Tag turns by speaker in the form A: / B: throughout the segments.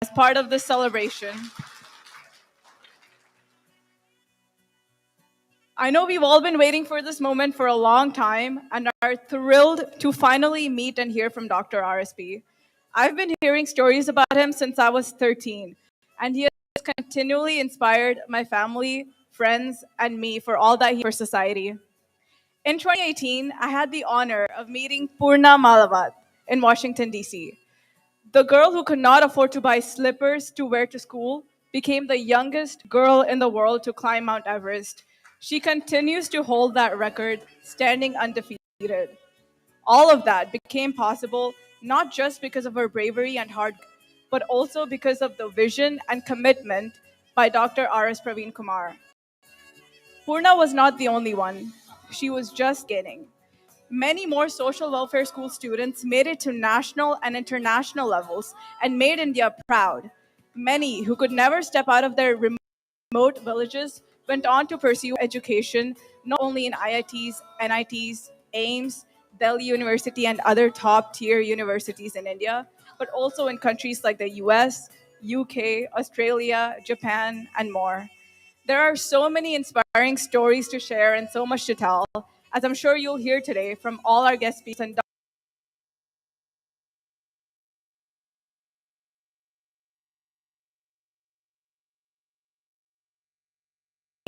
A: as part of this celebration. I know we've all been waiting for this moment for a long time and are thrilled to finally meet and hear from Dr. RSP. I've been hearing stories about him since I was 13, and he has continually inspired my family, friends, and me for all that he for society. In 2018, I had the honor of meeting Purna Malavat in Washington, D.C. The girl who could not afford to buy slippers to wear to school became the youngest girl in the world to climb Mount Everest. She continues to hold that record, standing undefeated. All of that became possible not just because of her bravery and hard work, but also because of the vision and commitment by Dr. R.S. Praveen Kumar. Purna was not the only one. She was just beginning. Many more social welfare school students made it to national and international levels and made India proud. Many who could never step out of their remote villages went on to pursue education not only in IITs, NITs, AIMS, Delhi University, and other top tier universities in India, but also in countries like the US, UK, Australia, Japan, and more. There are so many inspiring stories to share and so much to tell, as I'm sure you'll hear today from all our guest speakers. And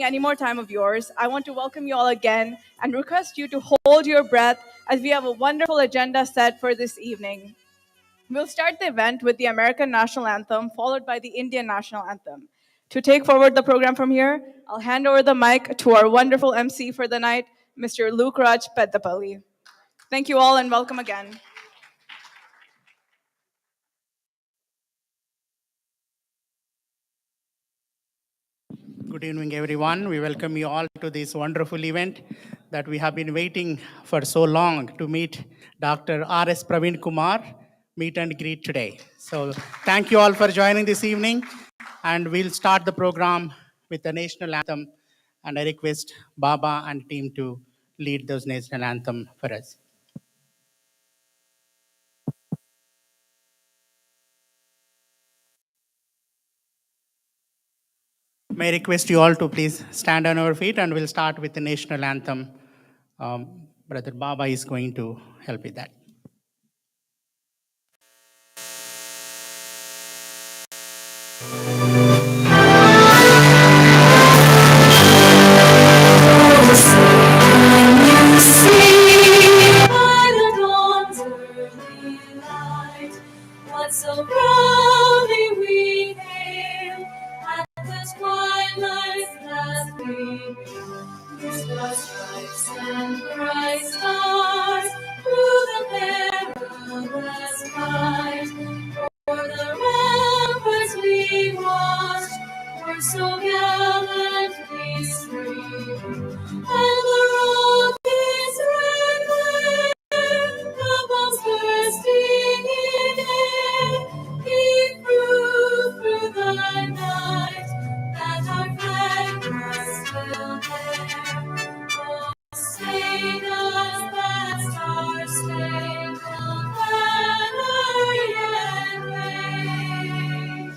A: any more time of yours, I want to welcome you all again and request you to hold your breath as we have a wonderful agenda set for this evening. We'll start the event with the American National Anthem, followed by the Indian National Anthem. To take forward the program from here, I'll hand over the mic to our wonderful MC for the night, Mr. Luke Raj Peddapalli. Thank you all and welcome again.
B: Good evening, everyone. We welcome you all to this wonderful event that we have been waiting for so long to meet Dr. R.S. Praveen Kumar, meet and greet today. So thank you all for joining this evening, and we'll start the program with the national anthem, and I request Baba and team to lead those national anthem for us. May I request you all to please stand on our feet, and we'll start with the national anthem. Brother Baba is going to help with that.
C: So proudly we hail at the twilight's last gleam. Christmas stripes and bright stars through the perilous fight. For the ramparts we watched were so gallantly streamed, and the rockets red glare, the bombs bursting in air, gave proof through the night that our flag was still there. Oh, sing us that star-spangled banner yet wave.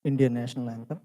D: Indian National Anthem.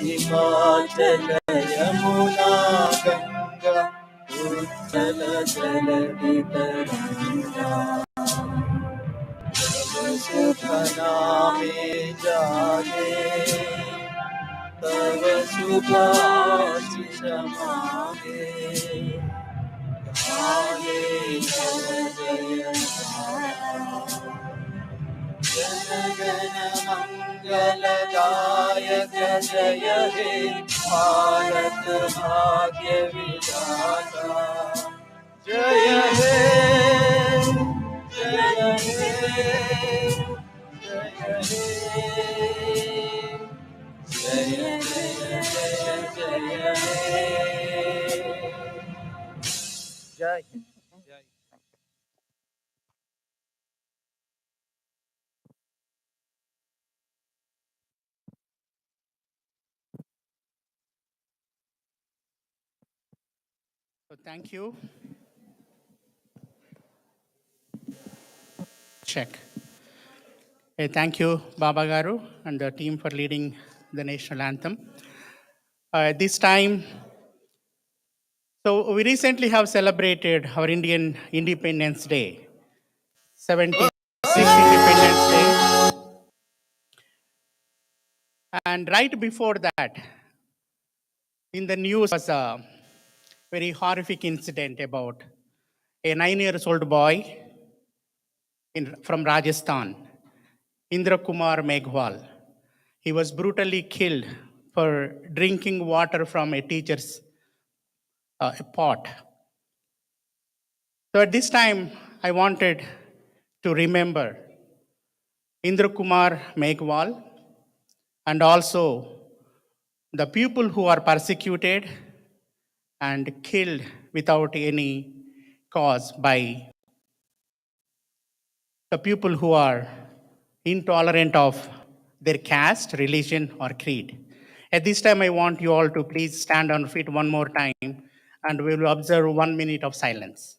C: Himachal Yamuna Ganga Utkal जलधि तरंगा शुभ नामे जागे तव शुभ आशीष मांगे गाहे जय जय जन गण मंगलदायक जय हे भारत भाग्य विधाता जय हे जय हे जय हे जय जय जय जय जय Hind
B: So thank you. Check. Hey, thank you, Baba Garu and the team for leading the national anthem. This time, so we recently have celebrated our Indian Independence Day, 76th Independence Day. And right before that, in the news was a very horrific incident about a 9-year-old boy from Rajasthan, Indra Kumar Meghwal. He was brutally killed for drinking water from a teacher's pot. So at this time, I wanted to remember Indra Kumar Meghwal and also the people who are persecuted and killed without any cause by the people who are intolerant of their caste, religion, or creed. At this time, I want you all to please stand on feet one more time and we will observe 1 minute of silence.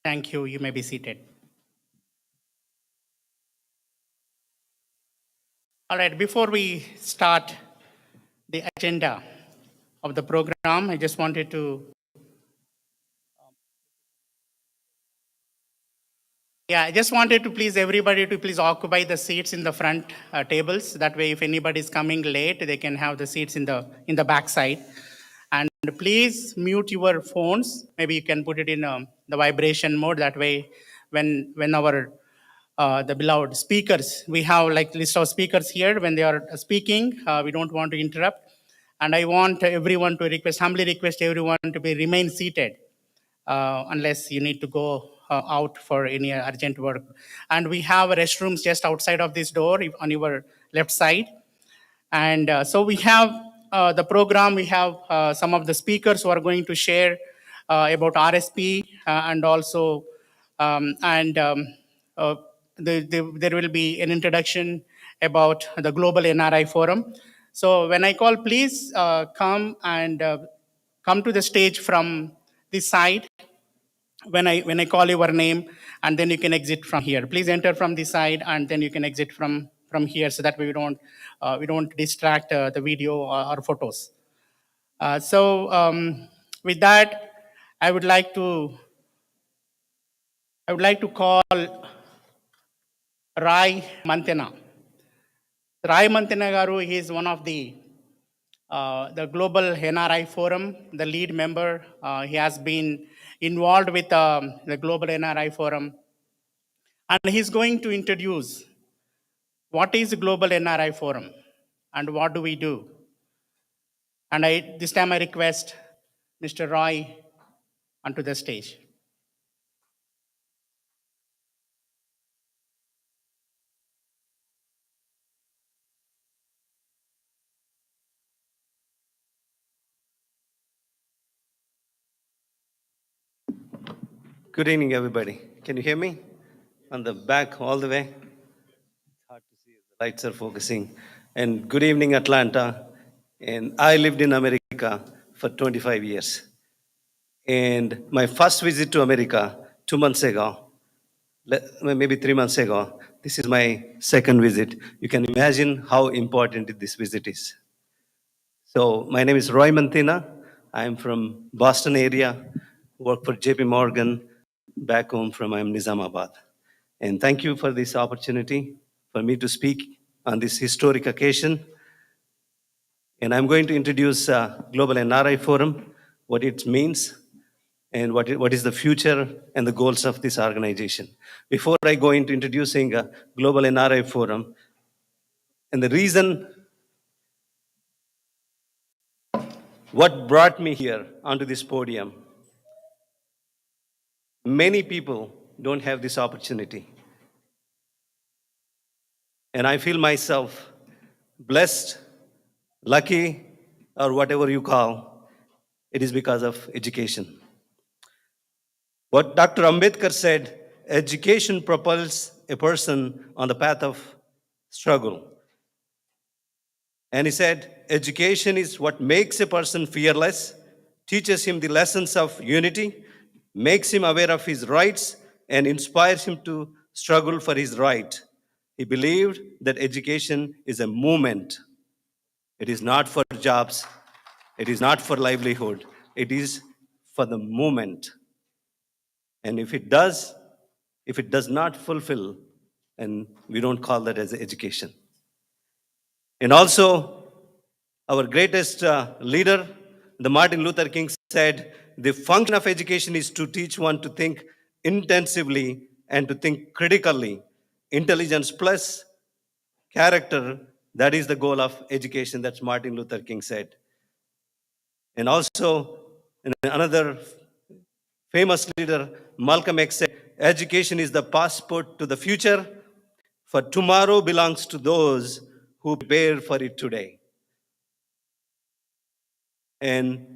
B: Thank you. You may be seated. All right, before we start the agenda of the program, I just wanted to I just wanted to please everybody to please occupy the seats in the front tables. That way, if anybody is coming late, they can have the seats in the back side. And please mute your phones. Maybe you can put it in the vibration mode. That way, when our the beloved speakers, we have like list of speakers here. When they are speaking, we don't want to interrupt. And I want everyone to humbly request everyone to remain seated unless you need to go out for any urgent work. And we have restrooms just outside of this door on your left side. And so we have the program, we have some of the speakers who are going to share about RSP and also, there will be an introduction about the Global NRI Forum. So when I call, please come and come to the stage from this side when I call your name, and then you can exit from here. Please enter from this side, and then you can exit from here, so that we don't distract the video or photos. With that, I would like to call Rai Mantena. Rai Mantena Garu, he is one of the Global NRI Forum, the lead member. He has been involved with the Global NRI Forum. And he's going to introduce what is the Global NRI Forum and what do we do. And this time I request Mr. Roy onto the stage.
E: Good evening, everybody. Can you hear me? On the back, all the way? It's hard to see. The lights are focusing. And good evening, Atlanta. And I lived in America for 25 years. And my first visit to America 2 months ago, maybe 3 months ago, this is my second visit. You can imagine how important this visit is. So my name is Roy Mantina. I'm from Boston area, work for JP Morgan, back home from Nizamabad. And thank you for this opportunity for me to speak on this historic occasion. And I'm going to introduce Global NRI Forum, what it means, and what is the future and the goals of this organization. Before I go into introducing Global NRI Forum, and the reason what brought me here onto this podium, many people don't have this opportunity. And I feel myself blessed, lucky, or whatever you call, it is because of education. What Dr. Ambedkar said, education propels a person on the path of struggle. And he said, education is what makes a person fearless, teaches him the lessons of unity, makes him aware of his rights, and inspires him to struggle for his right. He believed that education is a movement. It is not for jobs. It is not for livelihood. It is for the movement. And if it does not fulfill, and we don't call that as education. And also, our greatest leader, the Martin Luther King said, the function of education is to teach one to think intensively and to think critically. Intelligence plus character, that is the goal of education, that's Martin Luther King said. And also, another famous leader, Malcolm X said, education is the passport to the future, for tomorrow belongs to those who prepare for it today. And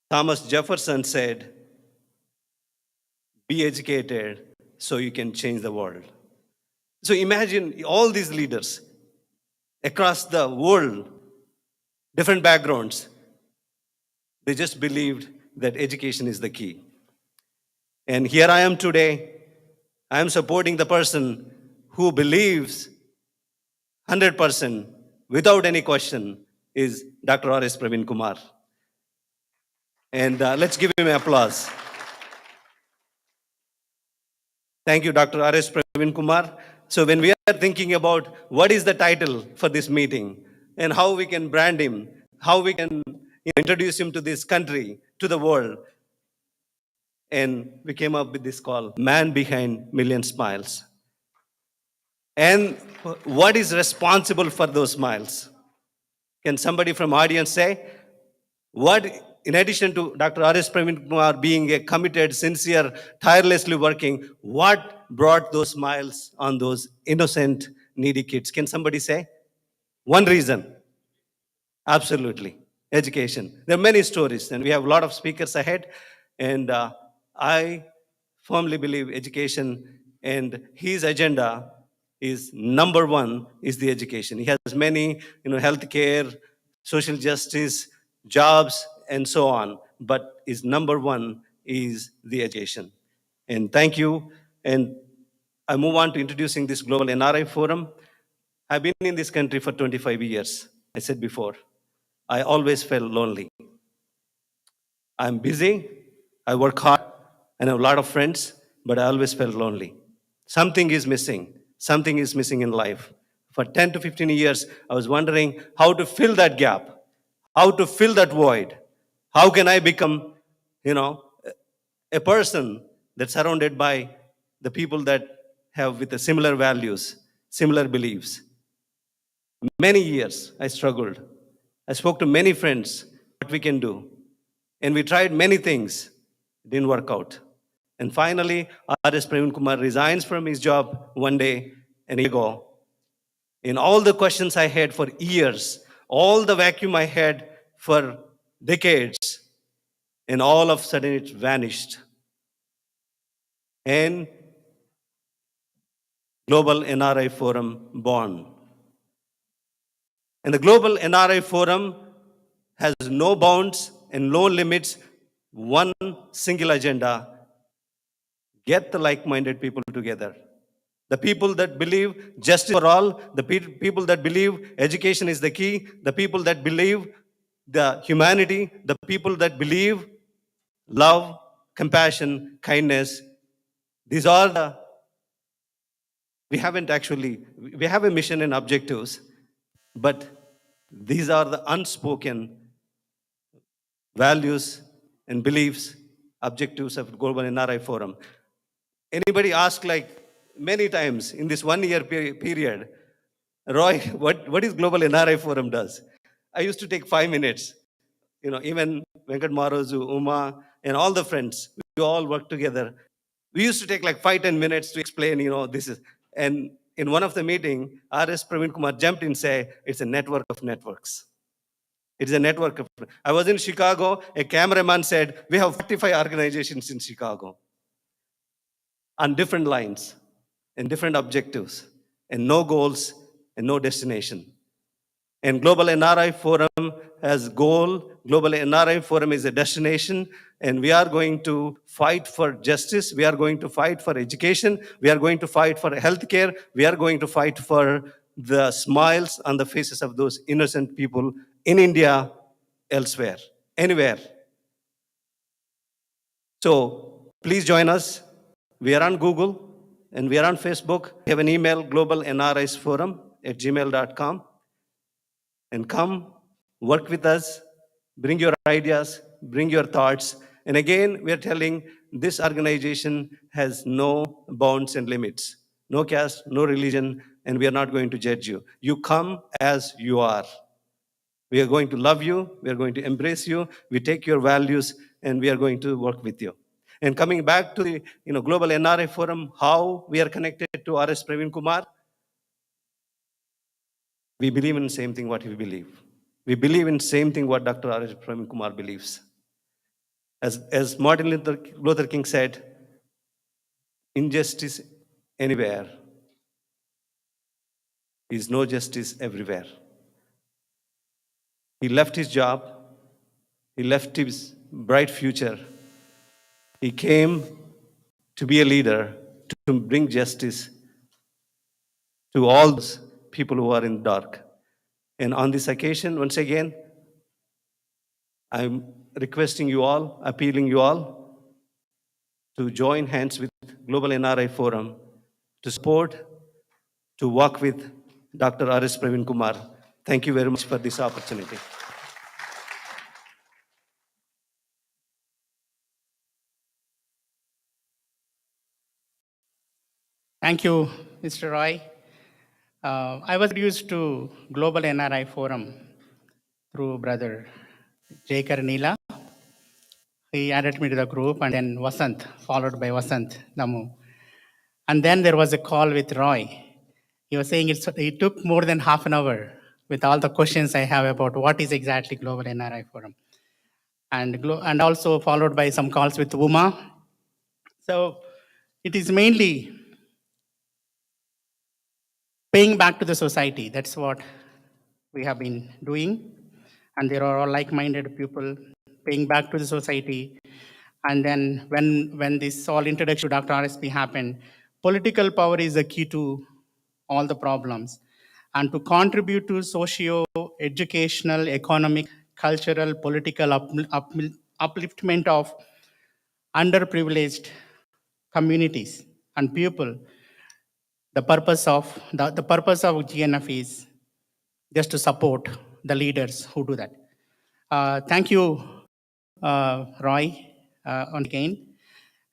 E: Thomas Jefferson said, be educated so you can change the world. So imagine all these leaders across the world, different backgrounds, they just believed that education is the key. And here I am today, I am supporting the person who believes 100% without any question is Dr. R.S. Praveen Kumar. And let's give him applause. Thank you, Dr. R.S. Praveen Kumar. So when we are thinking about what is the title for this meeting and how we can brand him, how we can introduce him to this country, to the world, and we came up with this call, Man Behind Million Smiles. And what is responsible for those smiles? Can somebody from audience say, what, in addition to Dr. R.S. Praveen Kumar being a committed, sincere, tirelessly working, what brought those smiles on those innocent, needy kids? Can somebody say? One reason. Absolutely. Education. There are many stories, and we have a lot of speakers ahead. And I firmly believe education and his agenda is number one is the education. He has many, healthcare, social justice, jobs, and so on. But his number one is the education. And thank you. And I move on to introducing this Global NRI Forum. I've been in this country for 25 years. I said before, I always felt lonely. I'm busy, I work hard, and I have a lot of friends, but I always felt lonely. Something is missing. Something is missing in life. For 10 to 15 years, I was wondering how to fill that gap, how to fill that void. How can I become you know, a person that's surrounded by the people that have with the similar values, similar beliefs. Many years I struggled. I spoke to many friends what we can do. And we tried many things. It didn't work out. And finally, R.S. Praveen Kumar resigns from his job one day and he go. In all the questions I had for years, all the vacuum I had for decades, and all of a sudden it vanished. And Global NRI Forum born. And the Global NRI Forum has no bounds and no limits, one single agenda: get the like-minded people together. The people that believe justice for all, the people that believe education is the key, the people that believe the humanity, the people that believe love, compassion, kindness. These are the, we have a mission and objectives, but these are the unspoken values and beliefs, objectives of Global NRI Forum. Anybody ask like many times in this 1 year period, Roy, what is Global NRI Forum does? I used to take 5 minutes. Even Venkat Marozu, Uma, and all the friends, we all work together. We used to take like 5-10 minutes to explain, this is, and in one of the meeting, R.S. Praveen Kumar jumped in and said, it's a network of networks. It is a network of, I was in Chicago, a cameraman said, we have 45 organizations in Chicago on different lines and different objectives and no goals and no destination. And Global NRI Forum has goal. Global NRI Forum is a destination, and we are going to fight for justice. We are going to fight for education. We are going to fight for healthcare. We are going to fight for the smiles on the faces of those innocent people in India, elsewhere, anywhere. So please join us. We are on Google and we are on Facebook. We have an email, globalnrisforum@gmail.com. And come, work with us, bring your ideas, bring your thoughts. And again, we are telling this organization has no bounds and limits, no caste, no religion, and we are not going to judge you. You come as you are. We are going to love you, we are going to embrace you, we take your values, and we are going to work with you. And coming back to the Global NRI Forum, how we are connected to R.S. Praveen Kumar, we believe in the same thing what we believe. We believe in the same thing what Dr. R.S. Praveen Kumar believes. As Martin Luther King said, injustice anywhere is no justice everywhere. He left his job. He left his bright future. He came to be a leader, to bring justice to all those people who are in the dark. And on this occasion, once again, I'm requesting you all, appealing you all to join hands with Global NRI Forum to support, to work with Dr. R.S. Praveen Kumar. Thank you very much for this opportunity.
B: Thank you, Mr. Roy. I was introduced to Global NRI Forum through Brother J. Karnila. He added me to the group, and then Vasant, followed by Vasant Namu. And then there was a call with Roy. He was saying it took more than half an hour with all the questions I have about what is exactly Global NRI Forum. And also followed by some calls with Uma. So it is mainly paying back to the society. That's what we have been doing. And there are all like-minded people paying back to the society. And then when this all introduction to Dr. RSP happened, political power is the key to all the problems. And to contribute to socio, educational, economic, cultural, political upliftment of underprivileged communities and people, the purpose of GNF is just to support the leaders who do that. Thank you, Roy, on again.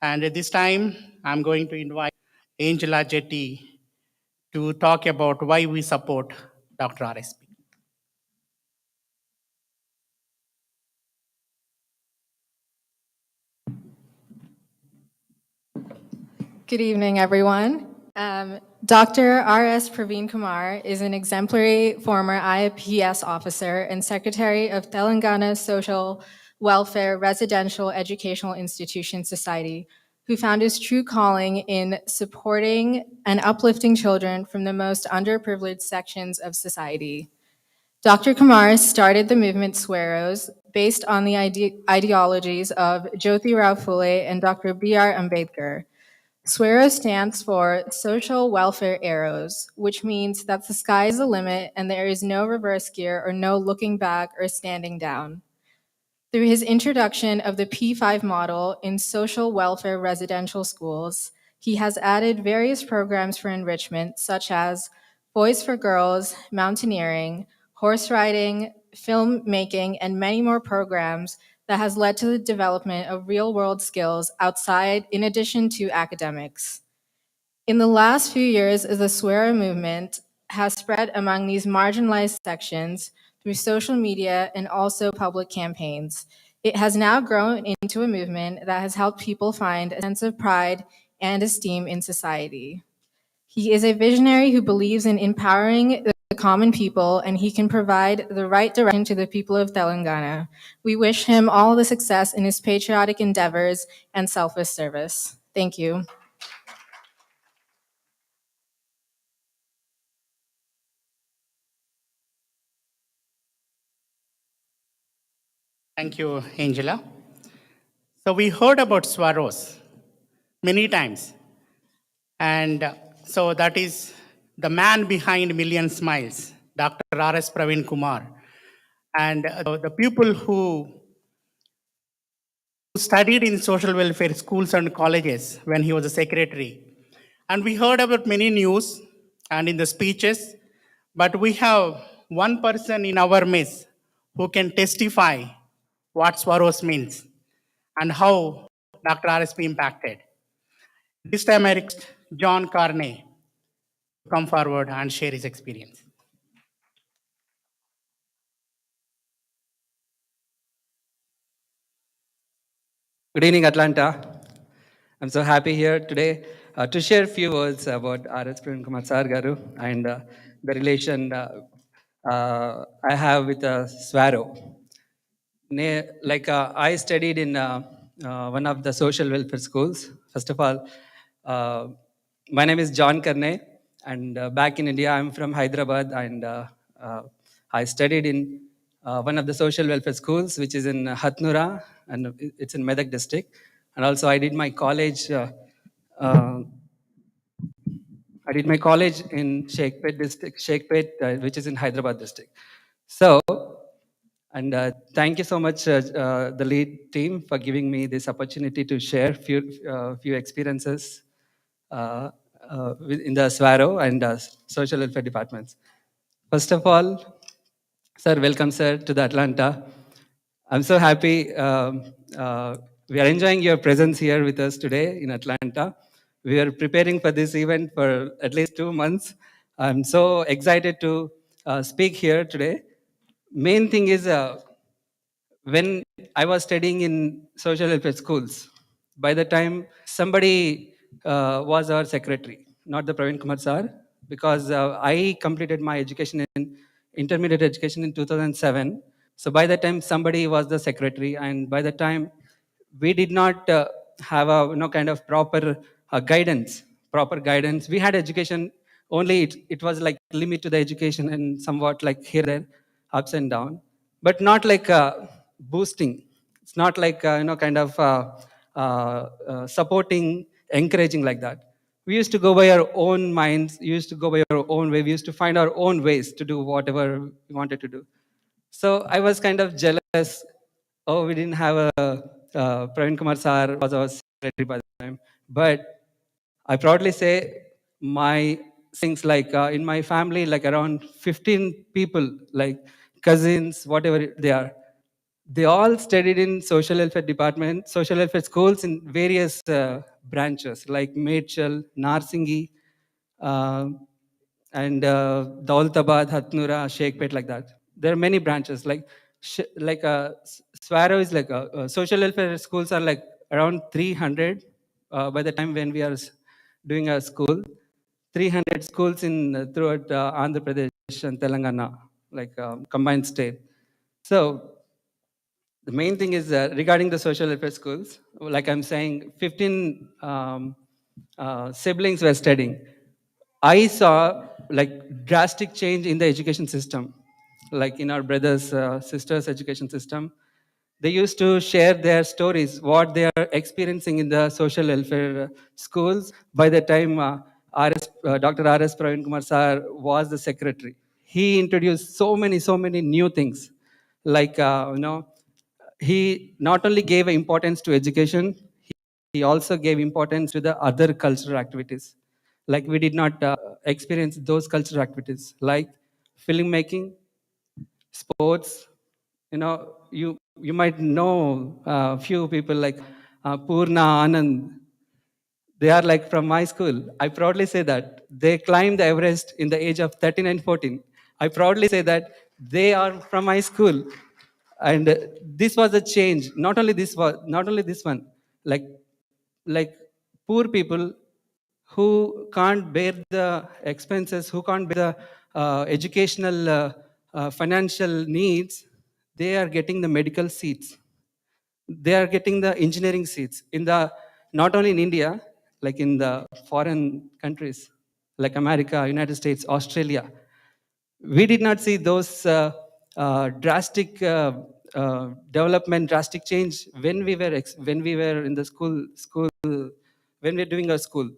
B: And at this time, I'm going to invite Angela Jetty to talk about why we support Dr. RSP.
F: Good evening, everyone. Dr. R.S. Praveen Kumar is an exemplary former IPS officer and Secretary of Telangana Social Welfare Residential Educational Institution Society, who found his true calling in supporting and uplifting children from the most underprivileged sections of society. Dr. Kumar started the movement Sweros based on the ideologies of Jyotirao Phule and Dr. B.R. Ambedkar. SWERO stands for Social Welfare Arrows, which means that the sky is the limit and there is no reverse gear or no looking back or standing down. Through his introduction of the P5 model in social welfare residential schools, he has added various programs for enrichment, such as Voice for Girls, mountaineering, horse riding, filmmaking, and many more programs that has led to the development of real-world skills outside, in addition to academics. In the last few years, the Swear movement has spread among these marginalized sections through social media and also public campaigns. It has now grown into a movement that has helped people find a sense of pride and esteem in society. He is a visionary who believes in empowering the common people, and he can provide the right direction to the people of Telangana. We wish him all the success in his patriotic endeavors and selfless service. Thank you.
B: Thank you, Angela. So we heard about Swaros many times. And so that is the man behind Million Smiles, Dr. R.S. Praveen Kumar. And the people who studied in social welfare schools and colleges when he was a secretary. And we heard about many news and in the speeches, but we have one person in our midst who can testify what Swaros means and how Dr. RSP impacted. This time I request John Carney to come forward and share his experience.
G: Good evening, Atlanta. I'm so happy here today to share a few words about R.S. Praveen Kumar Sar Garu and the relation I have with Swaro. I studied in one of the social welfare schools. First of all, my name is John Karne, and back in India, I'm from Hyderabad, and I studied in one of the social welfare schools, which is in Hatnura, and it's in Medak district. And also, I did my college. I did my college in PACPET district, which is in Hyderabad district. So, and thank you so much, the lead team, for giving me this opportunity to share few experiences in the Swaro and social welfare departments. First of all, sir, welcome, sir, to the Atlanta. I'm so happy we are enjoying your presence here with us today in Atlanta. We are preparing for this event for at least 2 months. I'm so excited to speak here today. Main thing is when I was studying in social welfare schools, by the time somebody was our secretary, not the Praveen Kumar sir, because I completed my education in intermediate education in 2007. So by the time somebody was the secretary, and by the time we did not have a kind of proper proper guidance. We had education only. It was like limit to the education and somewhat like here there, ups and down, but not like boosting. It's not like kind of supporting, encouraging like that. We used to go by our own minds. We used to go by our own way. We used to find our own ways to do whatever we wanted to do. So I was kind of jealous. Oh, we didn't have a Praveen Kumar sir was our secretary by the time. But I proudly say my things like in my family, like around 15 people, like cousins, whatever they are. They all studied in social welfare department, social welfare schools in various branches like Medchal, Narsingi, uh, and Daulatabad, Hatnura, Sheikpet, like that. There are many branches. Swaro is like social welfare schools are like around 300 by the time when we are doing a school. 300 schools in throughout Andhra Pradesh and Telangana, like combined state. So the main thing is regarding the social welfare schools, like I'm saying, 15 siblings were studying. I saw like drastic change in the education system, like in our brothers, sisters' education system. They used to share their stories, what they are experiencing in the social welfare schools. By the time Dr. R.S. Praveen Kumar sir was the secretary, he introduced so many new things, like he not only gave importance to education, he also gave importance to the other cultural activities. Like we did not experience those cultural activities, like filmmaking, sports. You might know a few people like Purna, Anand. They are like from my school. I proudly say that they climbed the Everest in the age of 13 and 14. I proudly say that they are from my school. And this was a change. Not only this one. Like like poor people who can't bear the expenses, who can't bear the educational financial needs, they are getting the medical seats. They are getting the engineering seats in the not only in India, like in the foreign countries like America, United States, Australia. We did not see those drastic development, drastic change when when we were in the school when we were doing our school.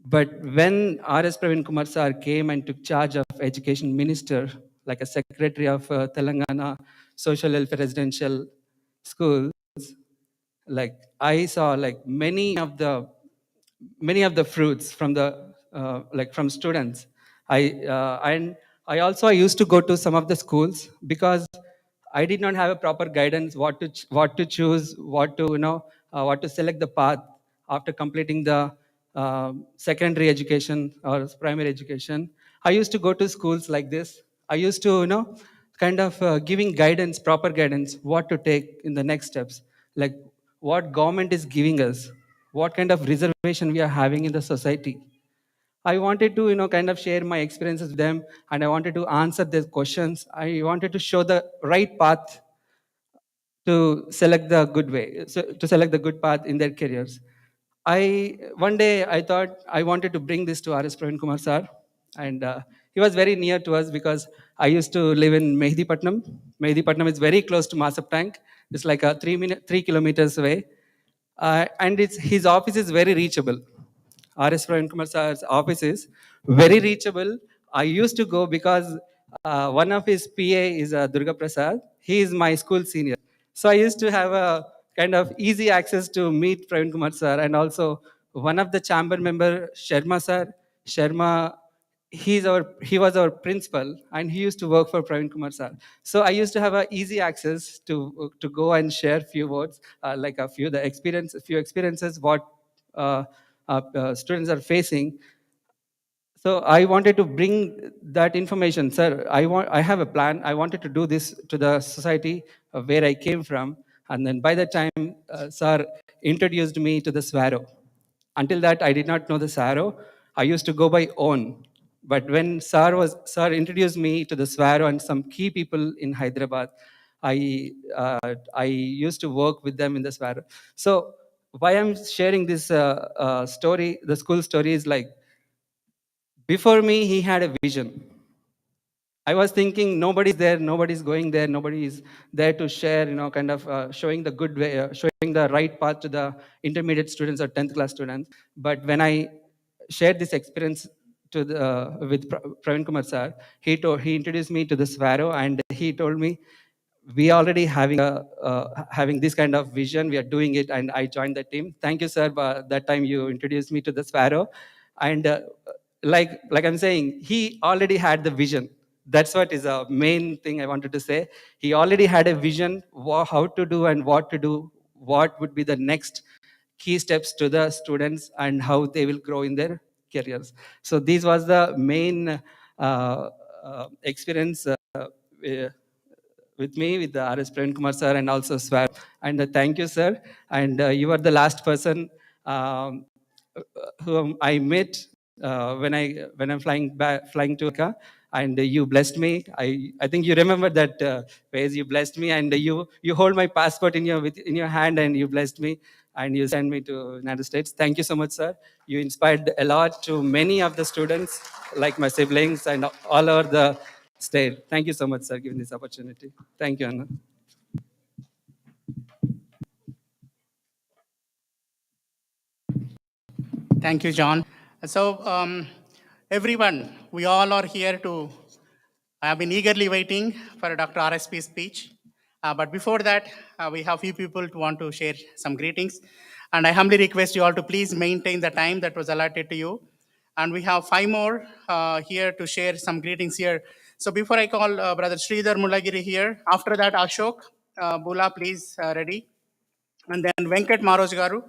G: But when R.S. Praveen Kumar sir came and took charge of education minister, like a secretary of Telangana Social Welfare Residential School, like I saw like many of the fruits from the like from students. I also I used to go to some of the schools because I did not have a proper guidance what to choose, what to what to select the path after completing the secondary education or primary education. I used to go to schools like this. I used to kind of giving guidance, proper guidance, what to take in the next steps, like what government is giving us, what kind of reservation we are having in the society. I wanted to kind of share my experiences with them, and I wanted to answer their questions. I wanted to show the right path to select the good way, so to select the good path in their careers. One day I thought I wanted to bring this to R.S. Praveen Kumar sir, and he was very near to us because I used to live in Mehdipatnam. Mehdipatnam is very close to Masap Tank. It's like a 3 kilometers away, and his office is very reachable. R.S. Praveen Kumar sir's office is very reachable. I used to go because one of his PA is Durga Prasad. He is my school senior. So I used to have a kind of easy access to meet Praveen Kumar sir, and also one of the chamber member, Sharma sir. Sharma, he was our principal, and he used to work for Praveen Kumar sir. So I used to have a easy access to go and share few words, like a few experiences what students are facing. So I wanted to bring that information, sir. I have a plan. I wanted to do this to the society where I came from. And then by the time sir introduced me to the Swaro. Until that, I did not know the Swaro. I used to go by own. But when sir introduced me to the Swaro and some key people in Hyderabad, I used to work with them in the Swaro. So why I'm sharing this story, the school story, is like before me, he had a vision. I was thinking nobody's there, nobody's going there, nobody is there to share, kind of showing the good way, showing the right path to the intermediate students or 10th class students. But when I shared this experience with Praveen Kumar sir, he introduced me to the Swaro, and he told me, we already having this kind of vision, we are doing it, and I joined the team. Thank you, sir. That time you introduced me to the Swaro, and like I'm saying, he already had the vision. That's what is a main thing I wanted to say. He already had a vision how to do and what to do, what would be the next key steps to the students and how they will grow in their careers. So this was the main experience with me, with the RS Praveen Kumar sir and also Swag. And thank you, sir. And you are the last person whom I met when I'm flying to America, and you blessed me. I think you remember that phase. You blessed me, and you hold my passport in your hand, and you blessed me, and you sent me to United States. Thank you so much, sir. You inspired a lot to many of the students, like my siblings and all over the state. Thank you so much, sir, giving this opportunity. Thank you, Anna.
B: Thank you, John. So, everyone, we all are here to, I have been eagerly waiting for Dr. RSP's speech. But before that, we have few people who want to share some greetings. And I humbly request you all to please maintain the time that was allotted to you. And we have 5 more here to share some greetings here. So before I call Brother Sridhar Mulagiri here, after that, Ashok Bula, please ready. And then Venkat Maroj Garu,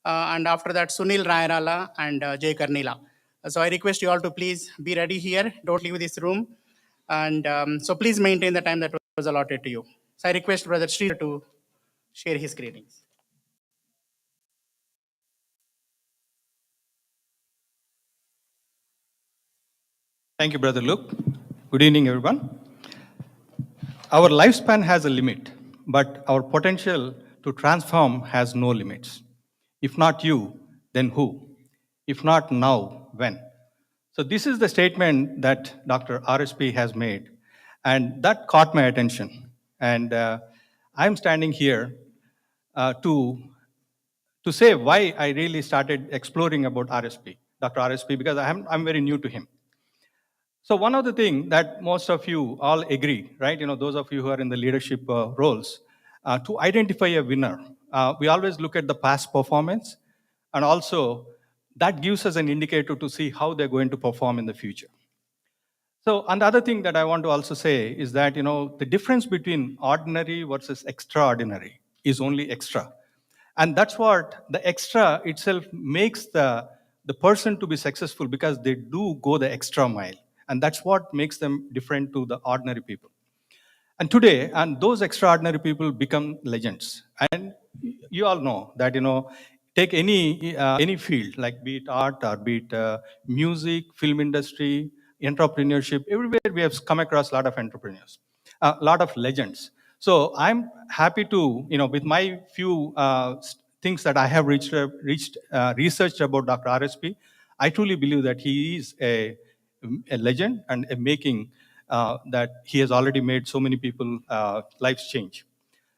B: and after that, Sunil Rayarala and Jay Karnila. So I request you all to please be ready here. Don't leave this room. And so please maintain the time that was allotted to you. So I request Brother Sridhar to share his greetings.
H: Thank you, Brother Luke. Good evening, everyone. Our lifespan has a limit, but our potential to transform has no limits. If not you, then who? If not now, when? So this is the statement that Dr. RSP has made, and that caught my attention. And I'm standing here to say why I really started exploring about RSP, Dr. RSP, because I'm very new to him. So one of the things that most of you all agree, right? Those of you who are in the leadership roles, to identify a winner, we always look at the past performance, and also that gives us an indicator to see how they're going to perform in the future. So, and the other thing that I want to also say is that, the difference between ordinary versus extraordinary is only extra. And that's what the extra itself makes the person to be successful, because they do go the extra mile. And that's what makes them different to the ordinary people. And today, and those extraordinary people become legends. And you all know that, take any field, like be it art or be it music, film industry, entrepreneurship, everywhere we have come across a lot of entrepreneurs, a lot of legends. So I'm happy to, with my few things that I have researched about Dr. RSP, I truly believe that he is a legend and a making that he has already made so many people lives change.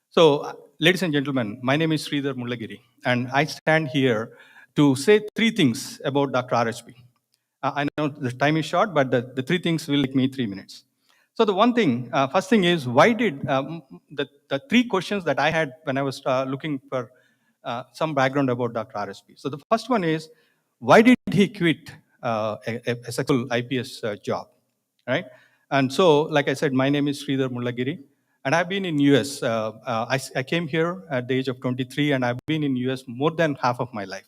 H: So, ladies and gentlemen, my name is Sridhar Mullagiri, and I stand here to say 3 things about Dr. RSP. I know the time is short, but the 3 things will take me 3 minutes. So the one thing, first thing is, why did the 3 questions that I had when I was looking for some background about Dr. RSP. So the first one is, why did he quit a successful IPS job, right? And so, like I said, my name is Sridhar Mullagiri, and I've been in US. I came here at the age of 23, and I've been in US more than half of my life.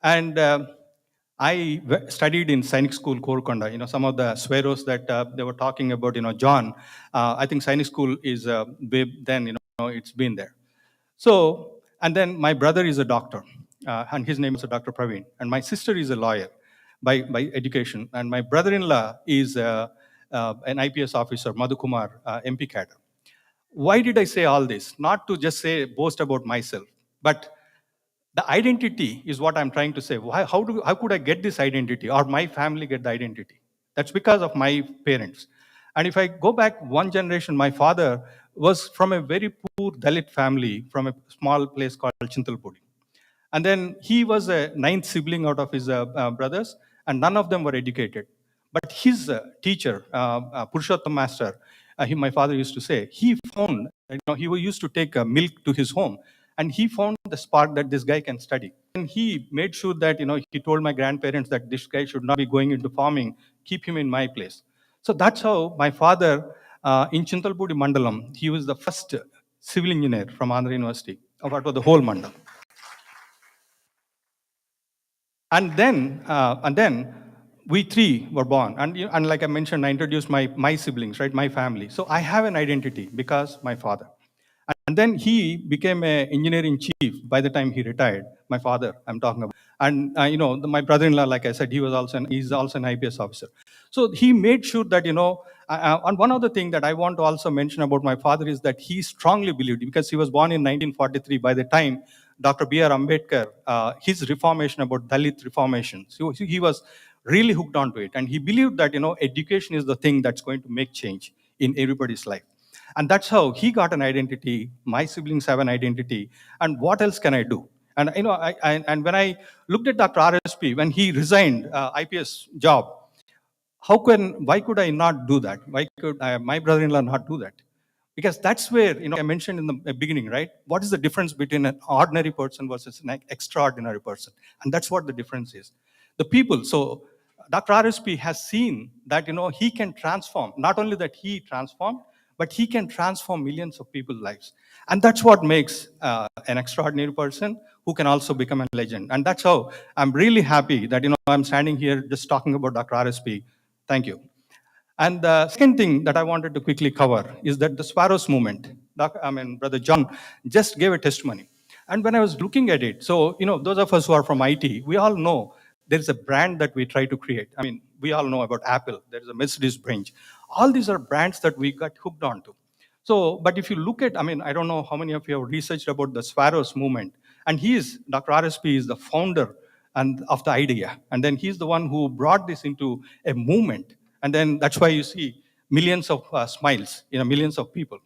H: And studied in Sainik School, Korukonda. Some of the swearos that they were talking about, John, I think Sainik School is then, it's been there. So, and then my brother is a doctor, and his name is Dr. Praveen. And my sister is a lawyer by education. And my brother-in-law is an IPS officer, Madhu Kumar, MP cadre. Why did I say all this? Not to just boast about myself, but the identity is what I'm trying to say. How could I get this identity, or my family get the identity? That's because of my parents. And if I go back one generation, my father was from a very poor Dalit family from a small place called Chintalpudi. And then he was a 9th sibling out of his brothers, and none of them were educated. But his teacher, Purushottam Master, my father used to say, he found, he used to take milk to his home, and he found the spark that this guy can study. And he made sure that, he told my grandparents that this guy should not be going into farming, keep him in my place. So that's how my father in Chintalpudi Mandalam, he was the first civil engineer from Andhra University, about the whole Mandalam. And then we three were born. And like I mentioned, I introduced my siblings, right, my family. So I have an identity because my father. And then he became an engineer in chief by the time he retired. My father, I'm talking about. And my brother-in-law, like I said, he's also an IPS officer. So he made sure that and one other thing that I want to also mention about my father is that he strongly believed, because he was born in 1943. By the time Dr. B.R. Ambedkar, his reformation about Dalit reformation, so he was really hooked onto it, and he believed that education is the thing that's going to make change in everybody's life. And that's how he got an identity. My siblings have an identity. And what else can I do? And and when I looked at Dr. RSP, when he resigned IPS job, why could I not do that? Why could my brother-in-law not do that? Because that's where, I mentioned in the beginning, right? What is the difference between an ordinary person versus an extraordinary person? And that's what the difference is. The people. So Dr. RSP has seen that, he can transform, not only that he transformed, but he can transform millions of people's lives. And that's what makes an extraordinary person who can also become a legend. And that's how I'm really happy that, I'm standing here just talking about Dr. RSP. Thank you. And the second thing that I wanted to quickly cover is that the Sparrows movement. Brother John just gave a testimony. And when I was looking at it, so, those of us who are from IT, we all know there's a brand that we try to create. We all know about Apple. There's a Mercedes Benz. All these are brands that we got hooked onto. So, but if you look at, I don't know how many of you have researched about the Sparrows movement. And Dr. RSP is the founder of the idea. And then he's the one who brought this into a movement. And then that's why you see millions of smiles, millions of people.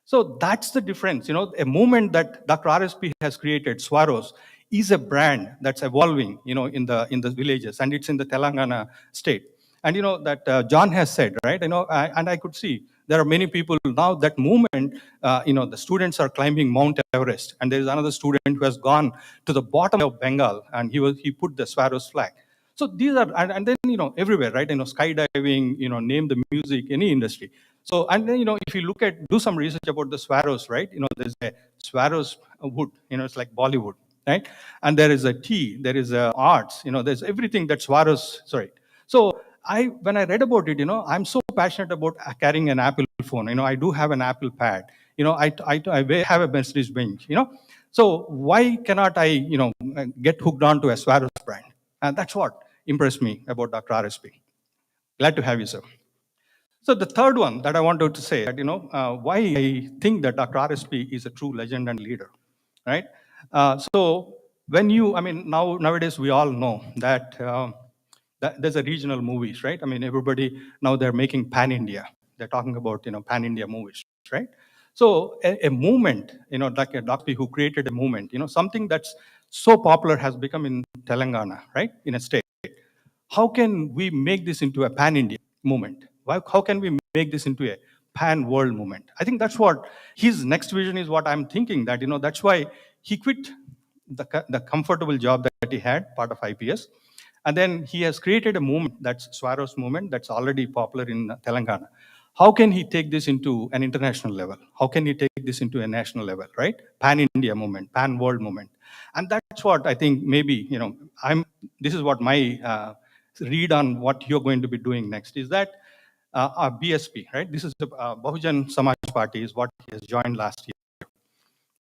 H: So that's the difference. A movement that Dr. RSP has created, Swaros, is a brand that's evolving, in the villages, and it's in the Telangana state. And that John has said, right? And I could see there are many people now. That movement, the students are climbing Mount Everest, and there is another student who has gone to the bottom of Bengal, and he put the Swaros flag. So these are, and then everywhere, right? Skydiving, name the music, any industry. So, and then, if you do some research about the Swaros, right? There's a Swaros wood, it's like Bollywood, right? And there is a tea, there is a arts, there's everything that Swaros, sorry. So when I read about it, I'm so passionate about carrying an Apple phone. I do have an Apple pad. I have a Mercedes Benz, So why cannot I, get hooked on to a Swaros brand? And that's what impressed me about Dr. RSP. Glad to have you, sir. So the third one that I wanted to say, that why I think that Dr. RSP is a true legend and leader, right? So when nowadays we all know that, that there's a regional movies, right? Everybody now they're making pan-India. They're talking about pan-India movies, right? So a movement, like a Dr. who created a movement, something that's so popular has become in Telangana, right? In a state. How can we make this into a pan-India movement? How can we make this into a pan-world movement? I think that's what his next vision is. What I'm thinking that that's why he quit the comfortable job that he had, part of IPS, and then he has created a movement, that's Swaros movement, that's already popular in Telangana. How can he take this into an international level? How can he take this into a national level, right? Pan-India movement, pan-world movement. And that's what I think maybe, this is what my read on what you're going to be doing next is that BSP, right? This is the Bahujan Samaj Party is what he has joined last year.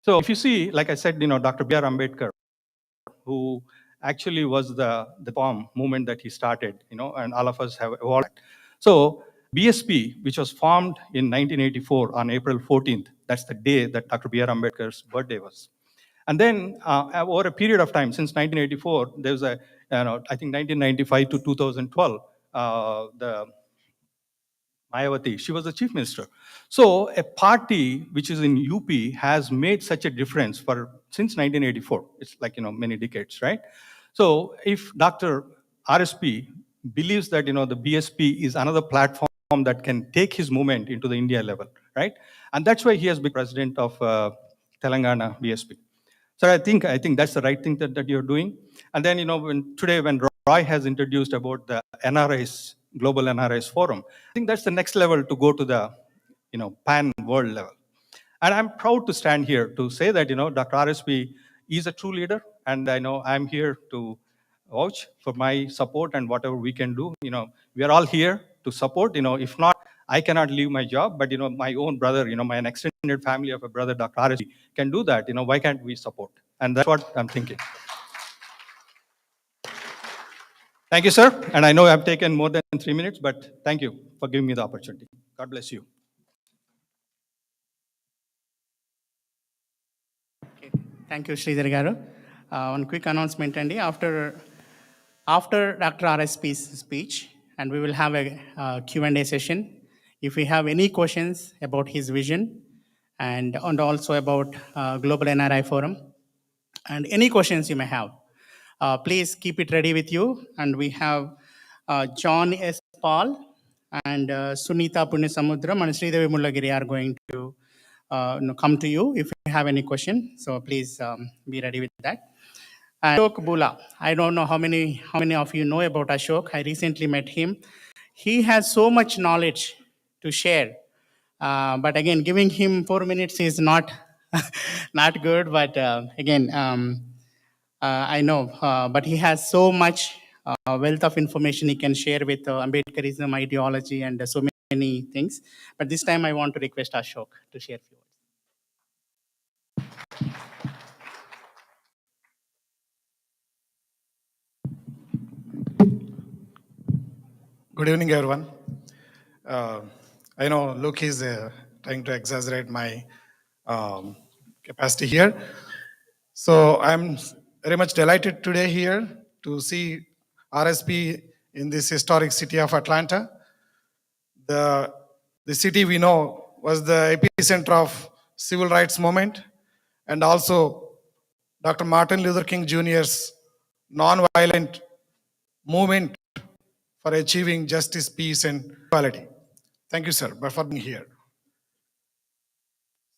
H: So if you see, like I said, Dr. B.R. Ambedkar, who actually was the reform movement that he started, and all of us have evolved. So BSP, which was formed in 1984 on April 14th, that's the day that Dr. B.R. Ambedkar's birthday was. And then over a period of time, since 1984, there was I think 1995 to 2012, the Mayawati, she was the chief minister. So a party which is in UP has made such a difference since 1984. It's like, many decades, right? So if Dr. RSP believes that, the BSP is another platform that can take his movement into the India level, right? And that's why he has been president of Telangana BSP. So I think that's the right thing that you're doing. And then, when Roy has introduced about the NRIs Global NRIs Forum. I think that's the next level to go to the pan world level. And I'm proud to stand here to say that Dr. RSP is a true leader, and I know I'm here to vouch for my support and whatever we can do. We are all here to support. If not, I cannot leave my job, but my own brother, my extended family of a brother, Dr. RSP, can do that. Why can't we support? And that's what I'm thinking. Thank you, sir. And I know I've taken more than 3 minutes, but thank you for giving me the opportunity. God bless you.
B: Okay. Thank you, Sridhar garu. One quick announcement, Andy. After Dr. RSP's speech, and we will have a Q&A session. If we have any questions about his vision and also about Global NRI Forum, and any questions you may have, please keep it ready with you. And we have John S. Paul and Sunita Punyasamudram and Sridevi Mullagiri are going to come to you if you have any question. So please be ready with that. Ashok Bula, I don't know how many of you know about Ashok. I recently met him. He has so much knowledge to share. But again, giving him 4 minutes is not not good. But again, I know. But he has so much wealth of information he can share with Ambedkarism, ideology, and so many things. But this time, I want to request Ashok to share a few words.
I: Good evening, everyone. I know Luke is trying to exaggerate my capacity here. So I'm very much delighted today here to see RSP in this historic city of Atlanta. The city we know was the epicenter of civil rights movement, and also Dr. Martin Luther King Jr.'s non-violent movement for achieving justice, peace, and equality. Thank you, sir, for being here.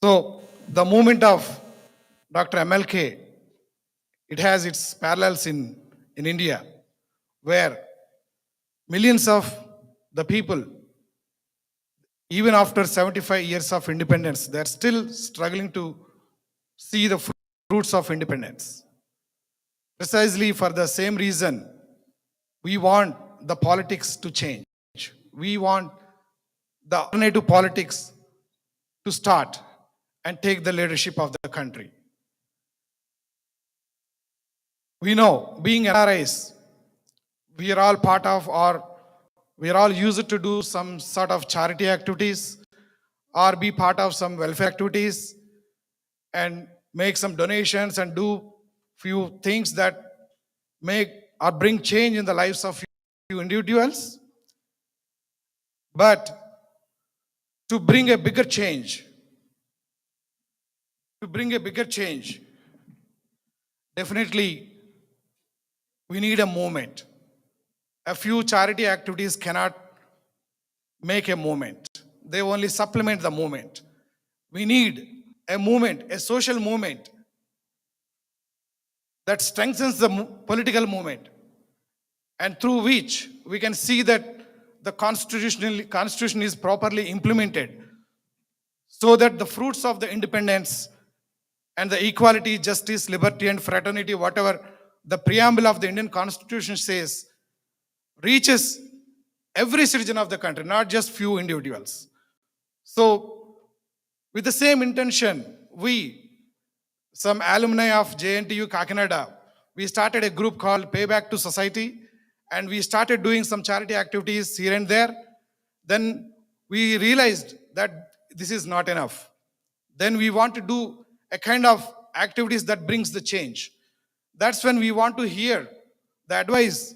I: So the movement of Dr. MLK, it has its parallels in India, where millions of the people, even after 75 years of independence, they're still struggling to see the fruits of independence. Precisely for the same reason, we want the politics to change. We want the alternative politics to start and take the leadership of the country. We know, being NRIs, we are all part of, or we are all used to do some sort of charity activities or be part of some welfare activities and make some donations and do few things that make or bring change in the lives of few individuals. But to bring a bigger change, definitely we need a movement. A few charity activities cannot make a movement. They only supplement the movement. We need a movement, a social movement that strengthens the political movement, and through which we can see that the constitution is properly implemented, so that the fruits of the independence and the equality, justice, liberty, and fraternity, whatever the preamble of the Indian Constitution says, reaches every citizen of the country, not just few individuals. So, with the same intention, we, some alumni of JNTU Kakinada, we started a group called Payback to Society, and we started doing some charity activities here and there. Then we realized that this is not enough. Then we want to do a kind of activities that brings the change. That's when we want to hear the advice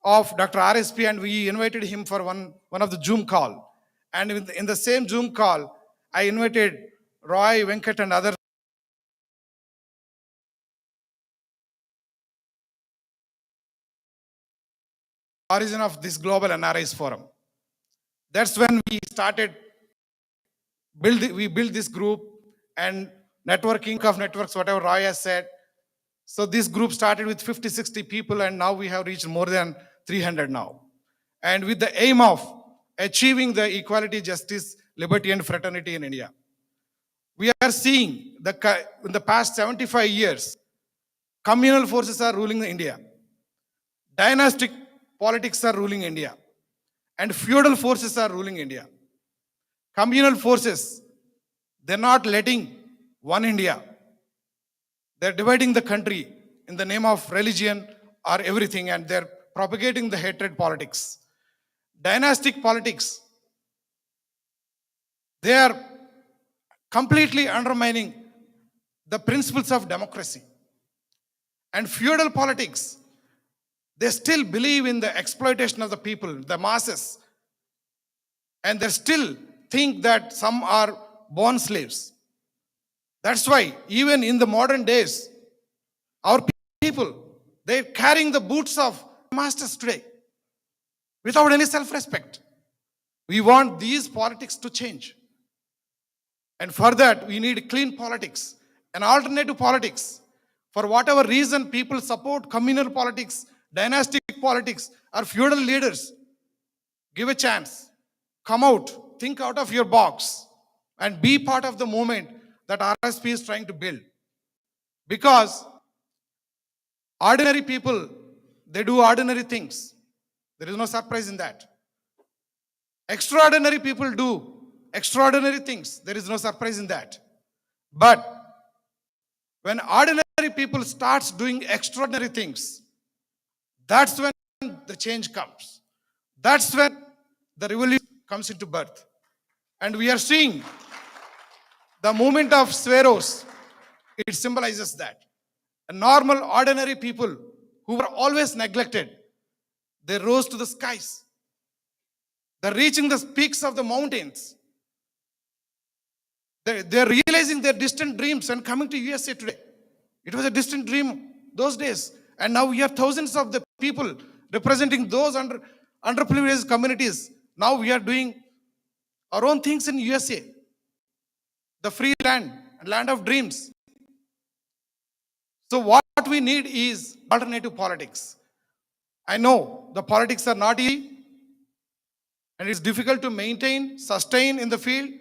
I: of Dr. RSP, and we invited him for one of the Zoom call. And in the same Zoom call, I invited Roy, Venkat, and others. Origin of this Global NRIs Forum. That's when we started, we built this group and networking of networks, whatever Roy has said. So this group started with 50, 60 people, and now we have reached more than 300 now. and with the aim of achieving the equality, justice, liberty, and fraternity in India. We are seeing in the past 75 years, communal forces are ruling India. Dynastic politics are ruling India. And feudal forces are ruling India. Communal forces, they're not letting one India. They're dividing the country in the name of religion or everything, and they're propagating the hatred politics. Dynastic politics, they are completely undermining the principles of democracy. And feudal politics, they still believe in the exploitation of the people, the masses, and they still think that some are born slaves. That's why even in the modern days, our people, they're carrying the boots of masters today without any self-respect. We want these politics to change. And for that, we need clean politics, an alternative politics. For whatever reason people support communal politics, dynastic politics, or feudal leaders, give a chance. Come out, think out of your box, and be part of the movement that RSP is trying to build. Because ordinary people, they do ordinary things. There is no surprise in that. Extraordinary people do extraordinary things. There is no surprise in that. But when ordinary people starts doing extraordinary things, that's when the change comes. That's when the revolution comes into birth. And we are seeing the movement of Sweros. It symbolizes that. Normal, ordinary people who were always neglected, they rose to the skies. They're reaching the peaks of the mountains. They're realizing their distant dreams and coming to USA today. It was a distant dream those days. And now we have thousands of the people representing those underprivileged communities. Now we are doing our own things in USA. The free land, land of dreams. So what we need is alternative politics. I know the politics are not easy and it's difficult to maintain, sustain in the field.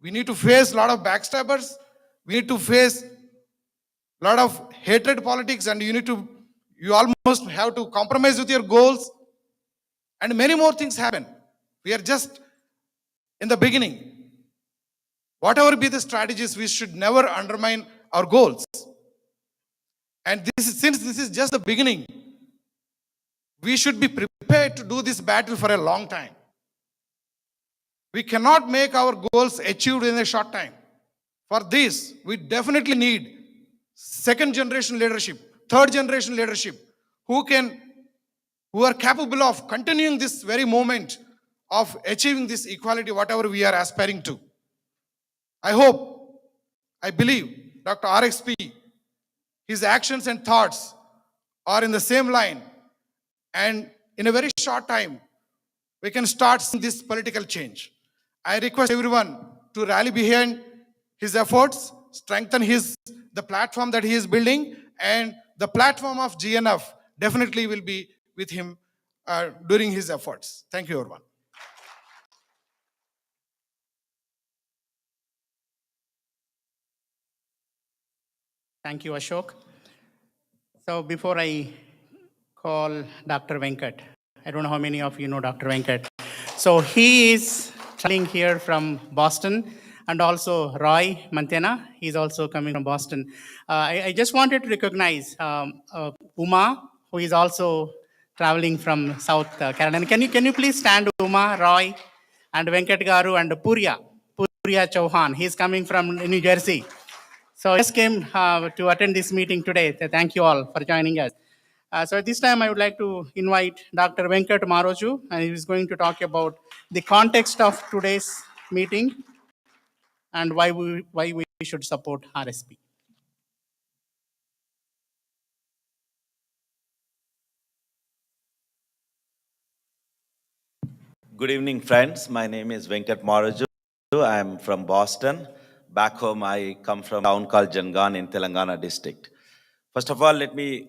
I: We need to face a lot of backstabbers. We need to face a lot of hatred politics, and you almost have to compromise with your goals. And many more things happen. We are just in the beginning. Whatever be the strategies, we should never undermine our goals. And since this is just the beginning, we should be prepared to do this battle for a long time. We cannot make our goals achieved in a short time. For this, we definitely need second generation leadership, third generation leadership, who are capable of continuing this very moment of achieving this equality, whatever we are aspiring to. I believe Dr. RXP, his actions and thoughts are in the same line, and in a very short time, we can start seeing this political change. I request everyone to rally behind his efforts, strengthen the platform that he is building, and the platform of GNF definitely will be with him during his efforts. Thank you, everyone.
B: Thank you, Ashok. So before I call Dr. Venkat, I don't know how many of you know Dr. Venkat. So he is traveling here from Boston, and also Roy Mantena, he's also coming from Boston. I just wanted to recognize Uma, who is also traveling from South Carolina. Can you please stand, Uma, Roy, and Venkat Garu, and Purya Chauhan. He's coming from New Jersey. So I just came to attend this meeting today. Thank you all for joining us. So at this time, I would like to invite Dr. Venkat Maroju, and he is going to talk about the context of today's meeting and why we should support RSP.
J: Good evening, friends. My name is Venkat Maroju. I am from Boston. Back home, I come from a town called Jangan in Telangana district. First of all, let me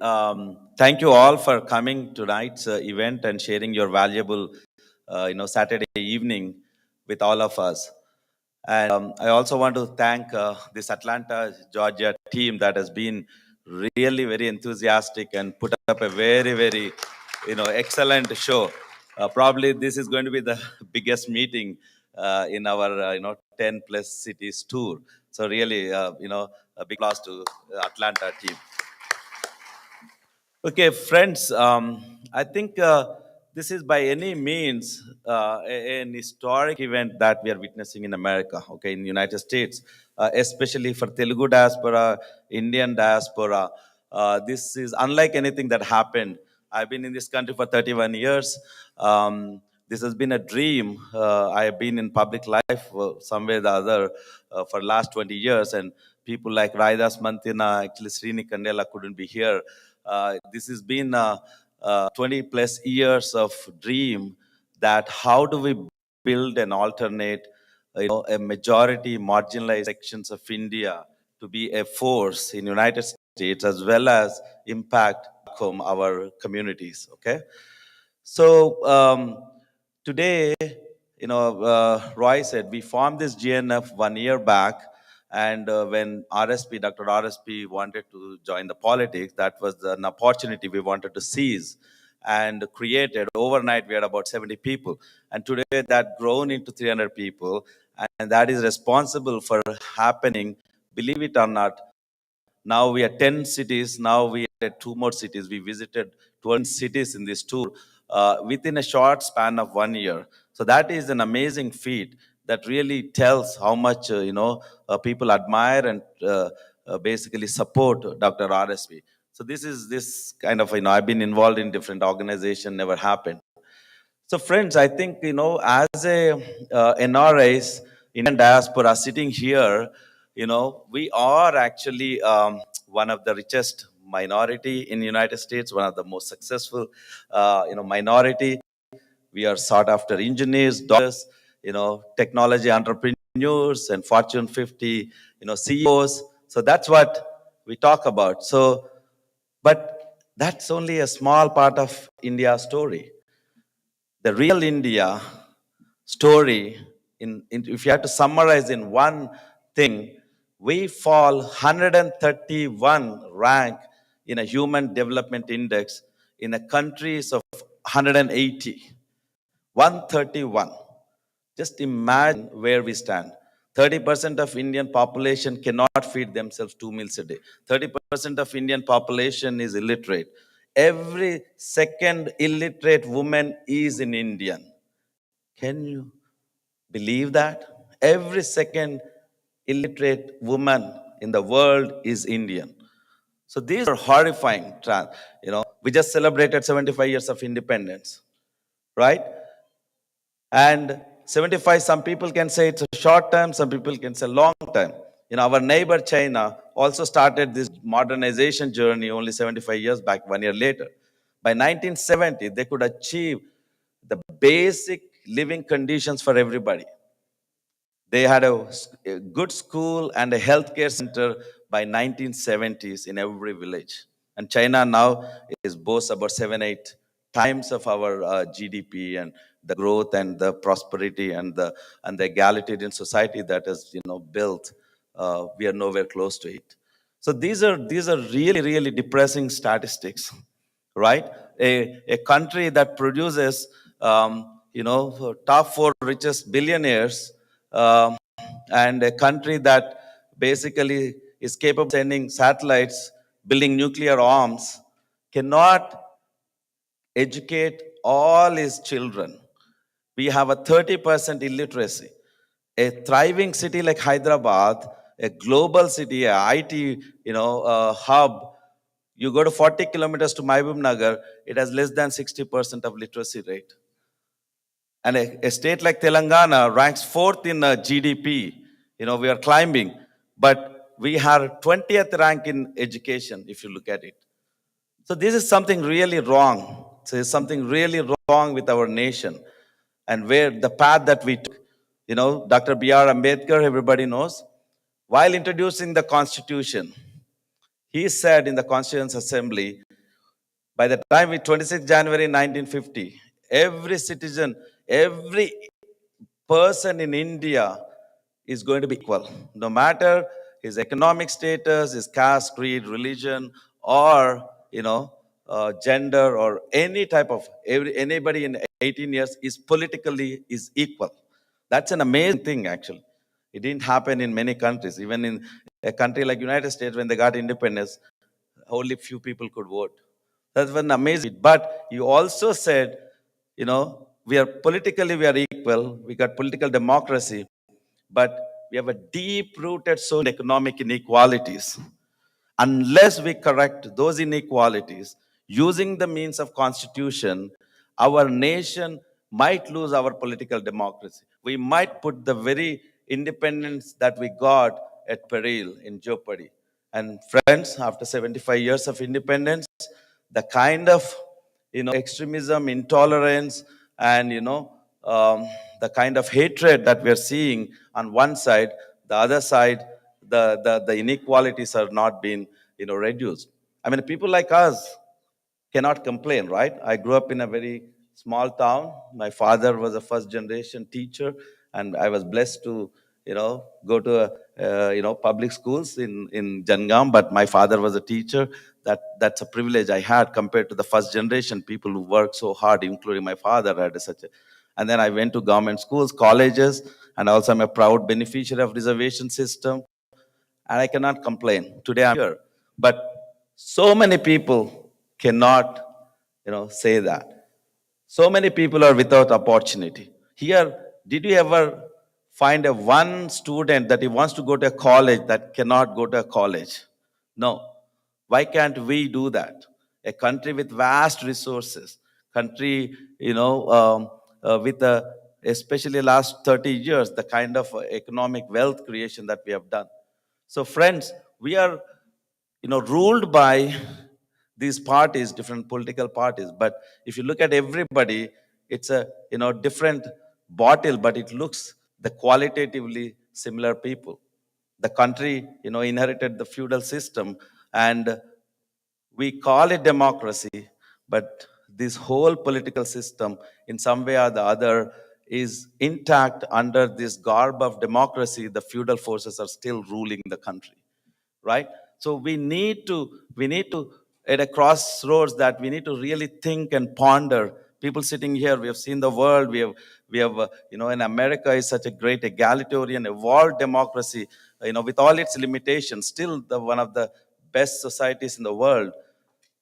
J: thank you all for coming tonight's event and sharing your valuable, Saturday evening with all of us. And I also want to thank this Atlanta, Georgia team that has been really very enthusiastic and put up a very, very, excellent show. Probably this is going to be the biggest meeting in our, 10 plus cities tour. So really, a big applause to Atlanta team. Okay, friends, I think this is by any means an historic event that we are witnessing in America, okay, in the United States, especially for Telugu diaspora, Indian diaspora. This is unlike anything that happened. I've been in this country for 31 years. This has been a dream. I have been in public life some way or the other for last 20 years, and people like Raidas Mantina, actually Srini Kandela couldn't be here. This has been 20 plus years of dream that how do we build an alternate, a majority marginalized sections of India to be a force in United States as well as impact home our communities. Okay, so today, Roy said we formed this GNF 1 year back, and when Dr. RSP wanted to join the politics, that was an opportunity we wanted to seize and created. Overnight, we had about 70 people, and today that grown into 300 people, and that is responsible for happening. Believe it or not, now we are 10 cities. Now we are at 2 more cities. We visited 12 cities in this tour within a short span of 1 year. So that is an amazing feat that really tells how much people admire and basically support Dr. RSP. So this kind of I've been involved in different organizations. Never happened. So, friends, I think, as a NRIs, Indian diaspora sitting here, we are actually one of the richest minority in the United States, one of the most successful, minority. We are sought after engineers, doctors, technology entrepreneurs, and Fortune 50, CEOs. So that's what we talk about. So, but that's only a small part of India's story. The real India story, if you have to summarize in one thing, we fall 131 rank in a human development index in a countries of 180. 131. Just imagine where we stand. 30% of Indian population cannot feed themselves 2 meals a day. 30% of Indian population is illiterate. Every second illiterate woman is an Indian. Can you believe that? Every second illiterate woman in the world is Indian. So these are horrifying. We just celebrated 75 years of independence, right? And 75, some people can say it's a short term, some people can say long time. Our neighbor China also started this modernization journey only 75 years back, 1 year later. By 1970, they could achieve the basic living conditions for everybody. They had a good school and a healthcare center by 1970s in every village. And China now is boasts about 7-8 times of our GDP and the growth and the prosperity and the egalitarian society that has built. We are nowhere close to it. So these are really depressing statistics, right? A country that produces top 4 richest billionaires, and a country that basically is capable of sending satellites, building nuclear arms, cannot educate all his children. We have a 30% illiteracy. A thriving city like Hyderabad, a global city, a IT hub, you go to 40 kilometers to Mahbub Nagar, it has less than 60% of literacy rate. And a state like Telangana ranks 4th in GDP. We are climbing, but we have 20th rank in education, if you look at it. So this is something really wrong. So there's something really wrong with our nation and where the path that we took. Dr. B.R. Ambedkar, everybody knows, while introducing the Constitution, He said in the Constituent Assembly, by the time we 26 January 1950, every citizen, every person in India is going to be equal, no matter his economic status, his caste, creed, religion, or gender, or any type of anybody in 18 years is politically is equal. That's an amazing thing, actually. It didn't happen in many countries. Even in a country like United States, when they got independence, only few people could vote. That's one amazing. But you also said, we are politically we are equal. We got political democracy, but we have a deep-rooted social economic inequalities. Unless we correct those inequalities using the means of constitution, our nation might lose our political democracy. We might put the very independence that we got at peril, in jeopardy. And friends, after 75 years of independence, the kind of extremism, intolerance, and the kind of hatred that we're seeing on one side, the other side, the inequalities are not being reduced. I mean, people like us cannot complain, right? I grew up in a very small town. My father was a first generation teacher, and I was blessed to, go to, public schools in Jangam, but my father was a teacher. That's a privilege I had compared to the first generation people who worked so hard, including my father had such a. And then I went to government schools, colleges, and also I'm a proud beneficiary of reservation system, and I cannot complain. Today I'm here. But so many people cannot, say that. So many people are without opportunity. Here, did you ever find a one student that he wants to go to a college that cannot go to a college? No. Why can't we do that? A country with vast resources, country, with especially last 30 years, the kind of economic wealth creation that we have done. So friends, we are, ruled by these parties, different political parties. But if you look at everybody, it's a, different bottle, but it looks the qualitatively similar people. The country, inherited the feudal system, and we call it democracy, but this whole political system, in some way or the other, is intact under this garb of democracy. The feudal forces are still ruling the country, right? So we need to at a crossroads that we need to really think and ponder. People sitting here, we have seen the world. We have in America is such a great egalitarian, evolved democracy. With all its limitations, still one of the best societies in the world.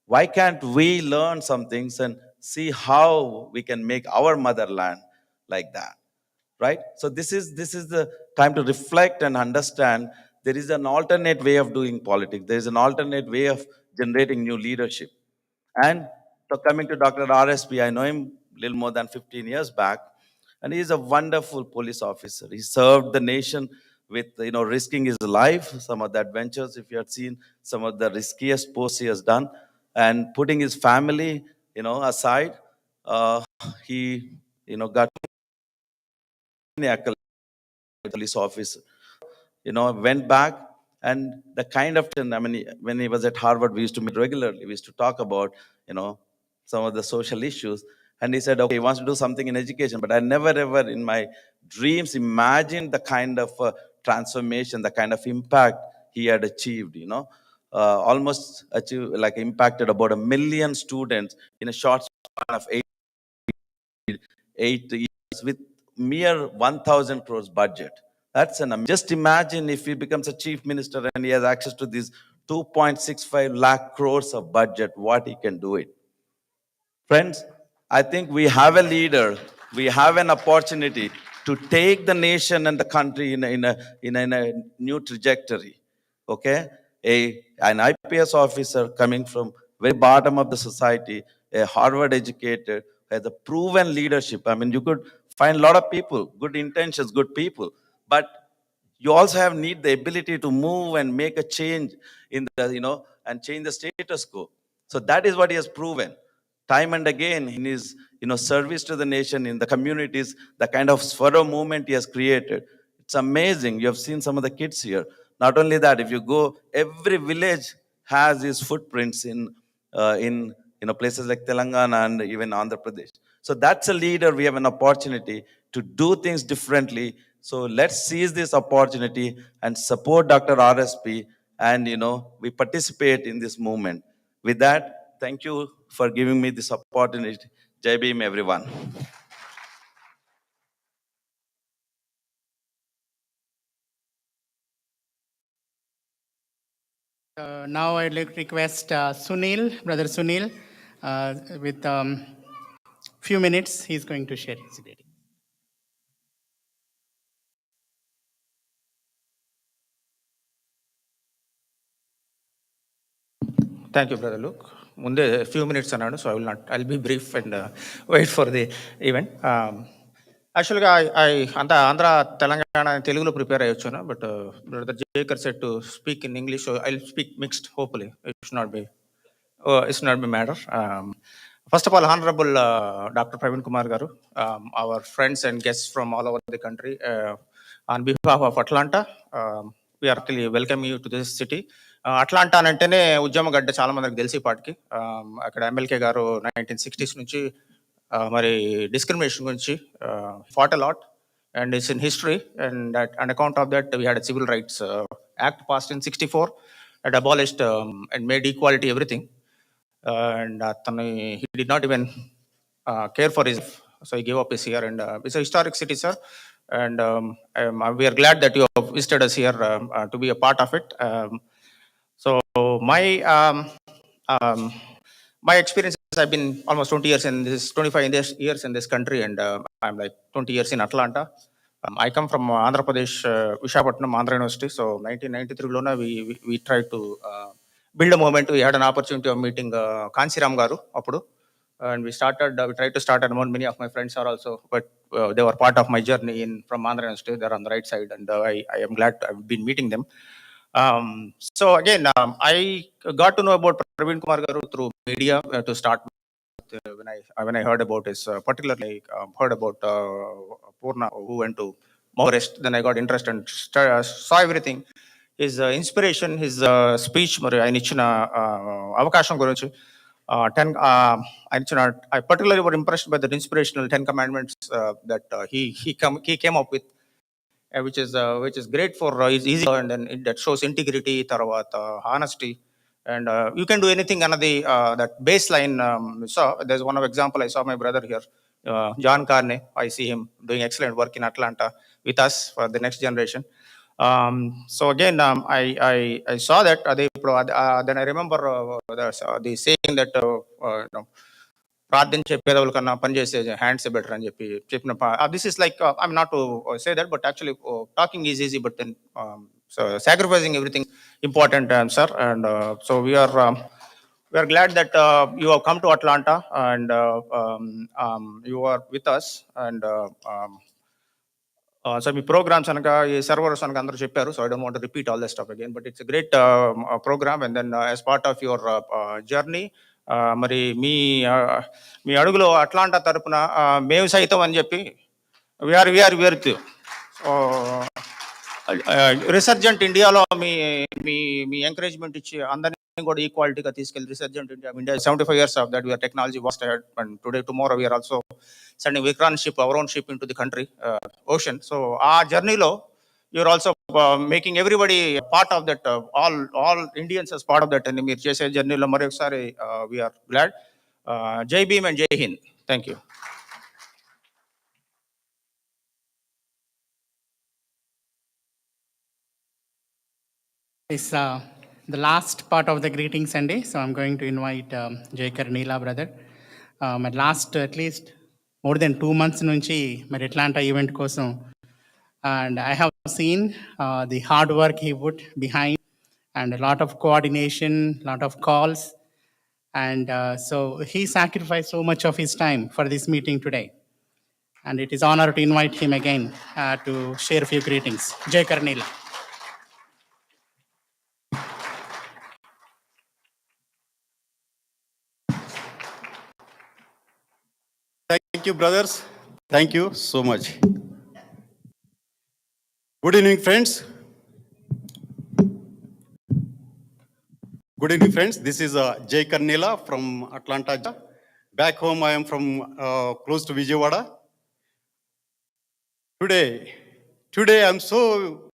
J: Why can't we learn some things and see how we can make our motherland like that? Right? So this is the time to reflect and understand there is an alternate way of doing politics. There is an alternate way of generating new leadership. And so coming to Dr. RSP, I know him a little more than 15 years back, and he is a wonderful police officer. He served the nation with, risking his life, some of the adventures, if you had seen some of the riskiest posts he has done, and putting his family, aside. He, got many accolades, police officer, went back, and the kind of, I mean, when he was at Harvard, we used to meet regularly. We used to talk about, some of the social issues. And he said, okay, he wants to do something in education, but I never ever in my dreams imagined the kind of transformation, the kind of impact he had achieved, almost achieved, like impacted about 1 million students in a short span of 8 years with mere 1,000 crores budget. That's just imagine if he becomes a chief minister and he has access to these 2.65 lakh crores of budget, what he can do it. Friends, I think we have a leader, we have an opportunity to take the nation and the country in a new trajectory. Okay? An IPS officer coming from very bottom of the society, a Harvard educated, has a proven leadership. I mean, you could find a lot of people, good intentions, good people, but you also need the ability to move and make a change in the, and change the status quo. So that is what he has proven time and again in his, service to the nation, in the communities, the kind of Swaro movement he has created. It's amazing. You have seen some of the kids here. Not only that, if you go, every village has his footprints in places like Telangana and even Andhra Pradesh. So that's a leader. We have an opportunity to do things differently. So let's seize this opportunity and support Dr. RSP, and we participate in this movement. With that, thank you for giving me this opportunity. Jai Bhim, everyone.
B: Now I'd like to request Sunil, Brother Sunil, with few minutes, he's going to share his greeting.
K: Thank you, Brother Luke. Munde a few minutes anadu, so I'll be brief and wait for the event. Actually, I Andhra Telangana Telugu prepare ayyochuna, but Brother Jaker said to speak in English, so I'll speak mixed. Hopefully, it should not be matter. First of all, Honorable Dr. Praveen Kumar garu, our friends and guests from all over the country, on behalf of Atlanta, we are actually welcoming you to this city. Atlanta అంటేనే ఉద్యమ గడ్డ చాలా మందికి తెలిసి పాటికి అక్కడ ఎమ్మెల్కే గారు 1960s నుంచి మరి డిస్క్రిమినేషన్ గురించి fought a lot, and it's in history, and on account of that we had a civil rights act passed in 64 that abolished and made equality everything. And he did not even care for his life, so he gave up his here, and it's a historic city, sir, and we are glad that you have visited us here to be a part of it. So my experience is I've been almost 20 years in this, 25 years in this country, and I'm like 20 years in Atlanta. I come from Andhra Pradesh, Visakhapatnam, Andhra University. So 1993 lona we tried to build a movement. We had an opportunity of meeting Kanche garu appudu, and we tried to start, and many of my friends are also, but they were part of my journey from Andhra University. They're on the right side, and I am glad I've been meeting them. So again, I got to know about Praveen Kumar garu through media to start with. When I heard about his, particularly heard about Purna, who went to Forest, then I got interested and saw everything. His inspiration, his speech, ఆయన ఇచ్చిన అవకాశం గురించి 10 I particularly were impressed by the inspirational 10 commandments that he came up with, which is great for is easy, and then that shows integrity, tarvata honesty, and you can do anything under the that baseline. So there's one of example. I saw my brother here, John Carney. I see him doing excellent work in Atlanta with us for the next generation. So again, I saw that then I remember the saying that ప్రార్థించే పేదవుల కన్నా పనిచేసే hands better అని చెప్పిన this is like I'm not to say that, but actually talking is easy, but then sacrificing everything important, sir. And so we are glad that you have come to Atlanta, and you are with us, and so మీ programs అనగా ఈ servers అనగా అందరూ చెప్పారు, so I don't want to repeat all the stuff again, but it's great program. And then as part of your journey, మరి మీ అడుగులో Atlanta తరపున మేము సైతం అని చెప్పి వీఆర్ విత్ రిసర్జెంట్ ఇండియాలో మీ ఎంకరేజ్మెంట్ ఇచ్చి అందరినీ కూడా ఈక్వాలిటీగా తీసుకెళ్ళి resurgent India 75 years of that, we are technology was ahead, and tomorrow we are also sending Vikran ship, our own ship, into the country ocean. So our journey lo you're also making everybody part of that, all Indians as part of that, and meer chese journey lo mari okkari we are glad. Jai Bhim and Jai Hind. Thank you.
B: It's the last part of the greeting Sunday, so I'm going to invite Jaker Neela brother. My last at least more than 2 months nunchi my Atlanta event kosam, and I have seen the hard work he put behind, and a lot of coordination, lot of calls, and so he sacrificed so much of his time for this meeting today, and it is honor to invite him again to share a few greetings. Jaker Neela.
L: Thank you, brothers. Thank you so much. Good evening, friends. Good evening, friends. This is Jay Karnila from Atlanta. Back home, I am from close to Vijayawada. Today I'm so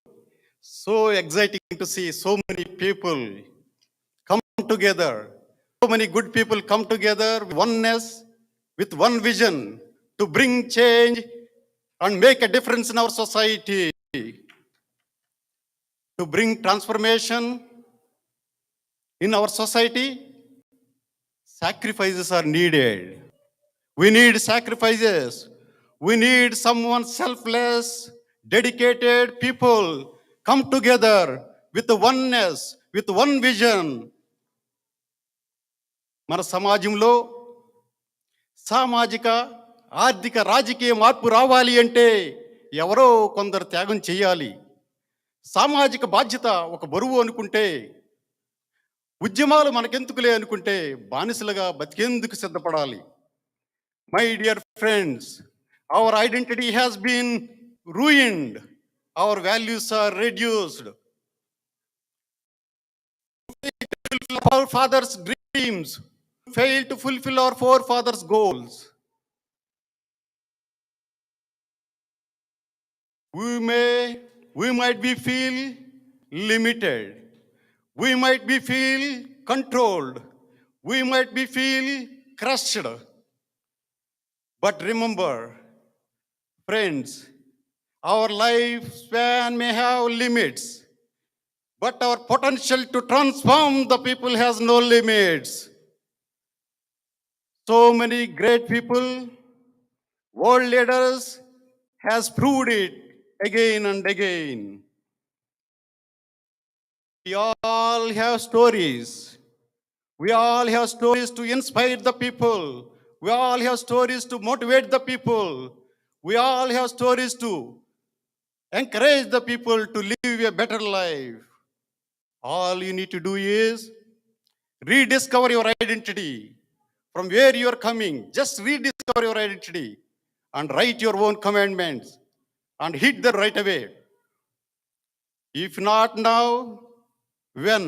L: exciting to see so many people come together. So many good people come together with oneness, with one vision to bring change and make a difference in our society, to bring transformation in our society. Sacrifices are needed. We need sacrifices. We need someone selfless, dedicated people come together with the oneness, with one vision. మన సమాజంలో సామాజిక ఆర్థిక రాజకీయ మార్పు రావాలి అంటే ఎవరో కొందరు త్యాగం చేయాలి. సామాజిక బాధ్యత ఒక బరువు అనుకుంటే, ఉద్యమాలు మనకెందుకులే అనుకుంటే బానిసలుగా బతికేందుకు సిద్ధపడాలి. My dear friends, our identity has been ruined. Our values are reduced. Our fathers' dreams fail to fulfill our forefathers' goals. We might be feel limited. We might be feel controlled. We might be feel crushed. But remember, friends, our lifespan may have limits, but our potential to transform the people has no limits. So many great people, world leaders has proved it again and again. We all have stories. We all have stories to inspire the people. We all have stories to motivate the people. We all have stories to encourage the people to live a better life. All you need to do is rediscover your identity. From where you are coming, just rediscover your identity and write your own commandments and hit the right away. If not now, when?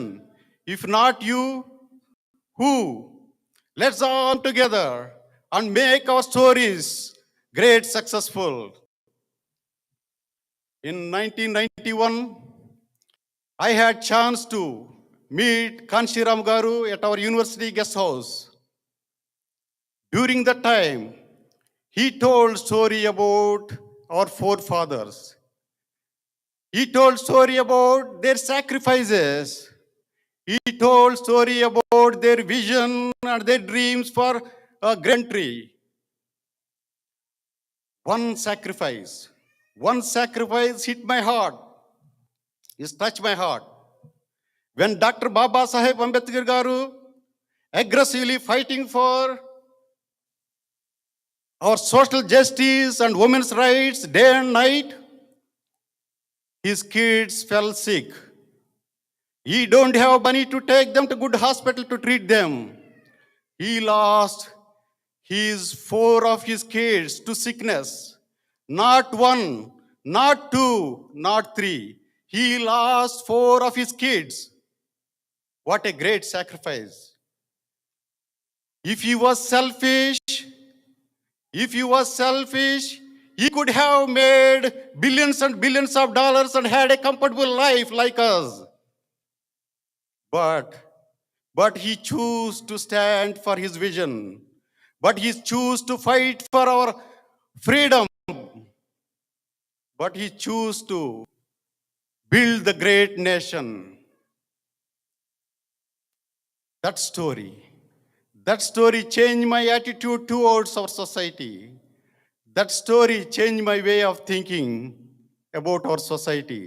L: If not you, who? Let's all together and make our stories great successful. In 1991, I had chance to meet Kanche Garu at our university guest house. During that time, he told story about our forefathers. He told story about their sacrifices. He told story about their vision and their dreams for a country. One sacrifice hit my heart. It touched my heart. When Dr. Baba Saheb Ambedkar Garu aggressively fighting for our social justice and women's rights day and night, his kids fell sick. He don't have money to take them to good hospital to treat them. He lost his 4 of his kids to sickness. Not 1, not 2, not 3. He lost 4 of his kids. What a great sacrifice. If he was selfish, he could have made billions and billions of dollars and had a comfortable life like us. But he chose to stand for his vision. But he chose to fight for our freedom. But he chose to build the great nation. That story changed my attitude towards our society. That story changed my way of thinking about our society.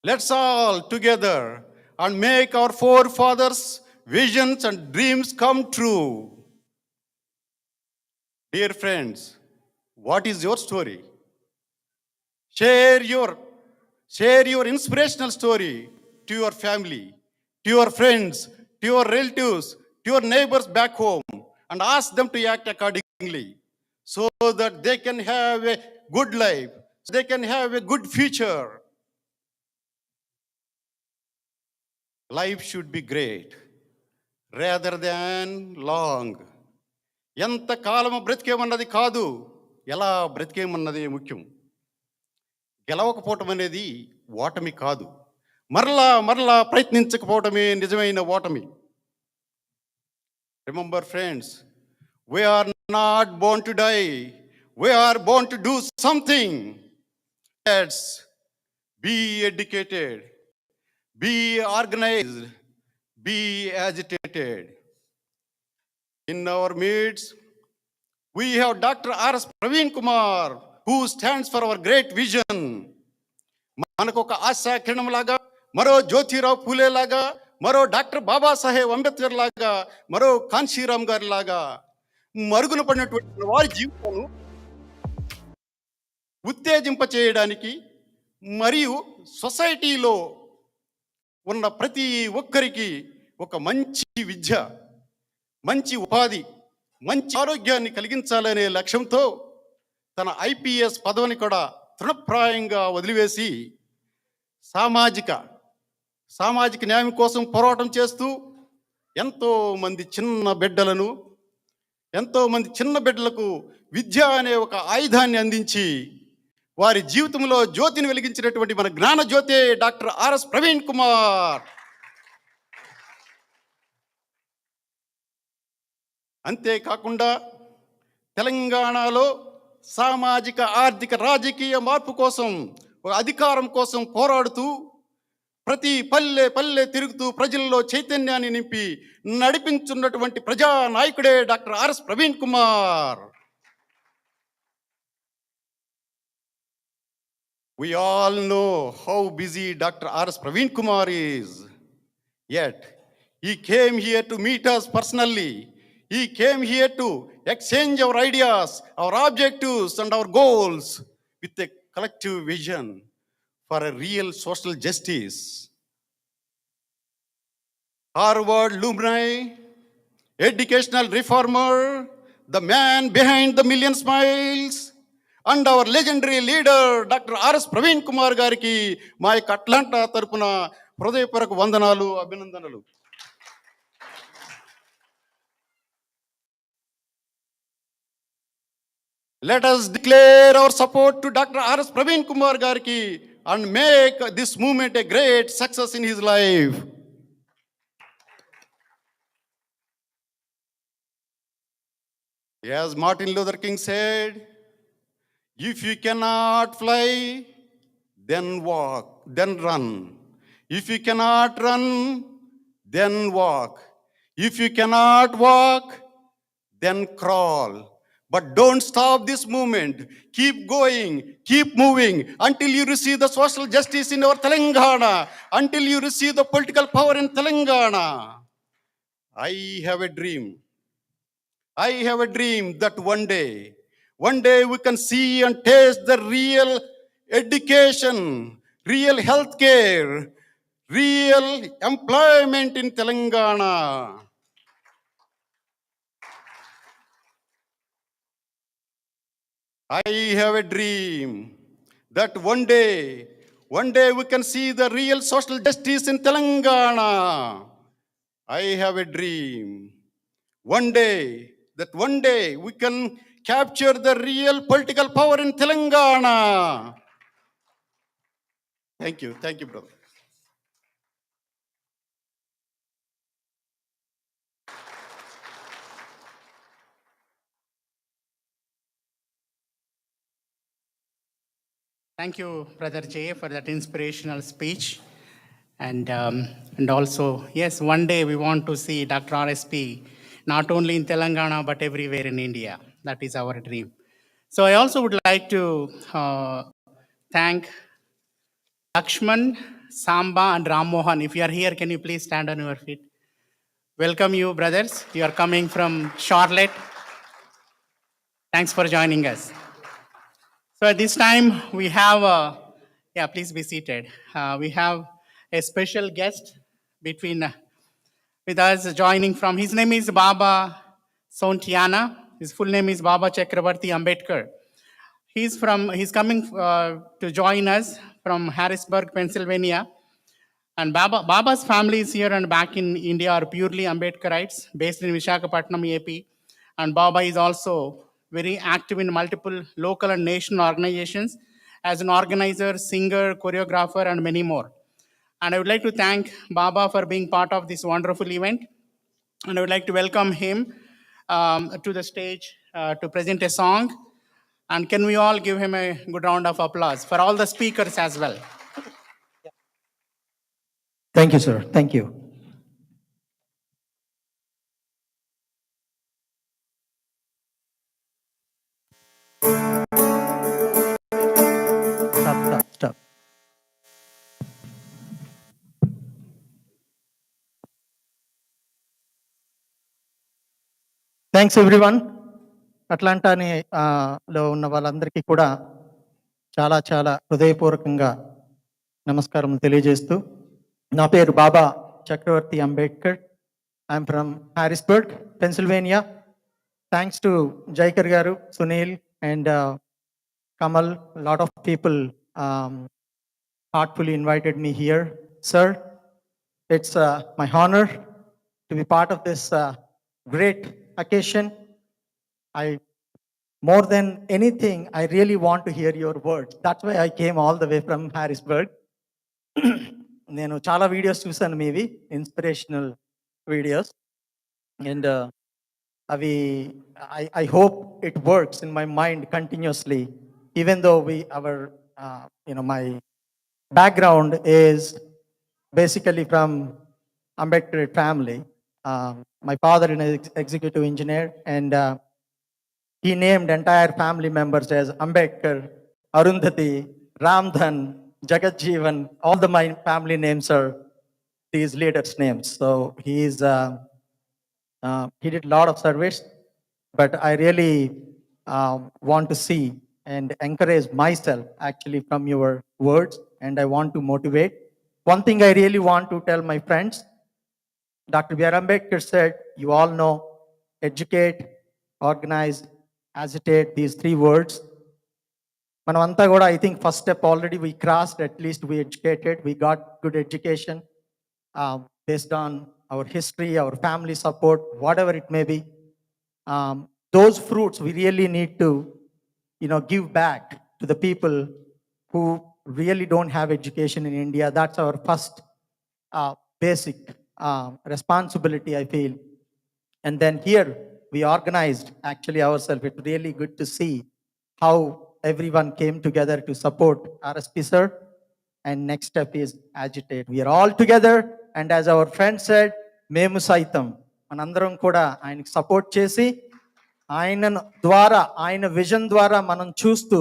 L: Let's all together and make our forefathers' visions and dreams come true. Dear friends, what is your story? Share your inspirational story to your family, to your friends, to your relatives, to your neighbors back home, and ask them to act accordingly so that they can have a good life, so they can have a good future. Life should be great rather than long. ఎంత కాలము బ్రతికేమన్నది కాదు, ఎలా బ్రతికేమన్నది ముఖ్యం. గెలవకపోవటం అనేది ఓటమి కాదు, మరలా మరలా ప్రయత్నించకపోవటమే నిజమైన ఓటమి. Remember friends, we are not born to die, we are born to do something. Let's be educated, be organized, be agitated. In our midst, we have Dr. R.S. Praveen Kumar, who stands for our great vision. మనకు ఒక ఆశా కిరణం లాగా, మరో జ్యోతిరావు పూలే లాగా, మరో doctor Babasaheb Ambedkar లాగా, మరో కాన్షీరామ్ గారి లాగా మరుగున పడినటువంటి వారి జీవితాలను ఉత్తేజింప చేయడానికి మరియు సొసైటీలో ఉన్న ప్రతి ఒక్కరికి ఒక మంచి విద్య, మంచి ఉపాధి, మంచి ఆరోగ్యాన్ని కలిగించాలనే లక్ష్యంతో తన ఐపీఎస్ పదవిని కూడా తృణప్రాయంగా వదిలివేసి సామాజిక న్యాయం కోసం పోరాటం చేస్తూ ఎంతో మంది చిన్న బిడ్డలకు విద్య అనే ఒక ఆయుధాన్ని అందించి వారి జీవితంలో జ్యోతిని వెలిగించినటువంటి మన జ్ఞాన జ్యోతి డాక్టర్ ఆర్ఎస్ ప్రవీణ్ కుమార్. అంతేకాకుండా తెలంగాణలో సామాజిక, ఆర్థిక, రాజకీయ మార్పు కోసం, అధికారం కోసం పోరాడుతూ ప్రతి పల్లె తిరుగుతూ ప్రజల్లో చైతన్యాన్ని నింపి నడిపించున్నటువంటి ప్రజా నాయకుడే doctor RS Praveen Kumar. We all know how busy Dr. R.S. Praveen Kumar is. Yet, he came here to meet us personally. He came here to exchange our ideas, our objectives, and our goals with a collective vision for a real social justice. Harvard alumni, educational reformer, the man behind the million smiles, and our legendary leader, Dr. R.S. Praveen Kumar గారికి మా యొక్క Atlanta తరపున హృదయపూర్వక వందనాలు, అభినందనలు. Let us declare our support to Dr. R.S. Praveen Kumar గారికి and make this movement a great success in his life. As Martin Luther King said, if you cannot fly, then walk, then run. If you cannot run, then walk. If you cannot walk, then crawl. But don't stop this movement. Keep going, keep moving until you receive the social justice in our Telangana, until you receive the political power in Telangana. I have a dream that one day we can see and taste the real education, real healthcare, real employment in Telangana. I have a dream that one day we can see the real social justice in Telangana. I have a dream one day we can capture the real political power in Telangana. Thank you, brother.
B: Thank you, Brother Jay, for that inspirational speech. And also, yes, one day we want to see Dr. RSP not only in Telangana but everywhere in India. That is our dream. So I also would like to thank Lakshman, Samba, and Ram Mohan. If you are here, can you please stand on your feet? Welcome you, brothers. You are coming from Charlotte. Thanks for joining us. So at this time, we have, please be seated. We have a special guest with us joining from, his name is Baba Sontiana. His full name is Baba Chakrabarti Ambedkar. He's coming to join us from Harrisburg, Pennsylvania. And Baba's family is here and back in India are purely Ambedkarites based in Visakhapatnam, AP. And Baba is also very active in multiple local and national organizations as an organizer, singer, choreographer, and many more. And I would like to thank Baba for being part of this wonderful event. And I would like to welcome him to the stage to present a song. And can we all give him a good round of applause for all the speakers as well?
D: Thank you, sir. Thank you. Stop. Thanks everyone. అట్లాంటాని లో ఉన్న వాళ్ళందరికీ కూడా చాలా చాలా హృదయపూర్వకంగా నమస్కారం తెలియజేస్తూ, నా పేరు Baba Chakravarthy Ambedkar. I'm from Harrisburg, Pennsylvania. Thanks to Jaikar garu, Sunil and Kamal, a lot of people heartfully invited me here. Sir, it's my honor to be part of this great occasion. More than anything, I really want to hear your words. That's why I came all the way from Harrisburg. నేను చాలా videos చూసాను మీవి, inspirational videos. And అవి I hope it works in my mind continuously, even though my background is basically from Ambedkar family. My father is an executive engineer, and he named entire family members as Ambedkar, Arundhati, Ramdhan, Jagatjeevan. All my family names are these leaders' names. So he did a lot of service, but I really want to see and encourage myself actually from your words, and I want to motivate. One thing I really want to tell my friends, Dr. B.R. Ambedkar said, you all know, educate, organize, agitate, these three words. Manavanta goda, I think first step already we crossed. At least we educated, we got good education based on our history, our family support, whatever it may be. Those fruits we really need to give back to the people who really don't have education in India. That's our first basic responsibility, I feel. And then here we organized actually ourselves. It's really good to see how everyone came together to support RSP sir. And next step is agitate. We are all together, and as our friend said, మేము సైతం మనందరం కూడా ఆయనకి support చేసి ఆయన ద్వారా, ఆయన vision ద్వారా మనం చూస్తూ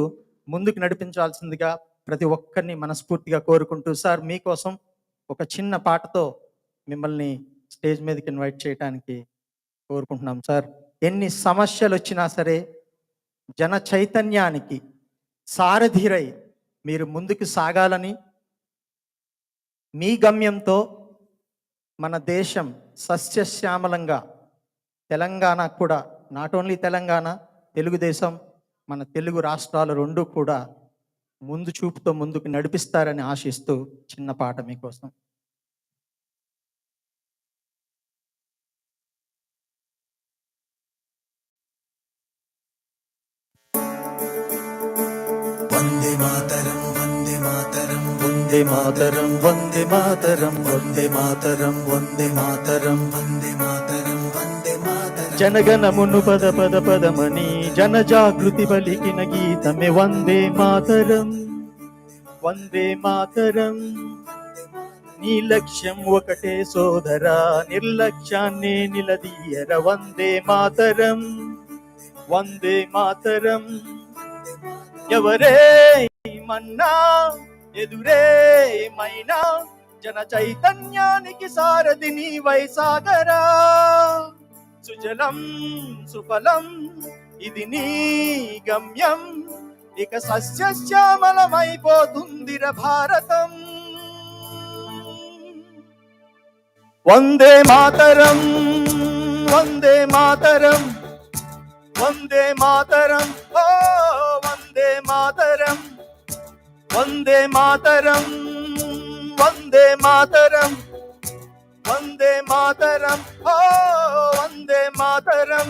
D: ముందుకు నడిపించాల్సిందిగా ప్రతి ఒక్కరిని మనస్ఫూర్తిగా కోరుకుంటూ, సార్ మీకోసం ఒక చిన్న పాటతో మిమ్మల్ని స్టేజ్ మీదకి ఇన్వైట్ చేయడానికి కోరుకుంటున్నాం. సార్, ఎన్ని సమస్యలు వచ్చినా సరే జన చైతన్యానికి సారథిరై మీరు ముందుకు సాగాలని, మీ గమ్యంతో మన దేశం సస్యశ్యామలంగా, తెలంగాణ కూడా, నాట్ ఓన్లీ తెలంగాణ, తెలుగుదేశం, మన తెలుగు రాష్ట్రాలు రెండు కూడా ముందు చూపుతో ముందుకు నడిపిస్తారని ఆశిస్తూ చిన్న పాట మీకోసం.
C: వందే మాతరం వందే మాతరం వందే మాతరం వందే మాతరం వందే మాతరం వందే మాతరం వందే మాతరం వందే మాతరం.
D: జనగణమును పద పద పదమని జనజాగృతి పలికిన గీతమే వందే మాతరం. వందే మాతరం. నీ లక్ష్యం ఒకటే సోదరా, నిర్లక్ష్యాన్ని నిలదీయర. వందే మాతరం. వందే మాతరం. ఎవరే మన్నా ఎదురే మైనా జన చైతన్యానికి సారథి నీ వైసాగరా. సుజలం సుఫలం ఇది నీ గమ్యం, ఇక సస్యశ్యామలమైపోతుందిర భారతం. వందే మాతరం. వందే మాతరం. వందే మాతరం. ఓ వందే మాతరం. వందే మాతరం.
C: వందే మాతరం వందే మాతరం ఓ వందే మాతరం.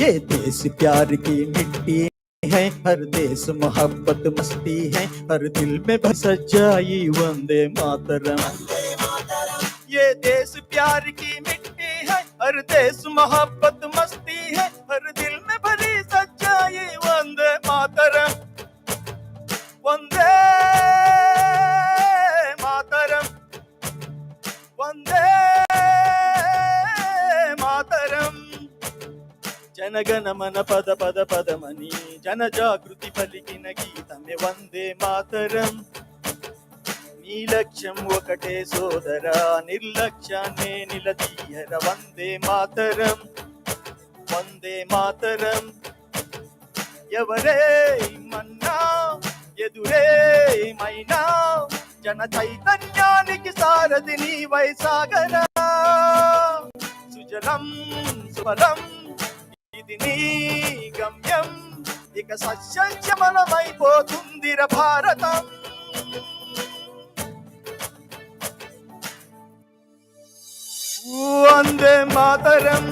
C: ये देश प्यार की मिट्टी है, हर देश मोहब्बत मस्ती है, हर दिल में भर सच्चाई वंदे मातरम. ये देश प्यार की मिट्टी है, हर देश मोहब्बत मस्ती है, हर दिल में भरी सच्चाई वंदे मातरम. वंदे मातरम वंदे मातरम. जनगण मन पद पद पदमनी जन जागृति पलिकिन गीतमे వందే మాతరం. నీ లక్ష్యం ఒకటే సోదరా, నిర్లక్ష్యాన్నే నిలదీయర వందే మాతరం వందే మాతరం. ఎవరే మన్నా ఎదురే మైనా జన చైతన్యానికి సారథి నీ వైసాగరా. సుజలం సుఫలం ఇది నీ గమ్యం, ఇక సస్యశ్యామలమైపోతుందిర భారతం. వందే మాతరం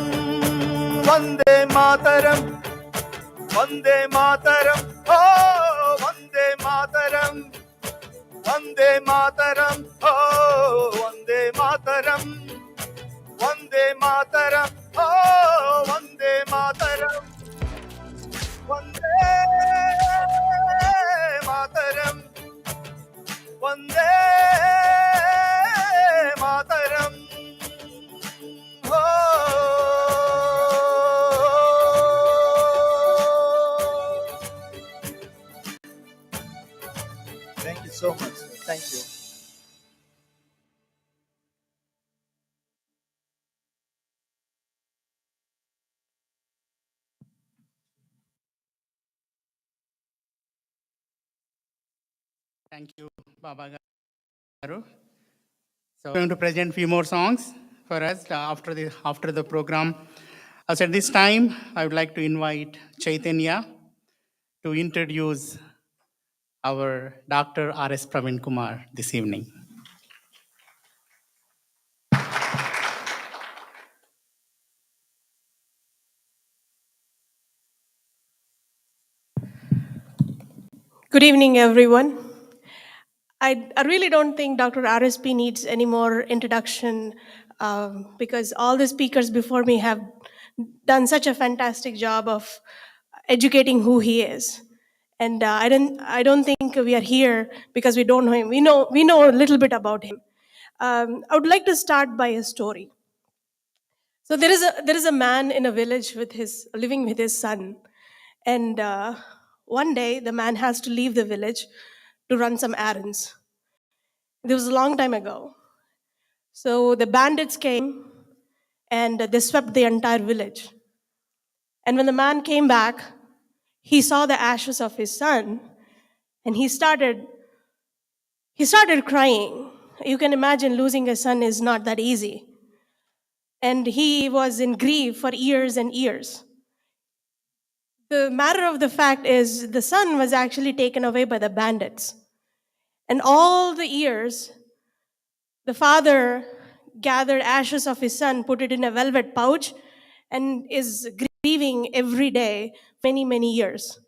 C: వందే మాతరం వందే మాతరం ఓ వందే మాతరం వందే మాతరం ఓ వందే మాతరం వందే మాతరం ఓ Vande Mataram Vande Mataram Vande Mataram. Thank you so much, sir. Thank you.
B: Thank you, Baba Garu. So I'm going to present few more songs for us after the program. As at this time, I would like to invite Chaitanya to introduce our Dr. R.S. Praveen Kumar this evening.
M: Good evening, everyone. I really don't think Dr. RSP needs any more introduction because all the speakers before me have done such a fantastic job of educating who he is. And I don't think we are here because we don't know him. We know a little bit about him. I would like to start by a story. So there is a man in a village living with his son, and one day the man has to leave the village to run some errands. This was a long time ago. So the bandits came and they swept the entire village. And when the man came back, he saw the ashes of his son, and he started crying. You can imagine losing a son is not that easy. And he was in grief for years and years. The matter of the fact is the son was actually taken away by the bandits. And all the years, the father gathered ashes of his son, put it in a velvet pouch, and is grieving every day, many, many years.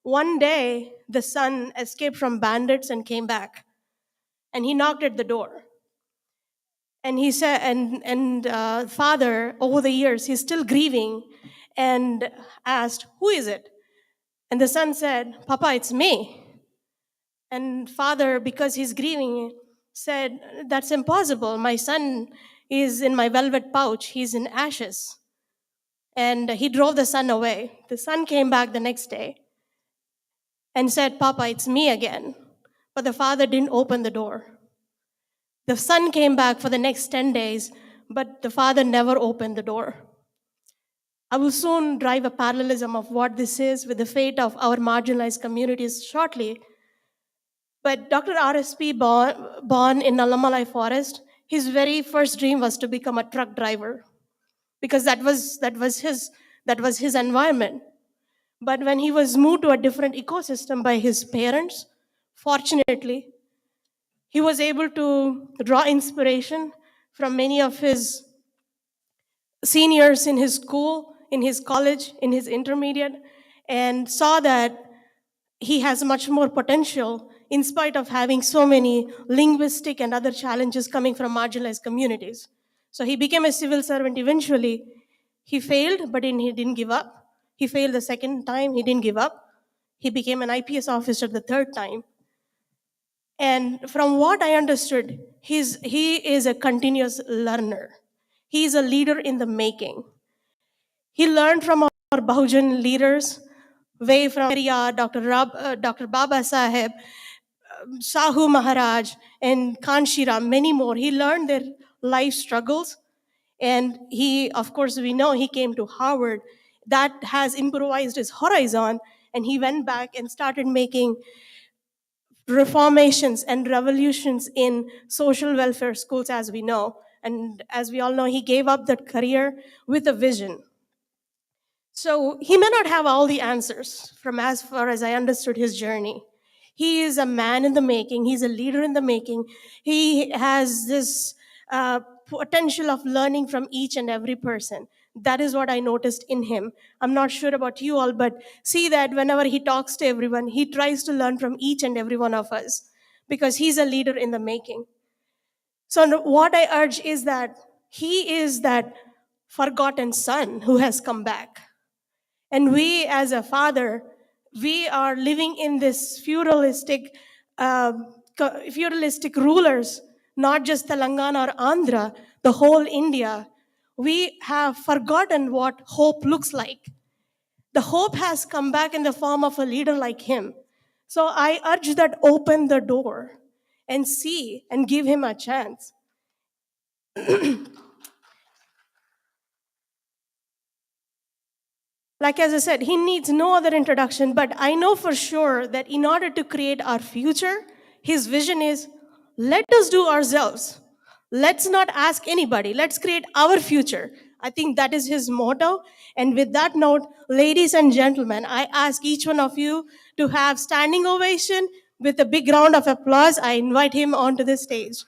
M: One day, the son escaped from bandits and came back. And he knocked at the door. And he said, father, over the years, he's still grieving and asked, "Who is it?" And the son said, "Papa, it's me." And father, because he's grieving, said, "That's impossible. My son is in my velvet pouch. He's in ashes." And he drove the son away. The son came back the next day and said, "Papa, it's me again." But the father didn't open the door. The son came back for the next 10 days, but the father never opened the door. I will soon drive a parallelism of what this is with the fate of our marginalized communities shortly. But Dr. RSP, born in Nalamalai Forest, his very first dream was to become a truck driver because that was his environment. But when he was moved to a different ecosystem by his parents, fortunately, he was able to draw inspiration from many of his seniors in his school, in his college, in his intermediate, and saw that he has much more potential in spite of having so many linguistic and other challenges coming from marginalized communities. So he became a civil servant eventually. He failed, but he didn't give up. He failed the second time, he didn't give up. He became an IPS officer the third time. And from what I understood, he is a continuous learner. He is a leader in the making. He learned from our Bahujan leaders, way from Dr. Baba Saheb, Sahu Maharaj, and Kanshira, many more. He learned their life struggles. And he, of course, we know he came to Harvard. That has improvised his horizon. And he went back and started making reformations and revolutions in social welfare schools, as we know. And as we all know, he gave up that career with a vision. So he may not have all the answers from as far as I understood his journey. He is a man in the making. He's a leader in the making. He has this potential of learning from each and every person. That is what I noticed in him. I'm not sure about you all, but see that whenever he talks to everyone, he tries to learn from each and every one of us because he's a leader in the making. So what I urge is that he is that forgotten son who has come back. And we, as a father, we are living in this feudalistic rulers, not just Telangana or Andhra, the whole India. We have forgotten what hope looks like. The hope has come back in the form of a leader like him. So I urge that open the door and see and give him a chance. Like as I said, he needs no other introduction, but I know for sure that in order to create our future, his vision is, let us do ourselves. Let's not ask anybody. Let's create our future. I think that is his motto. And with that note, ladies and gentlemen, I ask each one of you to have standing ovation with a big round of applause. I invite him onto the stage.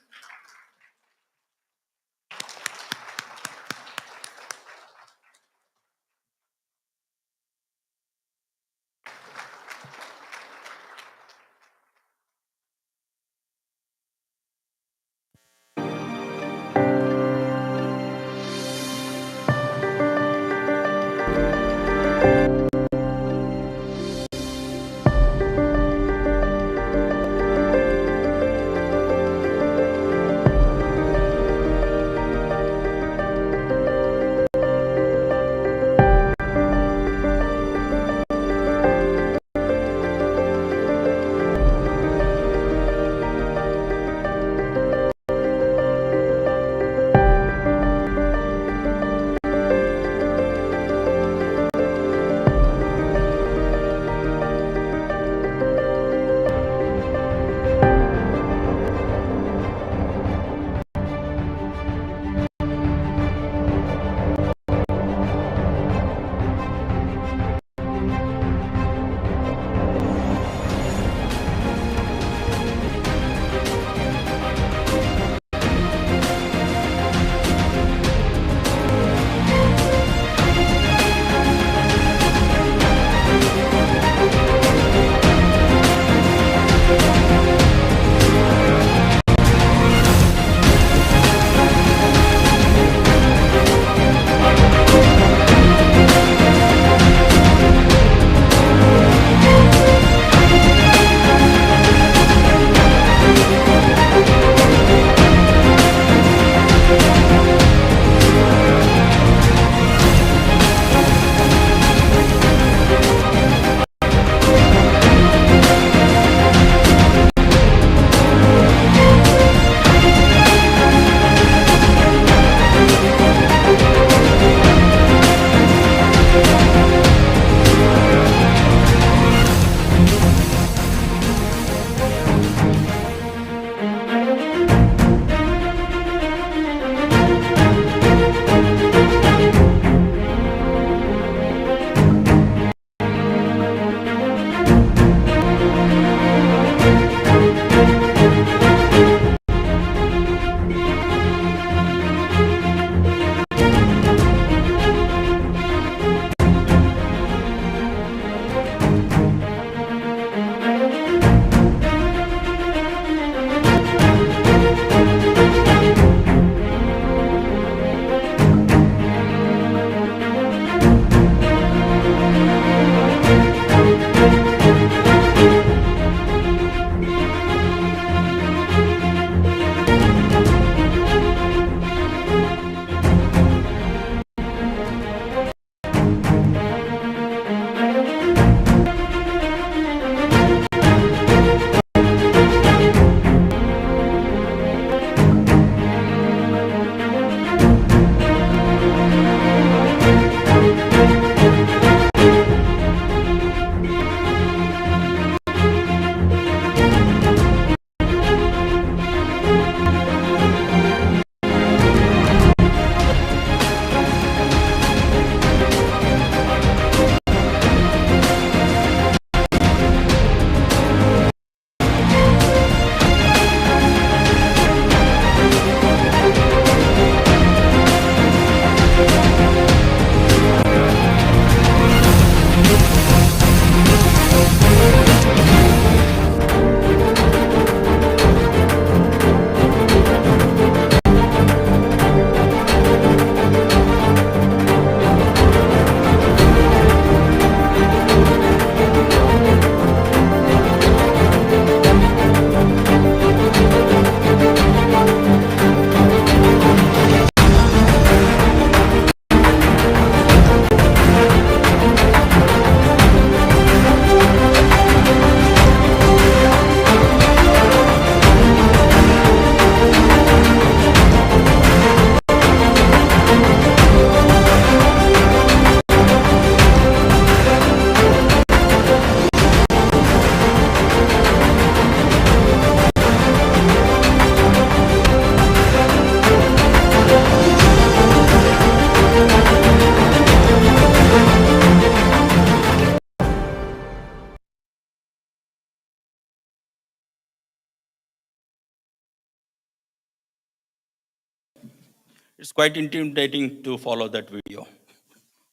N: It's quite intimidating to follow that video,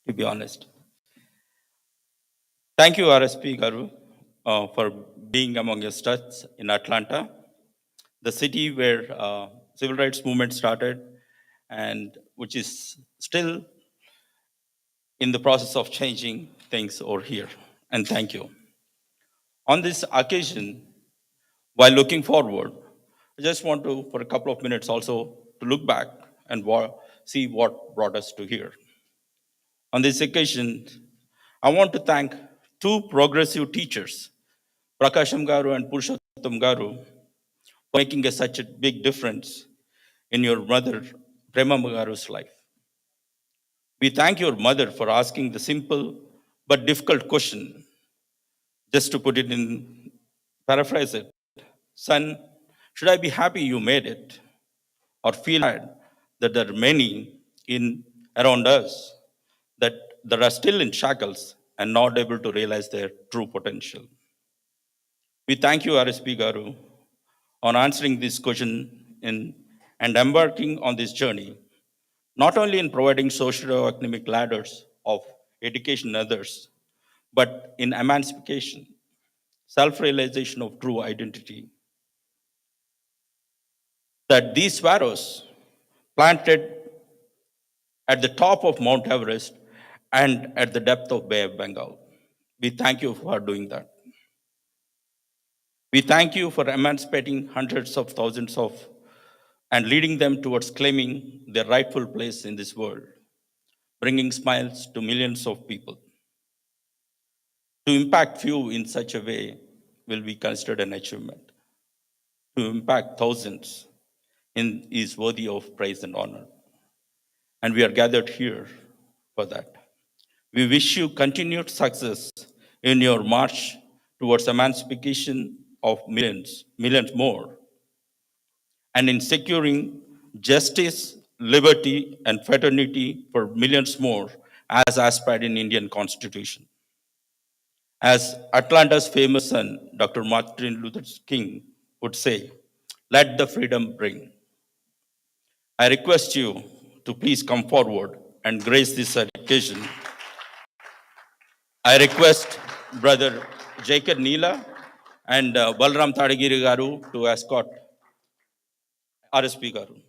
N: to be honest. Thank you, RSP Garu, for being among your studs in Atlanta, the city where civil rights movement started and which is still in the process of changing things over here. And thank you. On this occasion, while looking forward, I just want to, for a couple of minutes also, to look back and see what brought us to here. On this occasion, I want to thank two progressive teachers, Prakasham Garu and Purushottam Garu, for making such a big difference in your mother, Prema Garu's life. We thank your mother for asking the simple but difficult question. Just to put it in, paraphrase it, son, should I be happy you made it? Or feel bad that there are many around us that are still in shackles and not able to realize their true potential? We thank you, RSP Garu, on answering this question and embarking on this journey, not only in providing socio-economic ladders of education and others, but in emancipation, self-realization of true identity. That these sparrows planted at the top of Mount Everest and at the depth of Bay of Bengal. We thank you for doing that. We thank you for emancipating hundreds of thousands of and leading them towards claiming their rightful place in this world, bringing smiles to millions of people. To impact few in such a way will be considered an achievement. To impact thousands is worthy of praise and honor. And we are gathered here for that. We wish you continued success in your march towards emancipation of millions more, and in securing justice, liberty, and fraternity for millions more as aspired in Indian Constitution. As Atlanta's famous son, Dr. Martin Luther King would say, let the freedom bring. I request you to please come forward and grace this occasion. I request Brother Jacob Neela and Balram Tadagiri Garu to escort RSP Garu.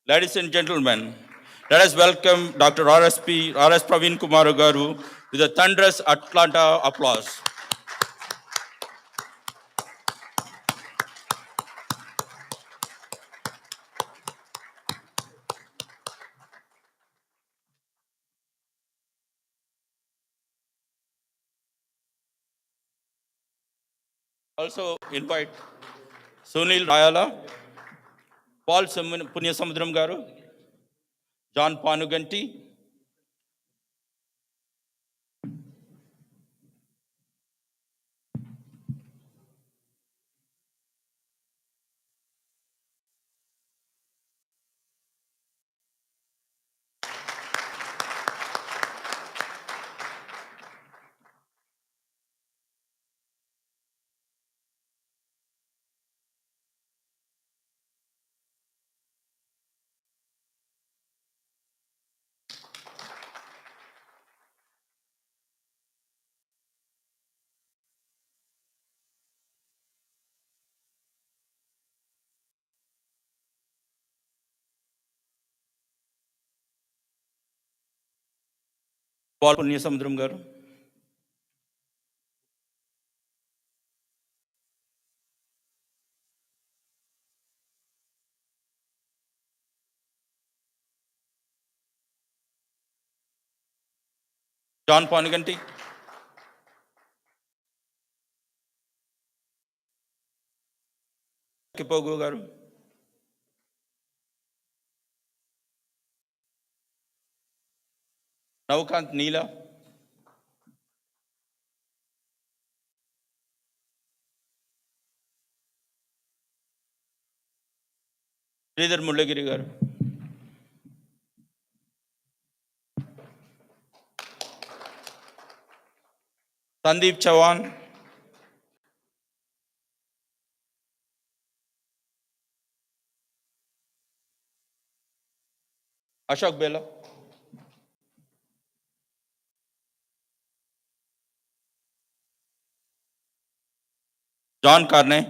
N: Ladies and gentlemen, let us welcome Dr. RS Praveen Kumar Garu with a thunderous Atlanta applause. Also invite Sunil Rayala, Paul Punyasamudram Garu, John Panuganti, Paul Punyasamudram Garu, John Panuganti, Kipogu Garu, Navkant Neela, Sridhar Mullagiri Garu, Sandeep Chavan, Ashok Bela, John Carney,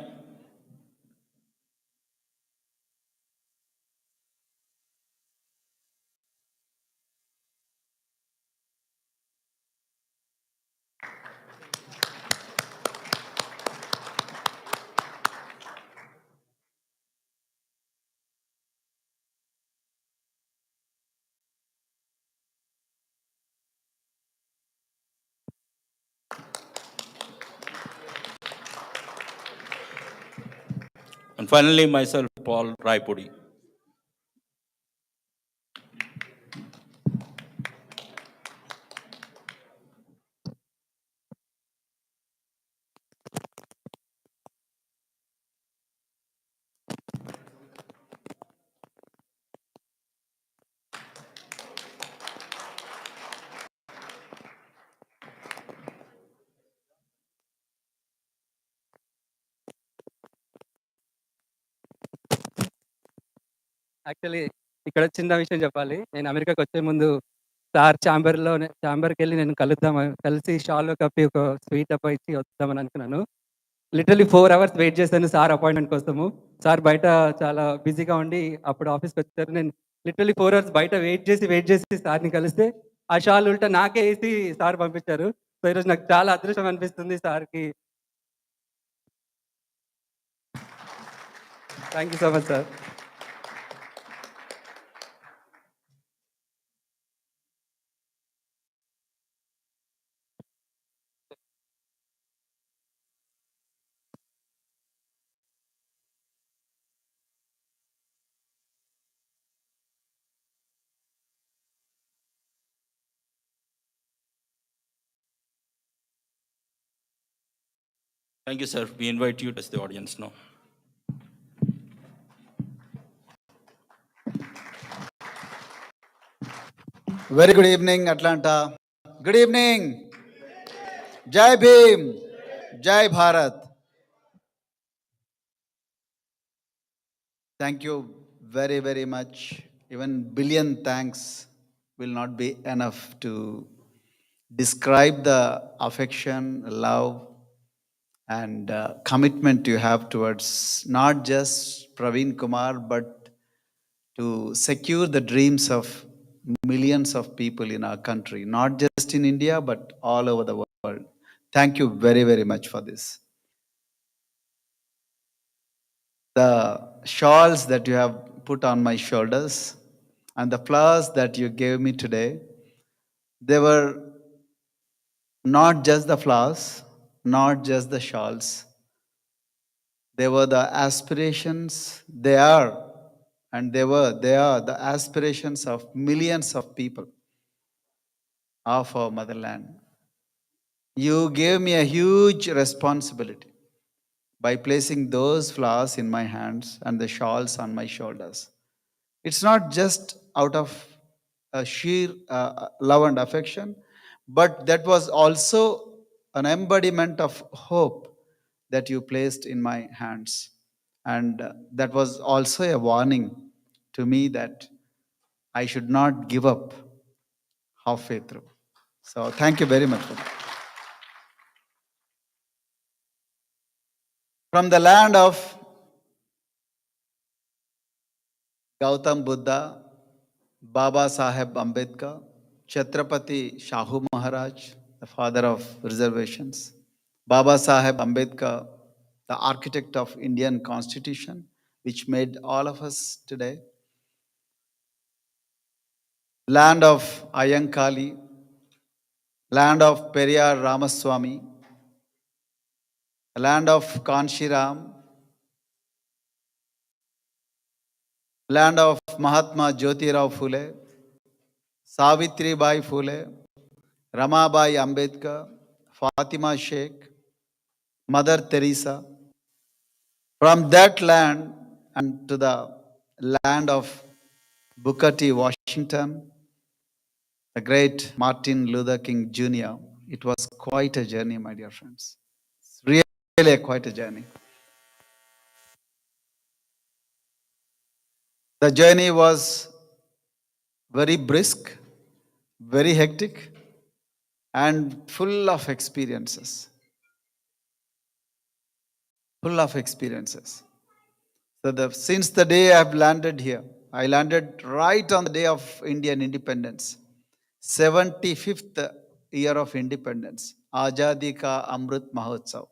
N: and finally myself, Paul Raipudi.
G: Actually ఇక్కడ చిన్న విషయం చెప్పాలి. నేను అమెరికాకి వచ్చే ముందు sir ఛాంబర్‌కి వెళ్ళి నేను కలిసి షాల్‌లో కప్పి ఒక స్వీట్ డబ్బా ఇచ్చి వద్దామని అనుకున్నాను. లిటరల్లీ 4 అవర్స్ వెయిట్ చేశాను సార్ అపాయింట్మెంట్ కోసము. సార్ బయట చాలా బిజీగా ఉండి అప్పుడు ఆఫీస్‌కి వచ్చారు. నేను లిటరల్లీ 4 అవర్స్ బయట వెయిట్ చేసి సార్‌ని కలిస్తే ఆ షాల్ ఉల్టా నాకే ఏసి సార్ పంపించారు. సో ఈరోజు నాకు చాలా అదృష్టం అనిపిస్తుంది సార్‌కి. Thank you so much sir.
N: Thank you, sir. We invite you as the audience now.
O: Very good evening, Atlanta. Good evening. Jai Bhim. Jai Bharat. Thank you very, very much. Even billion thanks will not be enough to describe the affection, love, and commitment you have towards not just Praveen Kumar, but to secure the dreams of millions of people in our country, not just in India, but all over the world. Thank you very, very much for this. The shawls that you have put on my shoulders and the flowers that you gave me today, they were not just the flowers, not just the shawls. They were the aspirations, they are the aspirations of millions of people of our motherland. You gave me a huge responsibility by placing those flowers in my hands and the shawls on my shoulders. It's not just out of a sheer love and affection, but that was also an embodiment of hope that you placed in my hands. And that was also a warning to me that I should not give up halfway through. So thank you very much for that. From the land of Gautam Buddha, Baba Saheb Ambedkar, Chhatrapati Shahu Maharaj, the father of reservations, Baba Saheb Ambedkar, the architect of Indian Constitution, which made all of us today, land of Ayankali, land of Periyar Ramaswamy, land of Kanshiram, land of Mahatma Jyotirao Phule, Savitri Bai Phule, Ramabai Ambedkar, Fatima Sheikh, Mother Teresa. From that land and to the land of Booker T. Washington, the great Martin Luther King Jr., it was quite a journey, my dear friends. It's really quite a journey. The journey was very brisk, very hectic, and full of experiences. Full of experiences. So since the day I've landed here, I landed right on the day of Indian independence, 75th year of independence, Azadi Ka Amrit Mahotsav.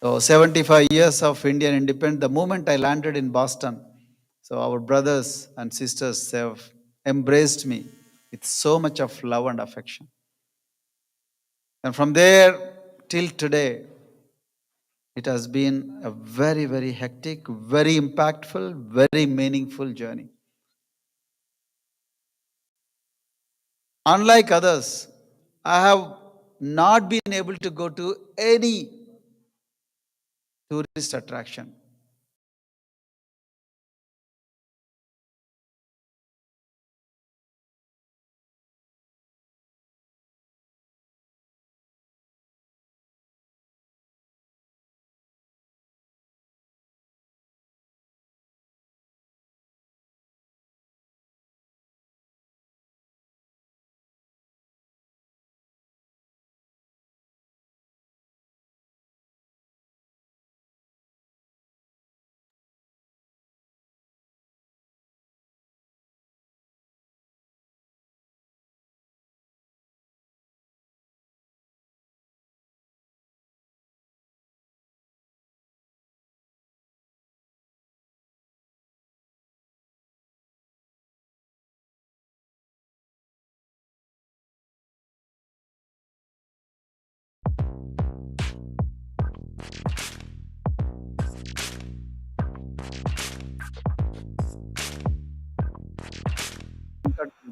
O: So 75 years of Indian independence, the moment I landed in Boston, so our brothers and sisters have embraced me with so much of love and affection. And from there till today, it has been a very, very hectic, very impactful, very meaningful journey. Unlike others, I have not been able to go to any tourist attraction.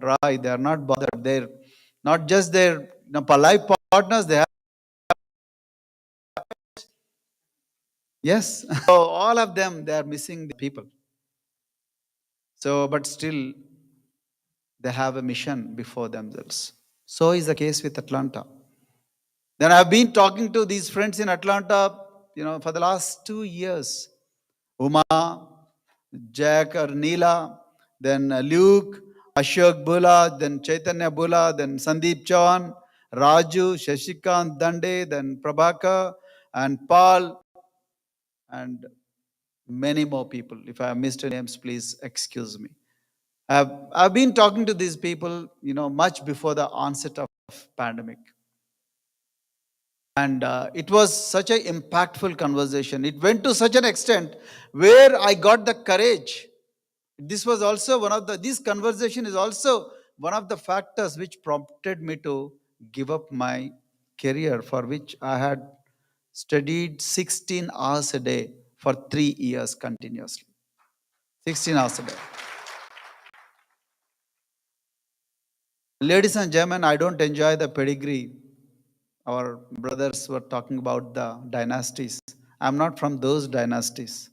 O: Dry, they are not bothered. They're not just their life partners, they have. Yes, so all of them, they are missing the people. So, but still, they have a mission before themselves. So is the case with Atlanta. Then I've been talking to these friends in Atlanta, for the last 2 years. Uma, Jack or Neela, then Luke, Ashok Bula, then Chaitanya Bula, then Sandeep Chauhan, Raju, Shashikant Dande, then Prabhakar, and Paul, and many more people. If I have missed names, please excuse me. I've been talking to these people, much before the onset of pandemic. And it was such an impactful conversation. It went to such an extent where I got the courage. This was also this conversation is also one of the factors which prompted me to give up my career, for which I had studied 16 hours a day for 3 years continuously. 16 hours a day. Ladies and gentlemen, I don't enjoy the pedigree. Our brothers were talking about the dynasties. I'm not from those dynasties.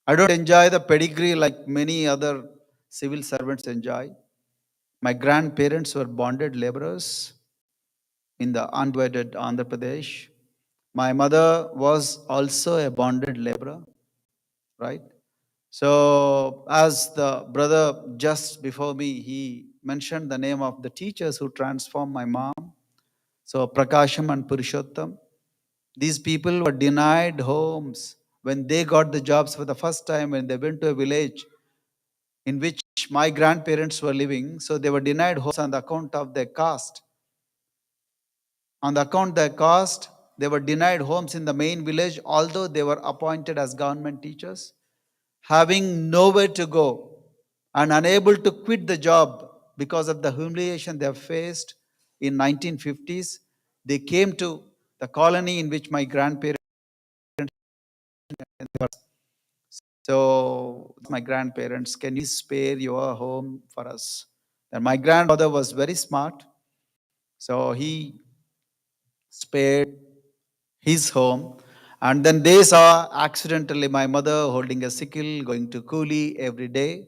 O: I don't enjoy the pedigree like many other civil servants enjoy. My grandparents were bonded laborers in the undivided Andhra Pradesh. My mother was also a bonded laborer, right? So, as the brother just before me, he mentioned the name of the teachers who transformed my mom. So, Prakasham and Purushottam. These people were denied homes when they got the jobs for the first time, when they went to a village in which my grandparents were living. So, they were denied homes on the account of their caste. On the account of their caste, they were denied homes in the main village, although they were appointed as government teachers, having nowhere to go and unable to quit the job because of the humiliation they have faced in 1950s. They came to the colony in which my grandparents. So my grandparents, can you spare your home for us? And my grandfather was very smart. So he spared his home. And then they saw accidentally my mother holding a sickle, going to coolie every day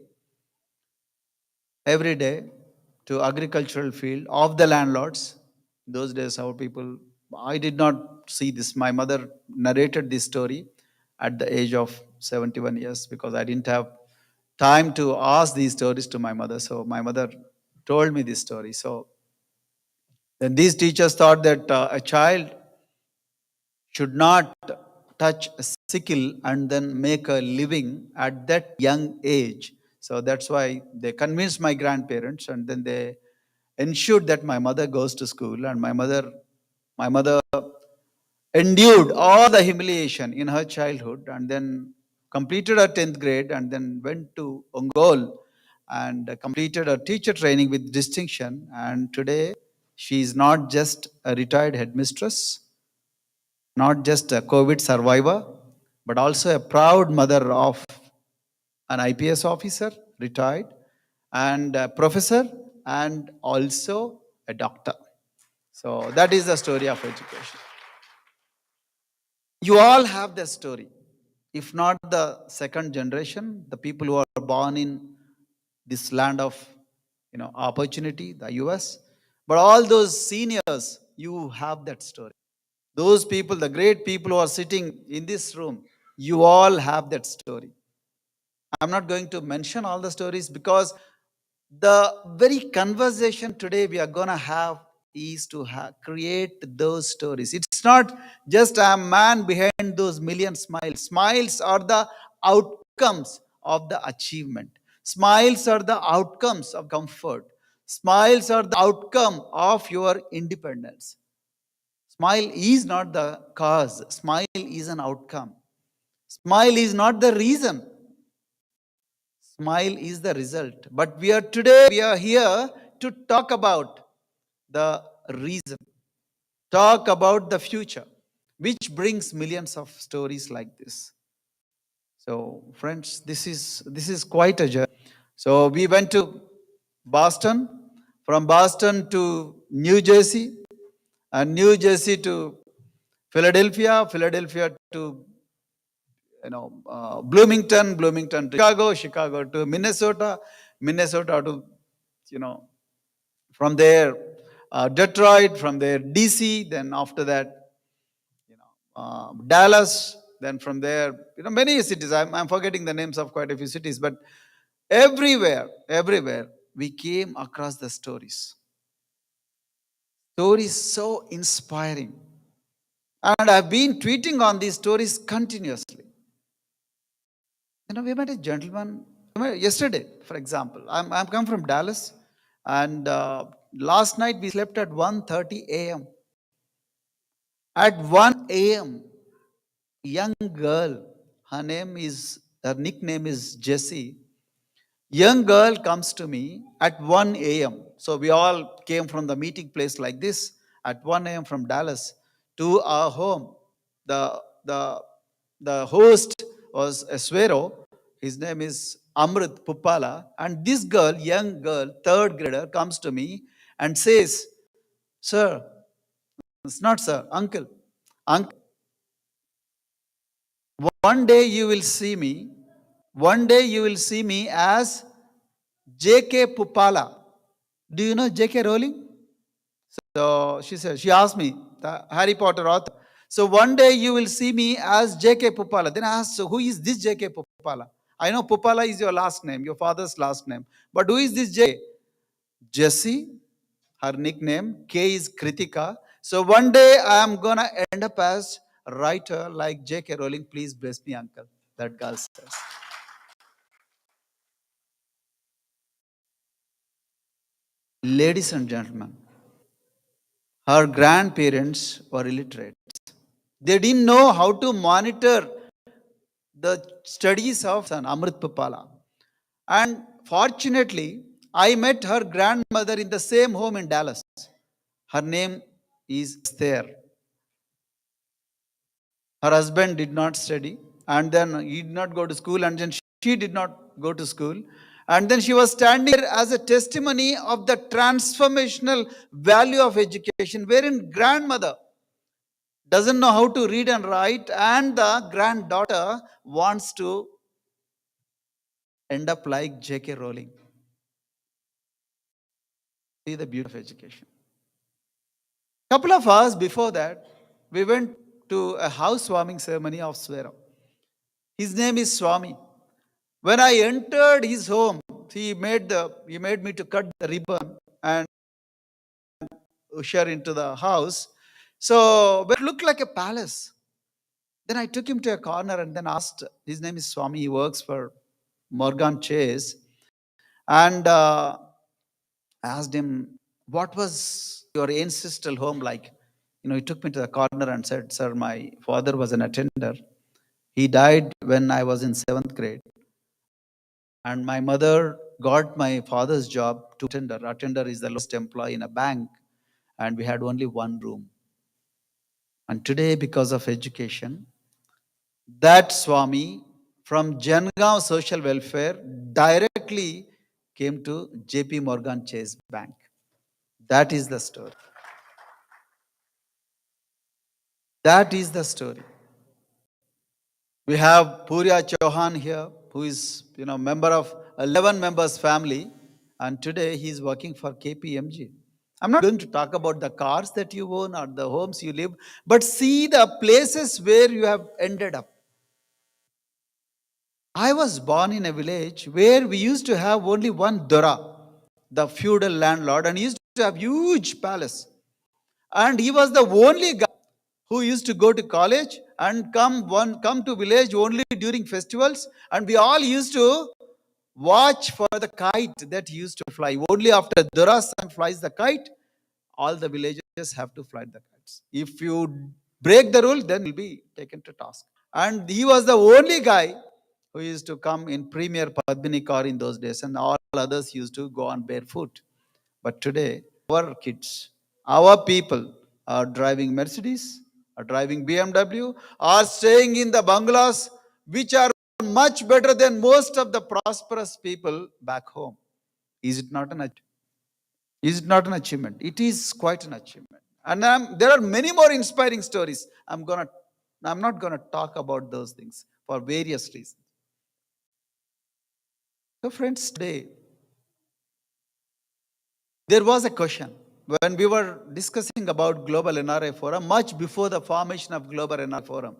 O: to agricultural field of the landlords. Those days, our people, I did not see this. My mother narrated this story at the age of 71 years because I didn't have time to ask these stories to my mother. So my mother told me this story. So then these teachers thought that a child should not touch a sickle and then make a living at that young age. So that's why they convinced my grandparents, and then they ensured that my mother goes to school. And my mother endured all the humiliation in her childhood, and then completed her 10th grade, and then went to Ongole and completed her teacher training with distinction. And today she is not just a retired headmistress, not just a COVID survivor, but also a proud mother of an IPS officer, retired, and a professor, and also a doctor. So that is the story of education. You all have the story. If not the second generation, the people who are born in this land of opportunity, the US, but all those seniors, you have that story. Those people, the great people who are sitting in this room, you all have that story. I'm not going to mention all the stories because the very conversation today we are going to have is to create those stories. It's not just a man behind those million smiles. Smiles are the outcomes of the achievement. Smiles are the outcomes of comfort. Smiles are the outcome of your independence. Smile is not the cause. Smile is an outcome. Smile is not the reason. Smile is the result. But we are here to talk about the reason, talk about the future, which brings millions of stories like this. So, friends, this is quite a journey. So we went to Boston, from Boston to New Jersey, and New Jersey to Philadelphia, Philadelphia to Bloomington, Bloomington to Chicago, Chicago to Minnesota, Minnesota to from there Detroit, from there DC, then after that Dallas, then from there many cities. I'm forgetting the names of quite a few cities, but everywhere we came across the stories so inspiring, and I've been tweeting on these stories continuously. We met a gentleman yesterday, for example. I'm come from Dallas, and last night we slept at 1:30 a.m. At 1 a.m., young girl, her nickname is Jessie. Young girl comes to me at 1 a.m. So we all came from the meeting place like this at 1 a.m. from Dallas to our home. The host was a Swero. His name is Amrit Pupala. And this girl, young girl, third grader, comes to me and says, "Sir, it's not sir, uncle. Uncle, one day you will see me. One day you will see me as J.K. Pupala. Do you know J.K. Rowling?" So she asked me, the Harry Potter author. So one day you will see me as J.K. Pupala. Then I asked, so who is this J.K. Pupala? I know Pupala is your last name, your father's last name. But who is this J.K.? Jessie, her nickname. K is Kritika. So one day I am going to end up as a writer like J.K. Rowling. Please bless me, uncle. That girl says. Ladies and gentlemen, her grandparents were illiterate. They didn't know how to monitor the studies of son Amrit Pupala. And fortunately, I met her grandmother in the same home in Dallas. Her name is Esther. Her husband did not study, and then he did not go to school, and then she did not go to school. And then she was standing there as a testimony of the transformational value of education, wherein grandmother doesn't know how to read and write, and the granddaughter wants to end up like J.K. Rowling. See the beauty of education. Couple of hours before that, we went to a housewarming ceremony of Swero. His name is Swami. When I entered his home, he made me to cut the ribbon and usher into the house. So it looked like a palace. Then I took him to a corner and then asked, his name is Swami, he works for Morgan Chase. And I asked him, what was your ancestral home like? He took me to the corner and said, sir, my father was an attender. He died when I was in 7th grade. And my mother got my father's job to attender. Attender is the lowest employee in a bank. And we had only one room. And today, because of education, that Swami from Jangaon Social Welfare directly came to JP Morgan Chase Bank. That is the story. That is the story. We have Purya Chauhan here, who is member of 11 members family, and today he is working for KPMG. I'm not going to talk about the cars that you own or the homes you live, but see the places where you have ended up. I was born in a village where we used to have only one Dora, the feudal landlord, and he used to have huge palace. And he was the only guy who used to go to college and come to village only during festivals. And we all used to watch for the kite that he used to fly. Only after Dora's son flies the kite, all the villagers have to fly the kites. If you break the rule, then you'll be taken to task. And he was the only guy who used to come in premier Padmini car in those days, and all others used to go on barefoot. But today, our kids, our people are driving Mercedes, are driving BMW, are staying in the bungalows, which are much better than most of the prosperous people back home. Is it not an achievement? Is it not an achievement? It is quite an achievement. And there are many more inspiring stories. I'm not going to talk about those things for various reasons. So friends, today, there was a question when we were discussing about Global NRI Forum, much before the formation of Global NRI Forum.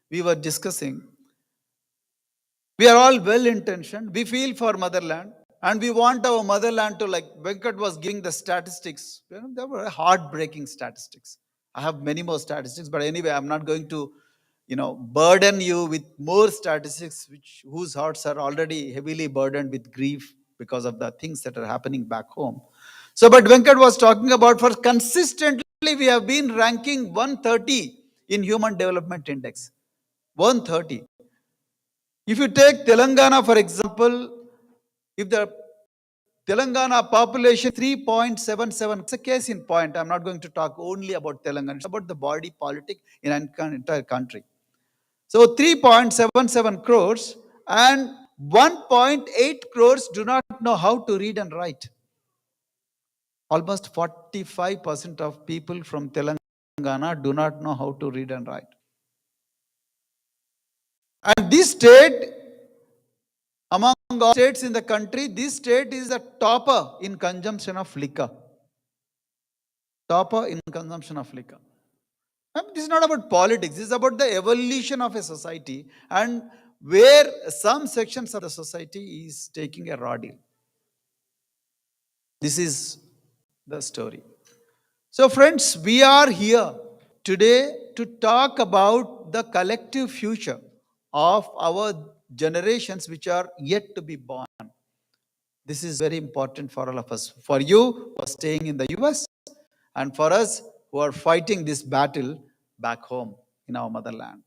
O: We were discussing, we are all well-intentioned, we feel for motherland, and we want our motherland to, like Venkat was giving the statistics, there were heartbreaking statistics. I have many more statistics, but anyway, I'm not going to burden you with more statistics whose hearts are already heavily burdened with grief because of the things that are happening back home. So, but Venkat was talking about, for consistently we have been ranking 130 in Human Development Index. 130. If you take Telangana, for example, if the Telangana population 3.77, it's a case in point. I'm not going to talk only about Telangana, it's about the body politic in an entire country. So 3.77 crores and 1.8 crores do not know how to read and write. Almost 45% of people from Telangana do not know how to read and write. And this state, among all states in the country, this state is the topper in consumption of liquor. Topper in consumption of liquor. This is not about politics. This is about the evolution of a society and where some sections of the society is taking a raw deal. This is the story. So friends, we are here today to talk about the collective future of our generations which are yet to be born. This is very important for all of us. For you who are staying in the US and for us who are fighting this battle back home in our motherland.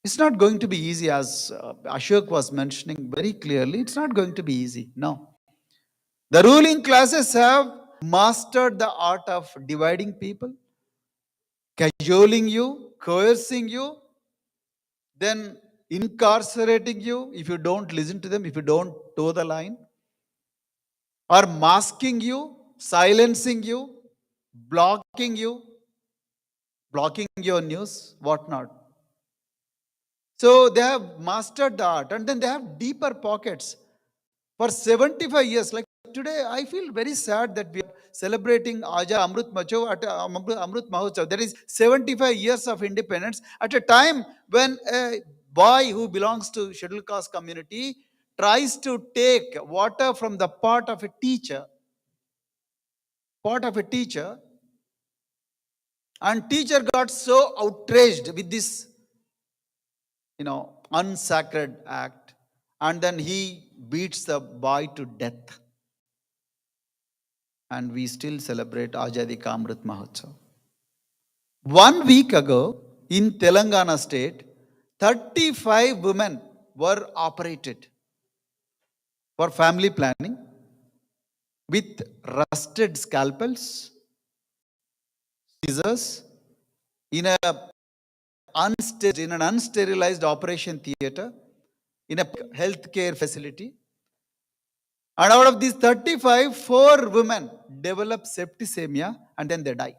O: It's not going to be easy, as Ashok was mentioning very clearly. It's not going to be easy. No. The ruling classes have mastered the art of dividing people, cajoling you, coercing you, then incarcerating you if you don't listen to them, if you don't toe the line, or masking you, silencing you, blocking your news, whatnot. So they have mastered the art, and then they have deeper pockets. For 75 years, like today, I feel very sad that we are celebrating Amrut Mahotsav. That is 75 years of independence at a time when a boy who belongs to scheduled caste community tries to take water from the pot of a teacher, and teacher got so outraged with this, unsacred act, and then he beats the boy to death. And we still celebrate Azadi Ka Amrit Mahotsav. 1 week ago in Telangana state, 35 women were operated for family planning with rusted scalpels, scissors, in an unsterilized operation theater, in a healthcare facility. And out of these 35, 4 women develop septicemia and then they die.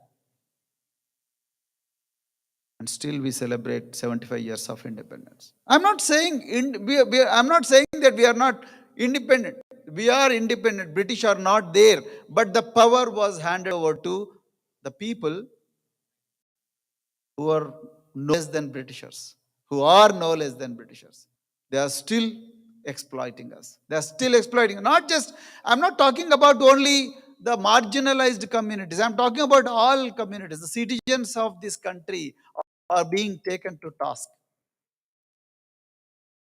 O: And still we celebrate 75 years of independence. I'm not saying that we are not independent. We are independent. British are not there. But the power was handed over to the people who are no less than Britishers. They are still exploiting us. They are still exploiting. I'm not talking about only the marginalized communities. I'm talking about all communities. The citizens of this country are being taken to task.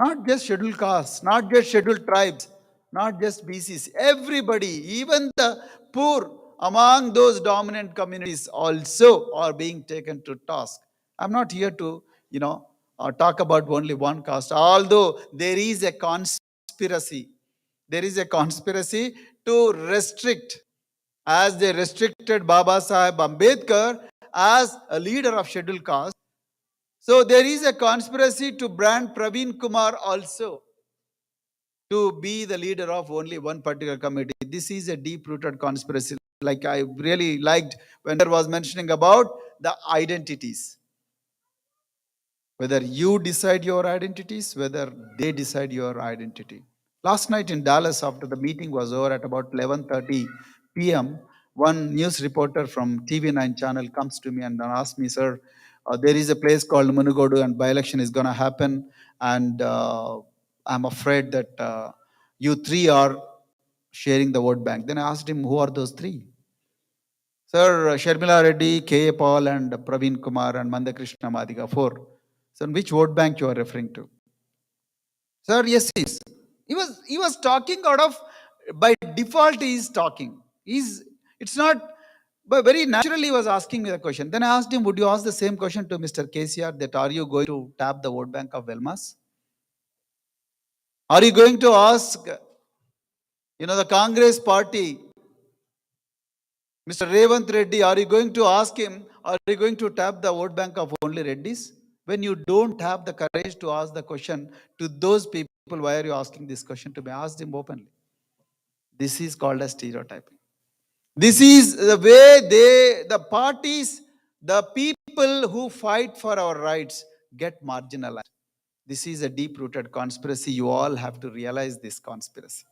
O: Not just scheduled castes, not just scheduled tribes, not just BCs. Everybody, even the poor among those dominant communities also are being taken to task. I'm not here to, talk about only one caste. Although there is a conspiracy. There is a conspiracy to restrict, as they restricted Baba Sahib Ambedkar as a leader of scheduled caste. So there is a conspiracy to brand Praveen Kumar also to be the leader of only one particular committee. This is a deep-rooted conspiracy. Like I really liked when there was mentioning about the identities. Whether you decide your identities, whether they decide your identity. Last night in Dallas, after the meeting was over at about 11:30 p.m., one news reporter from TV9 channel comes to me and asks me, sir, there is a place called Munugodu and by-election is going to happen, and I'm afraid that you three are sharing the vote bank. Then I asked him, who are those three? Sir, Sharmila Reddy, K.A. Paul, and Praveen Kumar and Mandakrishna Madhika, 4. So which vote bank you are referring to? Sir, yes, yes. He was talking out of, by default he is talking. It's not, but very naturally he was asking me the question. Then I asked him, would you ask the same question to Mr. KCR, that are you going to tap the vote bank of Velmas? Are you going to ask, the Congress party, Mr. Revant Reddy, are you going to ask him, are you going to tap the vote bank of only Reddys? When you don't have the courage to ask the question to those people, why are you asking this question to me? Ask them openly. This is called as stereotyping. This is the way the parties, the people who fight for our rights get marginalized. This is a deep-rooted conspiracy. You all have to realize this conspiracy.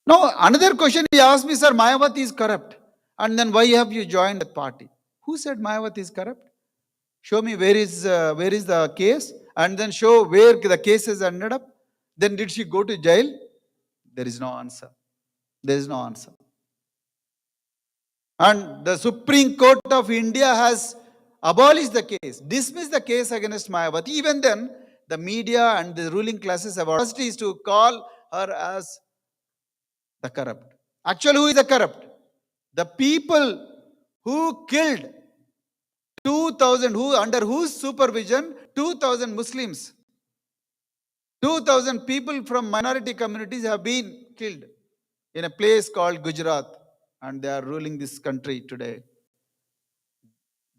O: Now, another question he asked me, sir, Mayawati is corrupt. And then why have you joined that party? Who said Mayawati is corrupt? Show me where is the case, and then show where the case has ended up. Then did she go to jail? There is no answer. There is no answer. And the Supreme Court of India has abolished the case, dismissed the case against Mayawati. Even then, the media and the ruling classes have audacity to call her as the corrupt. Actually, who is the corrupt? The people who killed 2,000, under whose supervision 2,000 Muslims, 2,000 people from minority communities have been killed in a place called Gujarat, and they are ruling this country today.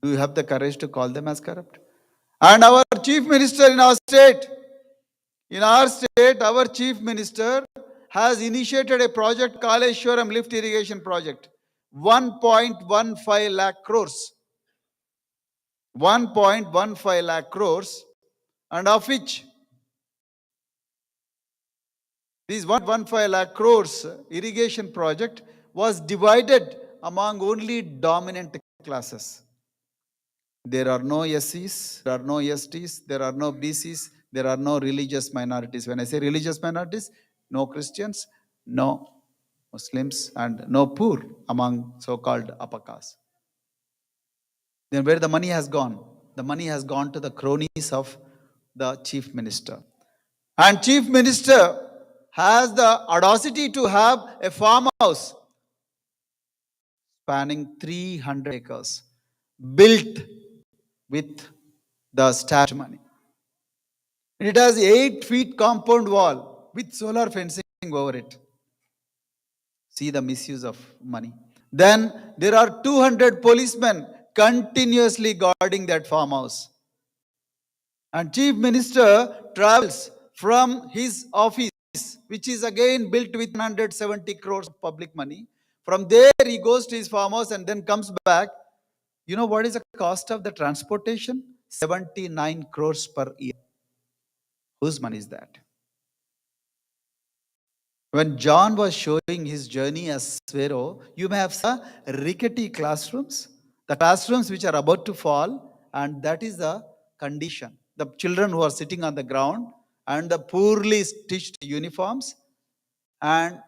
O: Do you have the courage to call them as corrupt? And our chief minister in our state, our chief minister has initiated a project, Kaleshwaram Lift Irrigation Project, 1.15 lakh crores. 1.15 lakh crores, and of which this 1.15 lakh crores irrigation project was divided among only dominant classes. There are no SCs, there are no STs, there are no BCs, there are no religious minorities. When I say religious minorities, no Christians, no Muslims, and no poor among so-called upper caste. Then where the money has gone? The money has gone to the cronies of the chief minister. And chief minister has the audacity to have a farmhouse spanning 300 acres, built with the state money. It has 8 feet compound wall with solar fencing over it. See the misuse of money. Then there are 200 policemen continuously guarding that farmhouse. And chief minister travels from his office, which is again built with 170 crores of public money. From there, he goes to his farmhouse and then comes back. You know what is the cost of the transportation? 79 crores per year. Whose money is that? When John was showing his journey as Pharaoh, you may have seen rickety classrooms, the classrooms which are about to fall, and that is the condition. The children who are sitting on the ground and the poorly stitched uniforms, and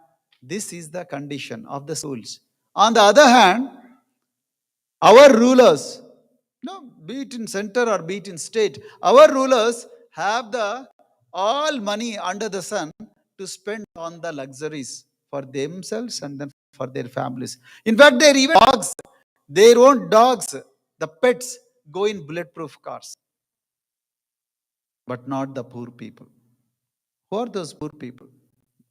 O: this is the condition of the schools. On the other hand, our rulers, be it in center or be it in state, our rulers have the all money under the sun to spend on the luxuries for themselves and then for their families. In fact, their even dogs, their own dogs, the pets go in bulletproof cars, but not the poor people. Who are those poor people?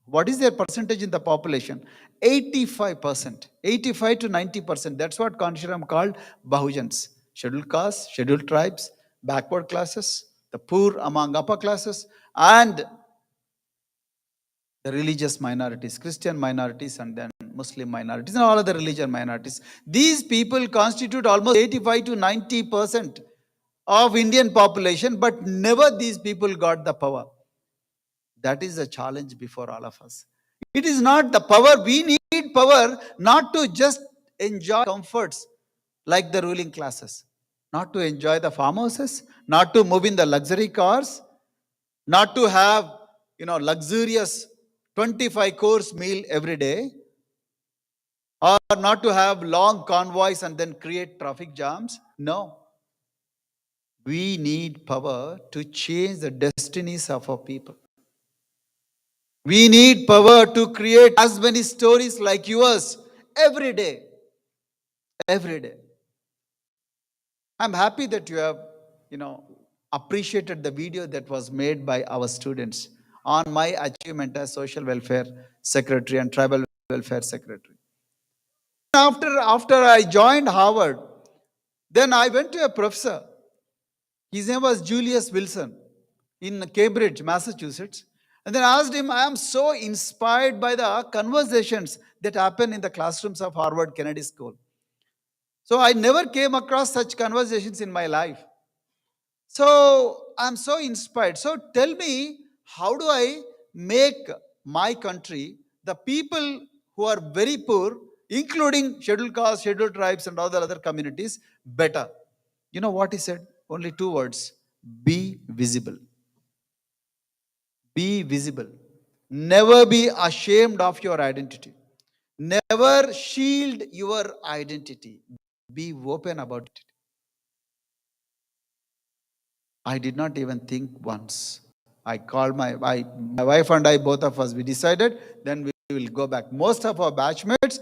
O: What is their percentage in the population? 85%, 85 to 90%. That's what Kanshiram called Bahujans. Scheduled castes, scheduled tribes, backward classes, the poor among upper classes, and the religious minorities, Christian minorities, and then Muslim minorities, and all other religion minorities. These people constitute almost 85 to 90% of Indian population, but never these people got the power. That is the challenge before all of us. It is not the power. We need power not to just enjoy comforts like the ruling classes, not to enjoy the farmhouses, not to move in the luxury cars, not to have luxurious 25-course meal every day, or not to have long convoys and then create traffic jams. No. We need power to change the destinies of our people. We need power to create as many stories like yours every day. Every day. I'm happy that you have, appreciated the video that was made by our students on my achievement as social welfare secretary and tribal welfare secretary. After I joined Harvard, then I went to a professor. His name was Julius Wilson in Cambridge, Massachusetts. And then I asked him, I am so inspired by the conversations that happen in the classrooms of Harvard Kennedy School. So I never came across such conversations in my life. So I'm so inspired. So tell me, how do I make my country, the people who are very poor, including scheduled castes, scheduled tribes, and all the other communities, better? You know what he said? Only 2 words: be visible. Be visible. Never be ashamed of your identity. Never shield your identity. Be open about it. I did not even think once. I called my wife and I, both of us, we decided, then we will go back. Most of our batchmates,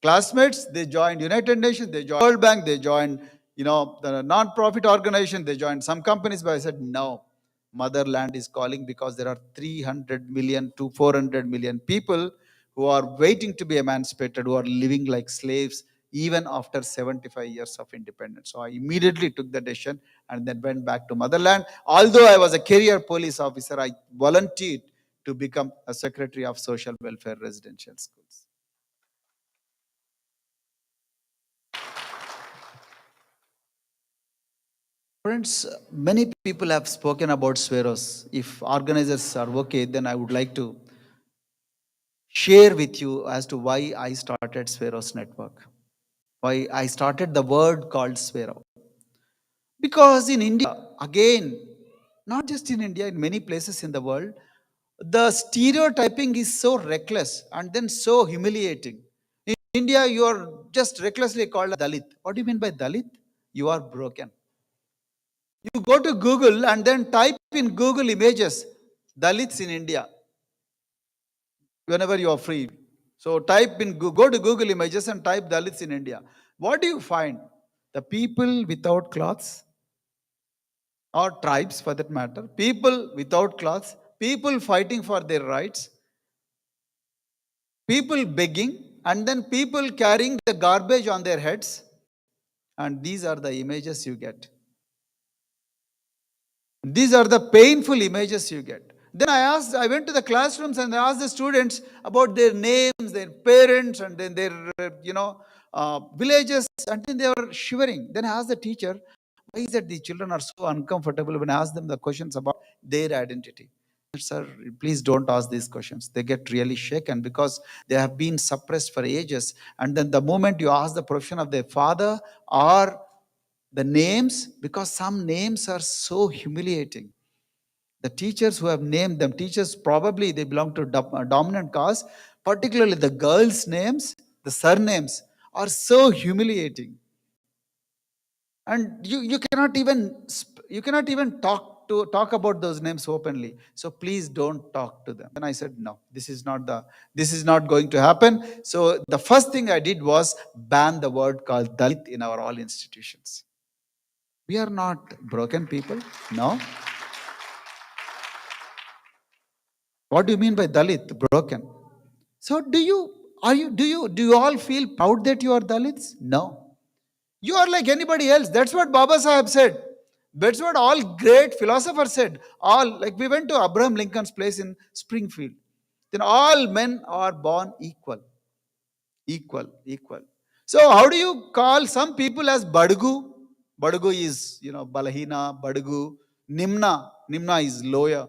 O: classmates, they joined United Nations, they joined World Bank, they joined, the non-profit organization, they joined some companies, but I said, no, motherland is calling, because there are 300 million to 400 million people who are waiting to be emancipated, who are living like slaves, even after 75 years of independence. So I immediately took the decision and then went back to motherland. Although I was a career police officer, I volunteered to become a secretary of social welfare residential schools. Friends, many people have spoken about Sweros. If organizers are okay, then I would like to share with you as to why I started Sweros Network. Why I started the word called Swero. Because in India, again, not just in India, in many places in the world, The stereotyping is so reckless and then so humiliating. In India, you are just recklessly called a Dalit. What do you mean by Dalit? You are broken. You go to Google and then type in Google images, Dalits in India, whenever you are free. So type in, go to Google images and type Dalits in India. What do you find? The people without clothes, or tribes for that matter, people without clothes, people fighting for their rights, people begging, and then people carrying the garbage on their heads. And these are the images you get. These are the painful images you get. Then I went to the classrooms and I asked the students about their names, their parents, and then their, villages, and then they were shivering. Then I asked the teacher, why is it the children are so uncomfortable when I ask them the questions about their identity? Sir, please don't ask these questions. They get really shaken because they have been suppressed for ages. And then the moment you ask the profession of their father or the names, because some names are so humiliating. The teachers who have named them, teachers probably they belong to dominant caste, particularly the girls' names, the surnames are so humiliating. And you cannot even talk about those names openly. So please don't talk to them. And I said, no, this is not going to happen. So the first thing I did was ban the word called Dalit in our all institutions. We are not broken people. No. What do you mean by Dalit? Broken. So do you all feel proud that you are Dalits? No. You are like anybody else. That's what Baba Sahib said. That's what all great philosophers said. All, like we went to Abraham Lincoln's place in Springfield. Then all men are born equal. Equal. So how do you call some people as Badugu? Badugu is, Balahina, Badugu. Nimna is lower.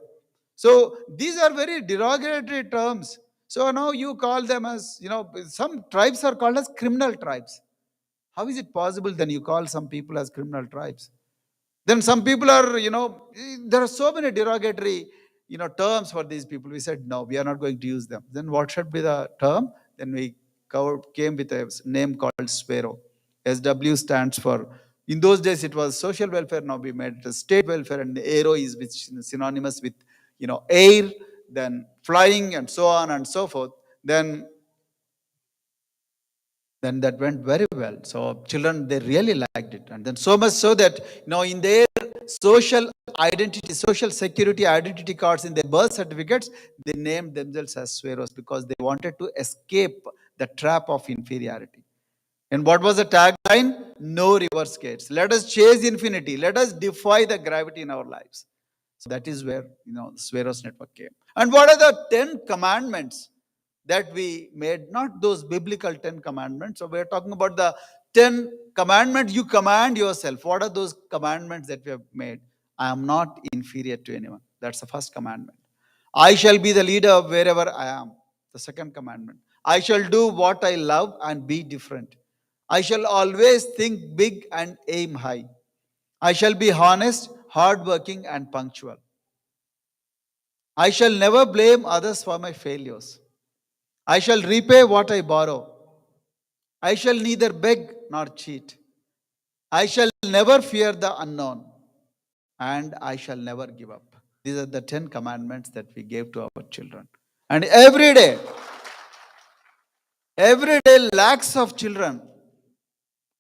O: So these are very derogatory terms. So now you call them as, some tribes are called as criminal tribes. How is it possible then you call some people as criminal tribes? Then some people are, there are so many derogatory, terms for these people. We said, no, we are not going to use them. Then what should be the term? Then we came with a name called SWERO. SW stands for, in those days it was social welfare, now we made it state welfare, and the aero is synonymous with, air, then flying and so on and so forth. Then that went very well. So children, they really liked it. And then so much so that, in their social identity, social security identity cards, in their birth certificates, they named themselves as Sweros because they wanted to escape the trap of inferiority. And what was the tagline? No reverse gates. Let us chase infinity. Let us defy the gravity in our lives. So that is where, the Sweros network came. And what are the 10 commandments that we made? Not those biblical 10 commandments. So we're talking about the 10 commandments you command yourself. What are those commandments that we have made? I am not inferior to anyone. That's the first commandment. I shall be the leader wherever I am. The second commandment. I shall do what I love and be different. I shall always think big and aim high. I shall be honest, hardworking, and punctual. I shall never blame others for my failures. I shall repay what I borrow. I shall neither beg nor cheat. I shall never fear the unknown. And I shall never give up. These are the 10 commandments that we gave to our children. And every day, lakhs of children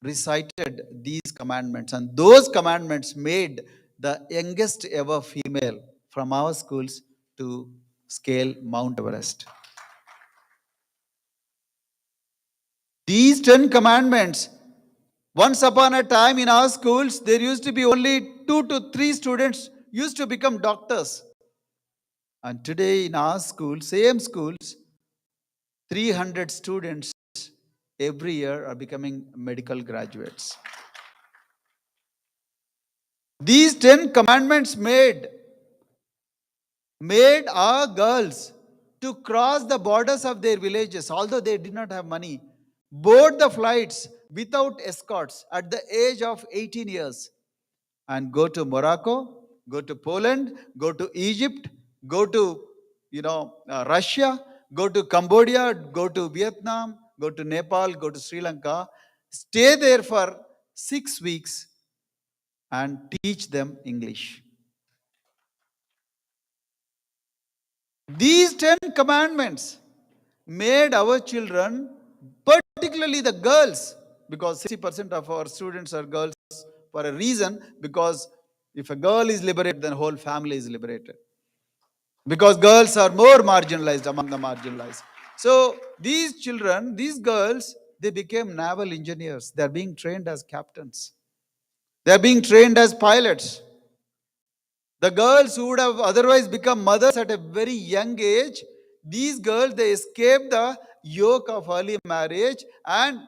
O: recited these commandments. And those commandments made the youngest ever female from our schools to scale Mount Everest. These 10 commandments, once upon a time in our schools, there used to be only 2 to 3 students used to become doctors. And today in our school, same schools, 300 students every year are becoming medical graduates. These 10 commandments made our girls to cross the borders of their villages, although they did not have money, board the flights without escorts at the age of 18 years and go to Morocco, go to Poland, go to Egypt, go to Russia, go to Cambodia, go to Vietnam, go to Nepal, go to Sri Lanka, stay there for 6 weeks and teach them English. These 10 commandments made our children, particularly the girls, because 60% of our students are girls for a reason, because if a girl is liberated, then whole family is liberated. Because girls are more marginalized among the marginalized. So these children, these girls, they became naval engineers. They're being trained as captains. They're being trained as pilots. The girls who would have otherwise become mothers at a very young age, these girls, they escaped the yoke of early marriage and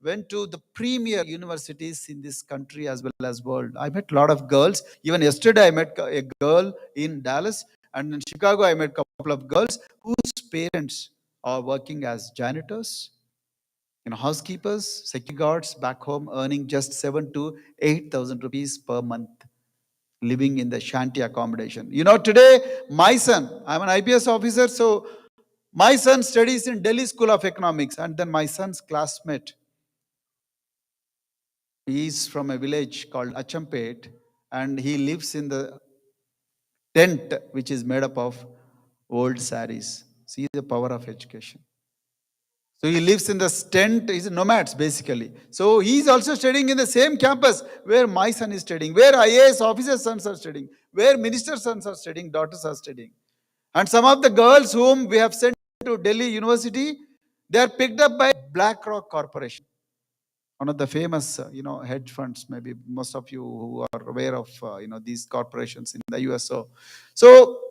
O: went to the premier universities in this country as well as world. I met a lot of girls. Even yesterday, I met a girl in Dallas, and in Chicago, I met a couple of girls whose parents are working as janitors, housekeepers, security guards back home, earning just 7,000 to 8,000 rupees per month, living in the shanty accommodation. Today, my son, I'm an IPS officer, so my son studies in Delhi School of Economics, and then my son's classmate, he is from a village called Achampet, and he lives in the tent which is made up of old saris. See the power of education. So he lives in the tent, he's nomads basically. So he's also studying in the same campus where my son is studying, where IAS officers' sons are studying, where ministers' sons are studying, daughters are studying. And some of the girls whom we have sent to Delhi University, they are picked up by BlackRock Corporation, one of the famous, hedge funds. Maybe most of you who are aware of, these corporations in the US. So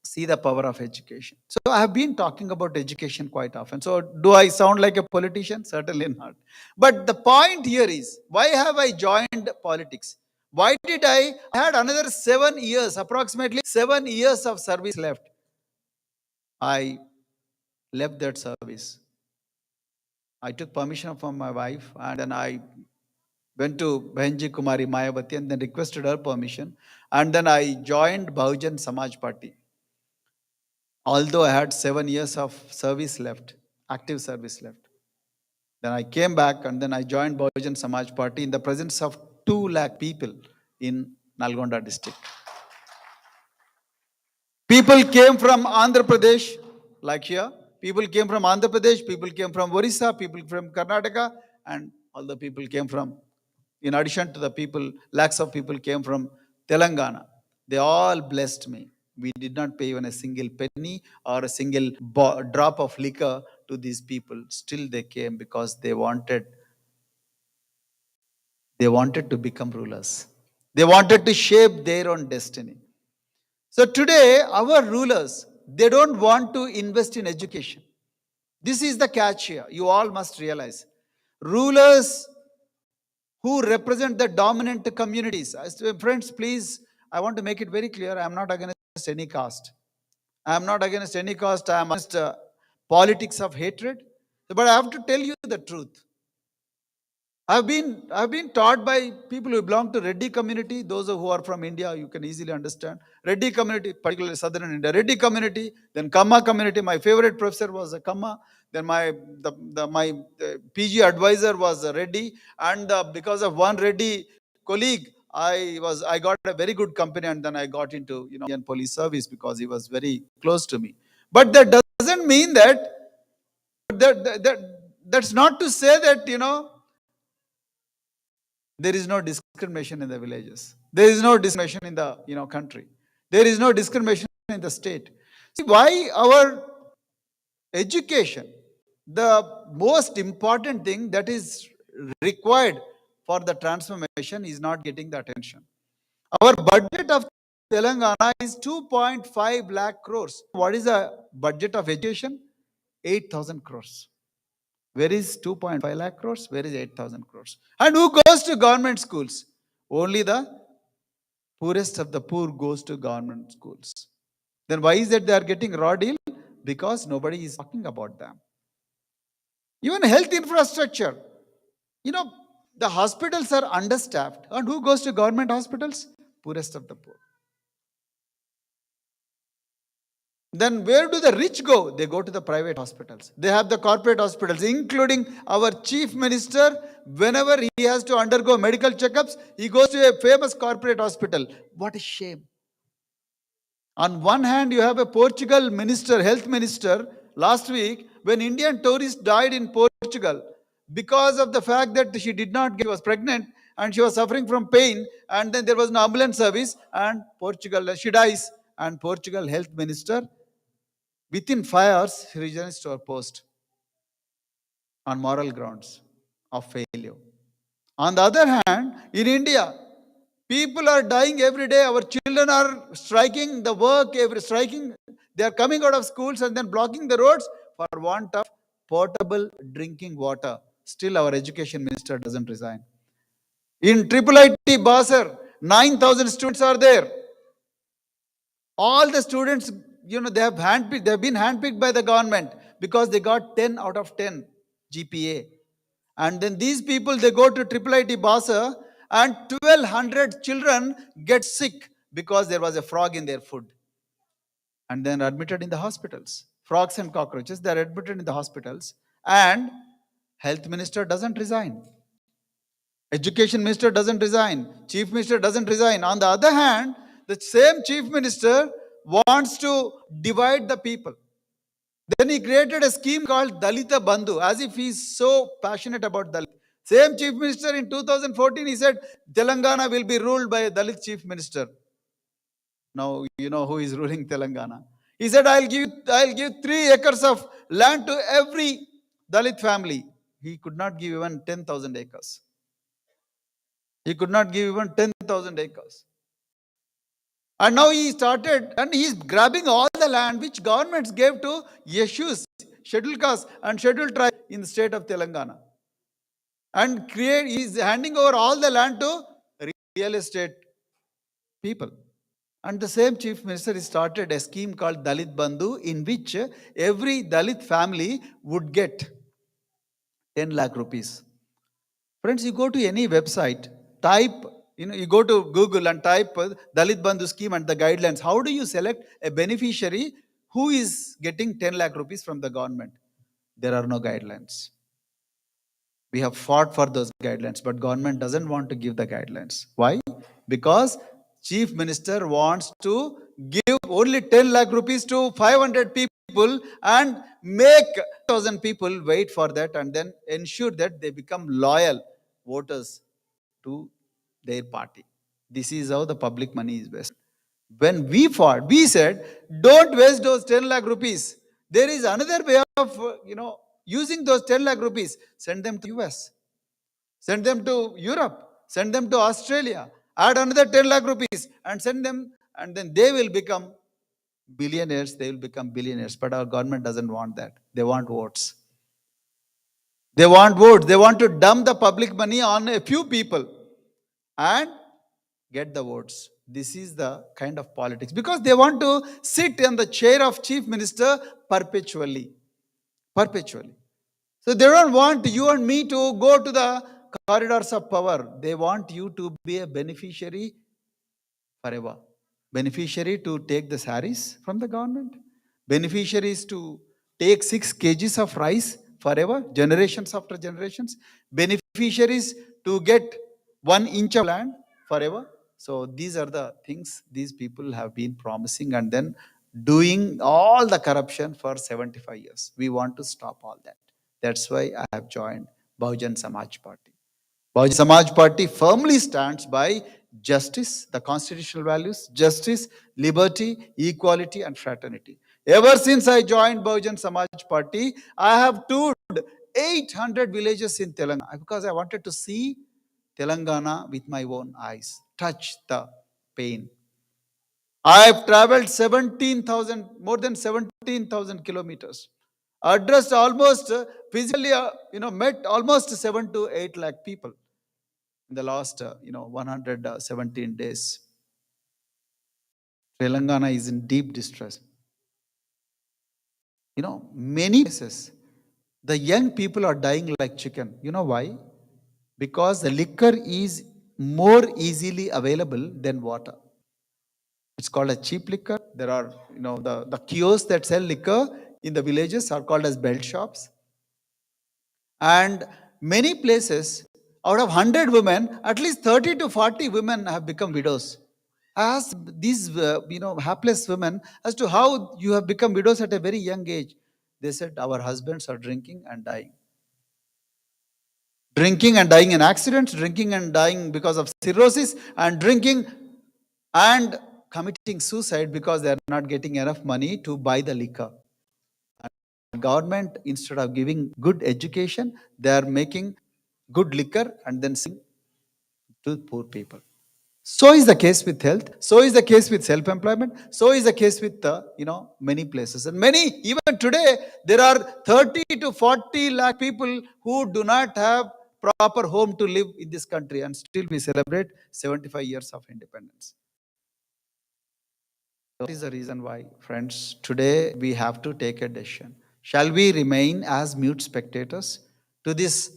O: see the power of education. So I have been talking about education quite often. So do I sound like a politician? Certainly not. But the point here is, why have I joined politics? Why did I had another 7 years, approximately 7 years of service left. I left that service. I took permission from my wife, and then I went to Bhenji Kumari Mayavati and then requested her permission. And then I joined Bahujan Samaj Party. Although I had 7 years of service left, active service left. Then I came back and then I joined Bahujan Samaj Party in the presence of 2 lakh people in Nalgonda district. People came from Andhra Pradesh, like here. People came from Andhra Pradesh, people came from Orissa, people from Karnataka, and all the people came from, in addition to the people, lakhs of people came from Telangana. They all blessed me. We did not pay even a single penny or a single drop of liquor to these people. Still they came because they wanted to become rulers. They wanted to shape their own destiny. So today, our rulers, they don't want to invest in education. This is the catch here. You all must realize. Rulers who represent the dominant communities. Friends, please, I want to make it very clear. I am not against any caste. I am not against any caste. I am against politics of hatred. But I have to tell you the truth. I've been taught by people who belong to Reddy community. Those who are from India, you can easily understand. Reddy community, particularly southern India. Reddy community, then Kamma community. My favorite professor was a Kamma. Then my PG advisor was a Reddy, and because of one Reddy colleague, I got a very good company, and then I got into Indian police service because he was very close to me. But that doesn't mean that's not to say that there is no discrimination in the villages. There is no discrimination in the country. There is no discrimination in the state. See why our education, the most important thing that is required for the transformation, is not getting the attention. Our budget of Telangana is 2.5 lakh crores. What is the budget of education? 8,000 crores. Where is 2.5 lakh crores? Where is 8,000 crores? And who goes to government schools? Only the poorest of the poor goes to government schools. Then why is that they are getting raw deal? Because nobody is talking about them. Even health infrastructure. The hospitals are understaffed. And who goes to government hospitals? Poorest of the poor. Then where do the rich go? They go to the private hospitals. They have the corporate hospitals, including our chief minister. Whenever he has to undergo medical checkups, he goes to a famous corporate hospital. What a shame. On one hand, you have a Portugal minister, health minister, last week, when Indian tourist died in Portugal, because of the fact that she did not get, she was pregnant and she was suffering from pain, and then there was no ambulance service, and Portugal, she dies, and Portugal health minister, within 5 hours, he resigns to her post on moral grounds of failure. On the other hand, in India, people are dying every day. Our children are striking the work, striking. They are coming out of schools and then blocking the roads for want of potable drinking water. Still, our education minister doesn't resign. In IIIT Basar, 9,000 students are there. All the students, they have been handpicked by the government because they got 10 out of 10 GPA. And then these people, they go to IIIT Basar, and 1,200 children get sick because there was a frog in their food. And then admitted in the hospitals. Frogs and cockroaches, they are admitted in the hospitals. And health minister doesn't resign. Education minister doesn't resign. Chief minister doesn't resign. On the other hand, the same chief minister wants to divide the people. Then he created a scheme called Dalita Bandhu, as if he's so passionate about Dalit. Same chief minister in 2014, he said, Telangana will be ruled by a Dalit chief minister. Now, you know who is ruling Telangana. He said, I'll give 3 acres of land to every Dalit family. He could not give even 10,000 acres. He could not give even 10,000 acres. And now he started, and he is grabbing all the land which governments gave to Yeshus, scheduled castes and scheduled tribes in the state of Telangana. And he is handing over all the land to real estate people. And the same chief minister started a scheme called Dalit Bandhu, in which every Dalit family would get 10 lakh rupees. Friends, you go to any website, type, you go to Google and type Dalit Bandhu scheme and the guidelines. How do you select a beneficiary who is getting 10 lakh rupees from the government? There are no guidelines. We have fought for those guidelines, but government doesn't want to give the guidelines. Why? Because chief minister wants to give only 10 lakh rupees to 500 people and make 1,000 people wait for that, and then ensure that they become loyal voters to their party. This is how the public money is wasted. When we fought, we said, don't waste those 10 lakh rupees. There is another way of, using those 10 lakh rupees. Send them to US. Send them to Europe. Send them to Australia. Add another 10 lakh rupees and send them, and then they will become billionaires. They will become billionaires. But our government doesn't want that. They want votes. They want votes. They want to dump the public money on a few people and get the votes. This is the kind of politics. Because they want to sit in the chair of chief minister perpetually. Perpetually. So they don't want you and me to go to the corridors of power. They want you to be a beneficiary forever. Beneficiary to take the saris from the government. Beneficiaries to take 6 kgs of rice forever, generations after generations. Beneficiaries to get 1 inch of land forever. So these are the things these people have been promising and then doing all the corruption for 75 years. We want to stop all that. That's why I have joined Bahujan Samaj Party. Bahujan Samaj Party firmly stands by justice, the constitutional values, justice, liberty, equality, and fraternity. Ever since I joined Bahujan Samaj Party, I have toured 800 villages in Telangana because I wanted to see Telangana with my own eyes, touch the pain. I have traveled more than 17,000 kilometers. Addressed almost, physically, met almost 7 to 8 lakh people in the last, 117 days. Telangana is in deep distress. Many places, the young people are dying like chicken. You know why? Because the liquor is more easily available than water. It's called a cheap liquor. There are, the kiosks that sell liquor in the villages are called as belt shops. And many places, out of 100 women, at least 30 to 40 women have become widows. I asked these, hapless women as to how you have become widows at a very young age. They said, our husbands are drinking and dying. Drinking and dying in accidents, drinking and dying because of cirrhosis, and drinking and committing suicide because they are not getting enough money to buy the liquor. And government, instead of giving good education, they are making good liquor and then selling to poor people. So is the case with health. So is the case with self-employment. So is the case with many places. And even today, there are 30 to 40 lakh people who do not have proper home to live in this country, and still we celebrate 75 years of independence. That is the reason why, friends, today we have to take a decision. Shall we remain as mute spectators to this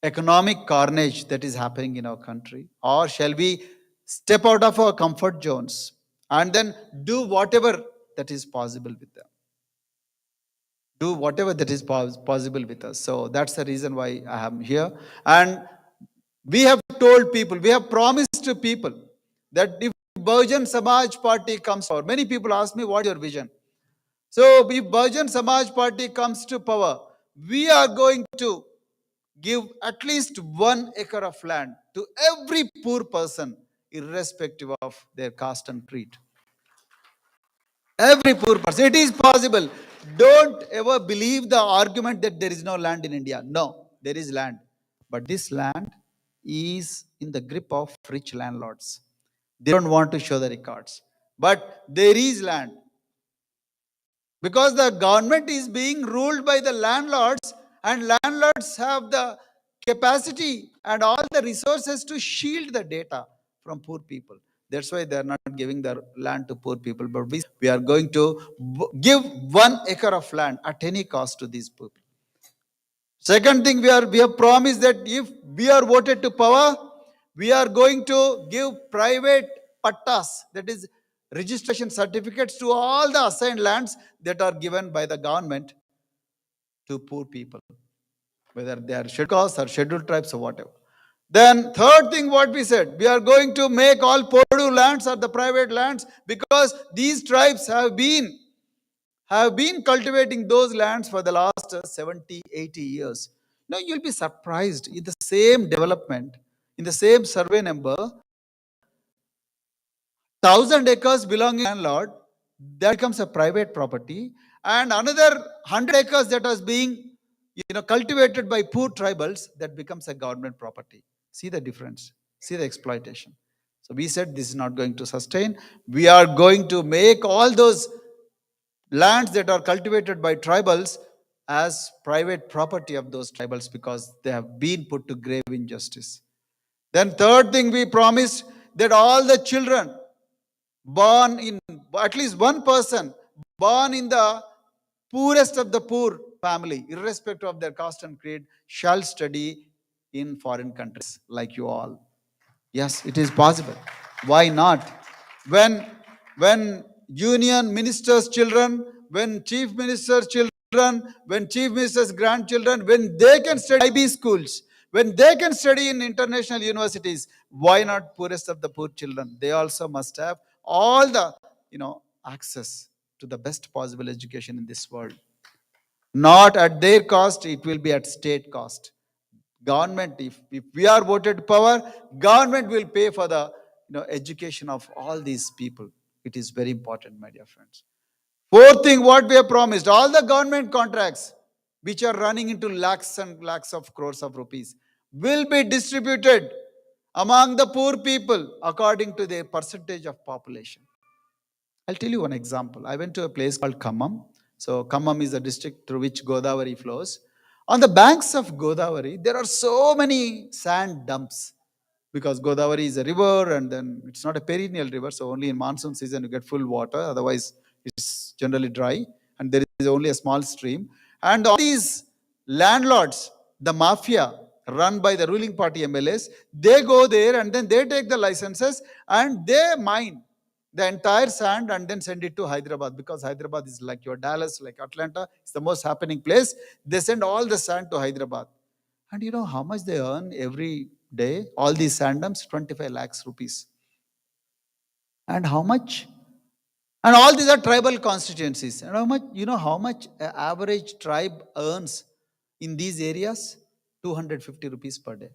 O: economic carnage that is happening in our country? Or shall we step out of our comfort zones and then do whatever that is possible with them? Do whatever that is possible with us. So that's the reason why I am here. And we have told people, we have promised to people that if Bahujan Samaj Party comes power, many people ask me, what is your vision? So if Bahujan Samaj Party comes to power, we are going to give at least 1 acre of land to every poor person, irrespective of their caste and creed. Every poor person. It is possible. Don't ever believe the argument that there is no land in India. No, there is land. But this land is in the grip of rich landlords. They don't want to show the records. But there is land. Because the government is being ruled by the landlords, and landlords have the capacity and all the resources to shield the data from poor people. That's why they are not giving their land to poor people. But we are going to give 1 acre of land at any cost to these people. Second thing, we have promised that if we are voted to power, we are going to give private pattas, that is registration certificates, to all the assigned lands that are given by the government to poor people, whether they are scheduled castes or scheduled tribes or whatever. Then third thing, what we said, we are going to make all Podu lands or the private lands, because these tribes have been cultivating those lands for the last 70, 80 years. Now you'll be surprised, in the same development, in the same survey number, 1,000 acres belonging to landlord, that becomes a private property, and another 100 acres that was being cultivated by poor tribals, that becomes a government property. See the difference. See the exploitation. So we said this is not going to sustain. We are going to make all those lands that are cultivated by tribals as private property of those tribals, because they have been put to grave injustice. Then third thing, we promised that all the children born in, at least one person born in the poorest of the poor family, irrespective of their caste and creed, shall study in foreign countries like you all. Yes, it is possible. Why not? When union ministers' children, when chief ministers' children, when chief ministers' grandchildren, when they can study IB schools, when they can study in international universities, why not poorest of the poor children? They also must have all the access to the best possible education in this world. Not at their cost, it will be at state cost. Government, if we are voted power, government will pay for the education of all these people. It is very important, my dear friends. Fourth thing, what we have promised, all the government contracts which are running into lakhs and lakhs of crores of rupees will be distributed among the poor people according to their percentage of population. I'll tell you one example. I went to a place called Khammam. So Khammam is a district through which Godavari flows. On the banks of Godavari, there are so many sand dumps, because Godavari is a river, and then it's not a perennial river, so only in monsoon season you get full water, otherwise it's generally dry, and there is only a small stream. And all these landlords, the mafia run by the ruling party MLAs, they go there and then they take the licenses and they mine the entire sand and then send it to Hyderabad, because Hyderabad is like your Dallas, like Atlanta. It's the most happening place. They send all the sand to Hyderabad. And you know how much they earn every day? All these sand dumps, 25 lakhs rupees. And how much? And all these are tribal constituencies. And how much, you know how much average tribe earns in these areas? 250 rupees per day.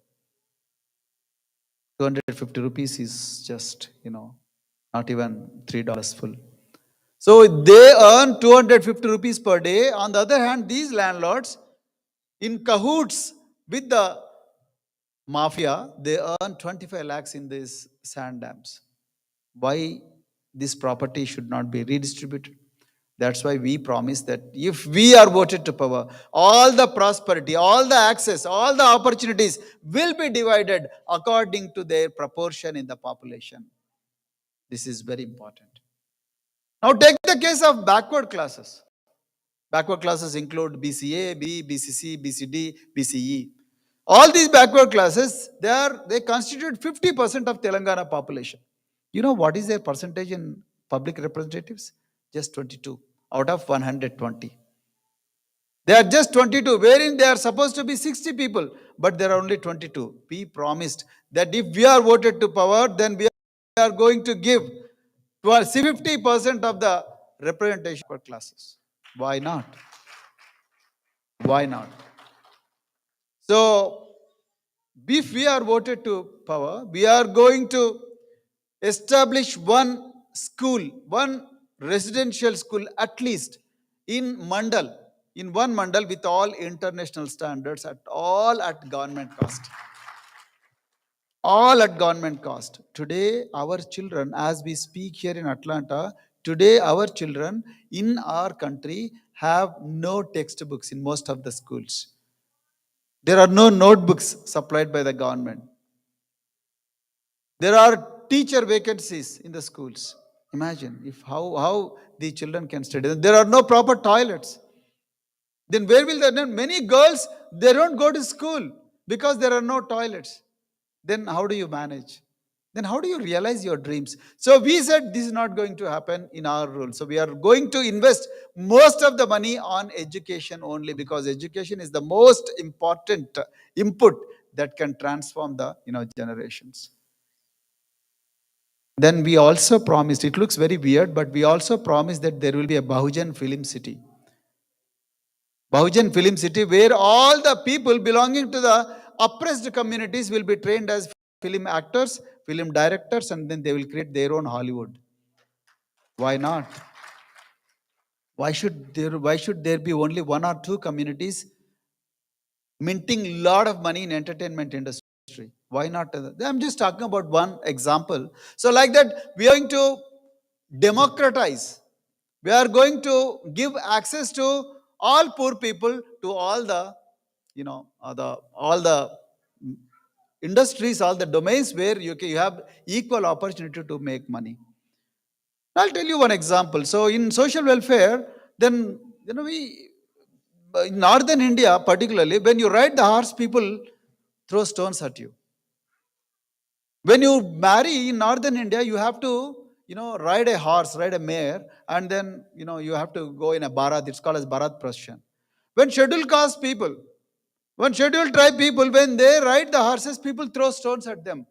O: 250 rupees is just, not even $3 full. So they earn 250 rupees per day. On the other hand, these landlords, in cahoots with the mafia, they earn 25 lakhs in these sand dams. Why this property should not be redistributed? That's why we promise that if we are voted to power, all the prosperity, all the access, all the opportunities will be divided according to their proportion in the population. This is very important. Now take the case of backward classes. Backward classes include BCA, B, BCC, BCD, BCE. All these backward classes, they constitute 50% of Telangana population. You know what is their percentage in public representatives? Just 22 out of 120. They are just 22, wherein they are supposed to be 60 people, but there are only 22. We promised that if we are voted to power, then we are going to give 50% of the representation for classes. Why not? Why not? So, if we are voted to power, we are going to establish one school, one residential school at least in Mandal, in one Mandal with all international standards at government cost. All at government cost. Today, our children, as we speak here in Atlanta, today our children in our country have no textbooks in most of the schools. There are no notebooks supplied by the government. There are teacher vacancies in the schools. Imagine if how the children can study. There are no proper toilets. Then where will they? Many girls, they don't go to school because there are no toilets. Then how do you manage? Then how do you realize your dreams? So we said this is not going to happen in our rule. So we are going to invest most of the money on education only, because education is the most important input that can transform the generations. Then we also promised, it looks very weird, but we also promised that there will be a Bahujan Film City. Bahujan Film City, where all the people belonging to the oppressed communities will be trained as film actors, film directors, and then they will create their own Hollywood. Why not? Why should there be only one or two communities minting a lot of money in entertainment industry? Why not? I'm just talking about one example. So like that, we are going to democratize. We are going to give access to all poor people to all the, all the industries, all the domains where you have equal opportunity to make money. I'll tell you one example. So in social welfare, then, we, in northern India particularly, when you ride the horse, people throw stones at you. When you marry in northern India, you have to, ride a horse, ride a mare, and then, you have to go in a Bharat. It's called as Bharat procession. When scheduled caste people, when scheduled tribe people, when they ride the horses, people throw stones at them.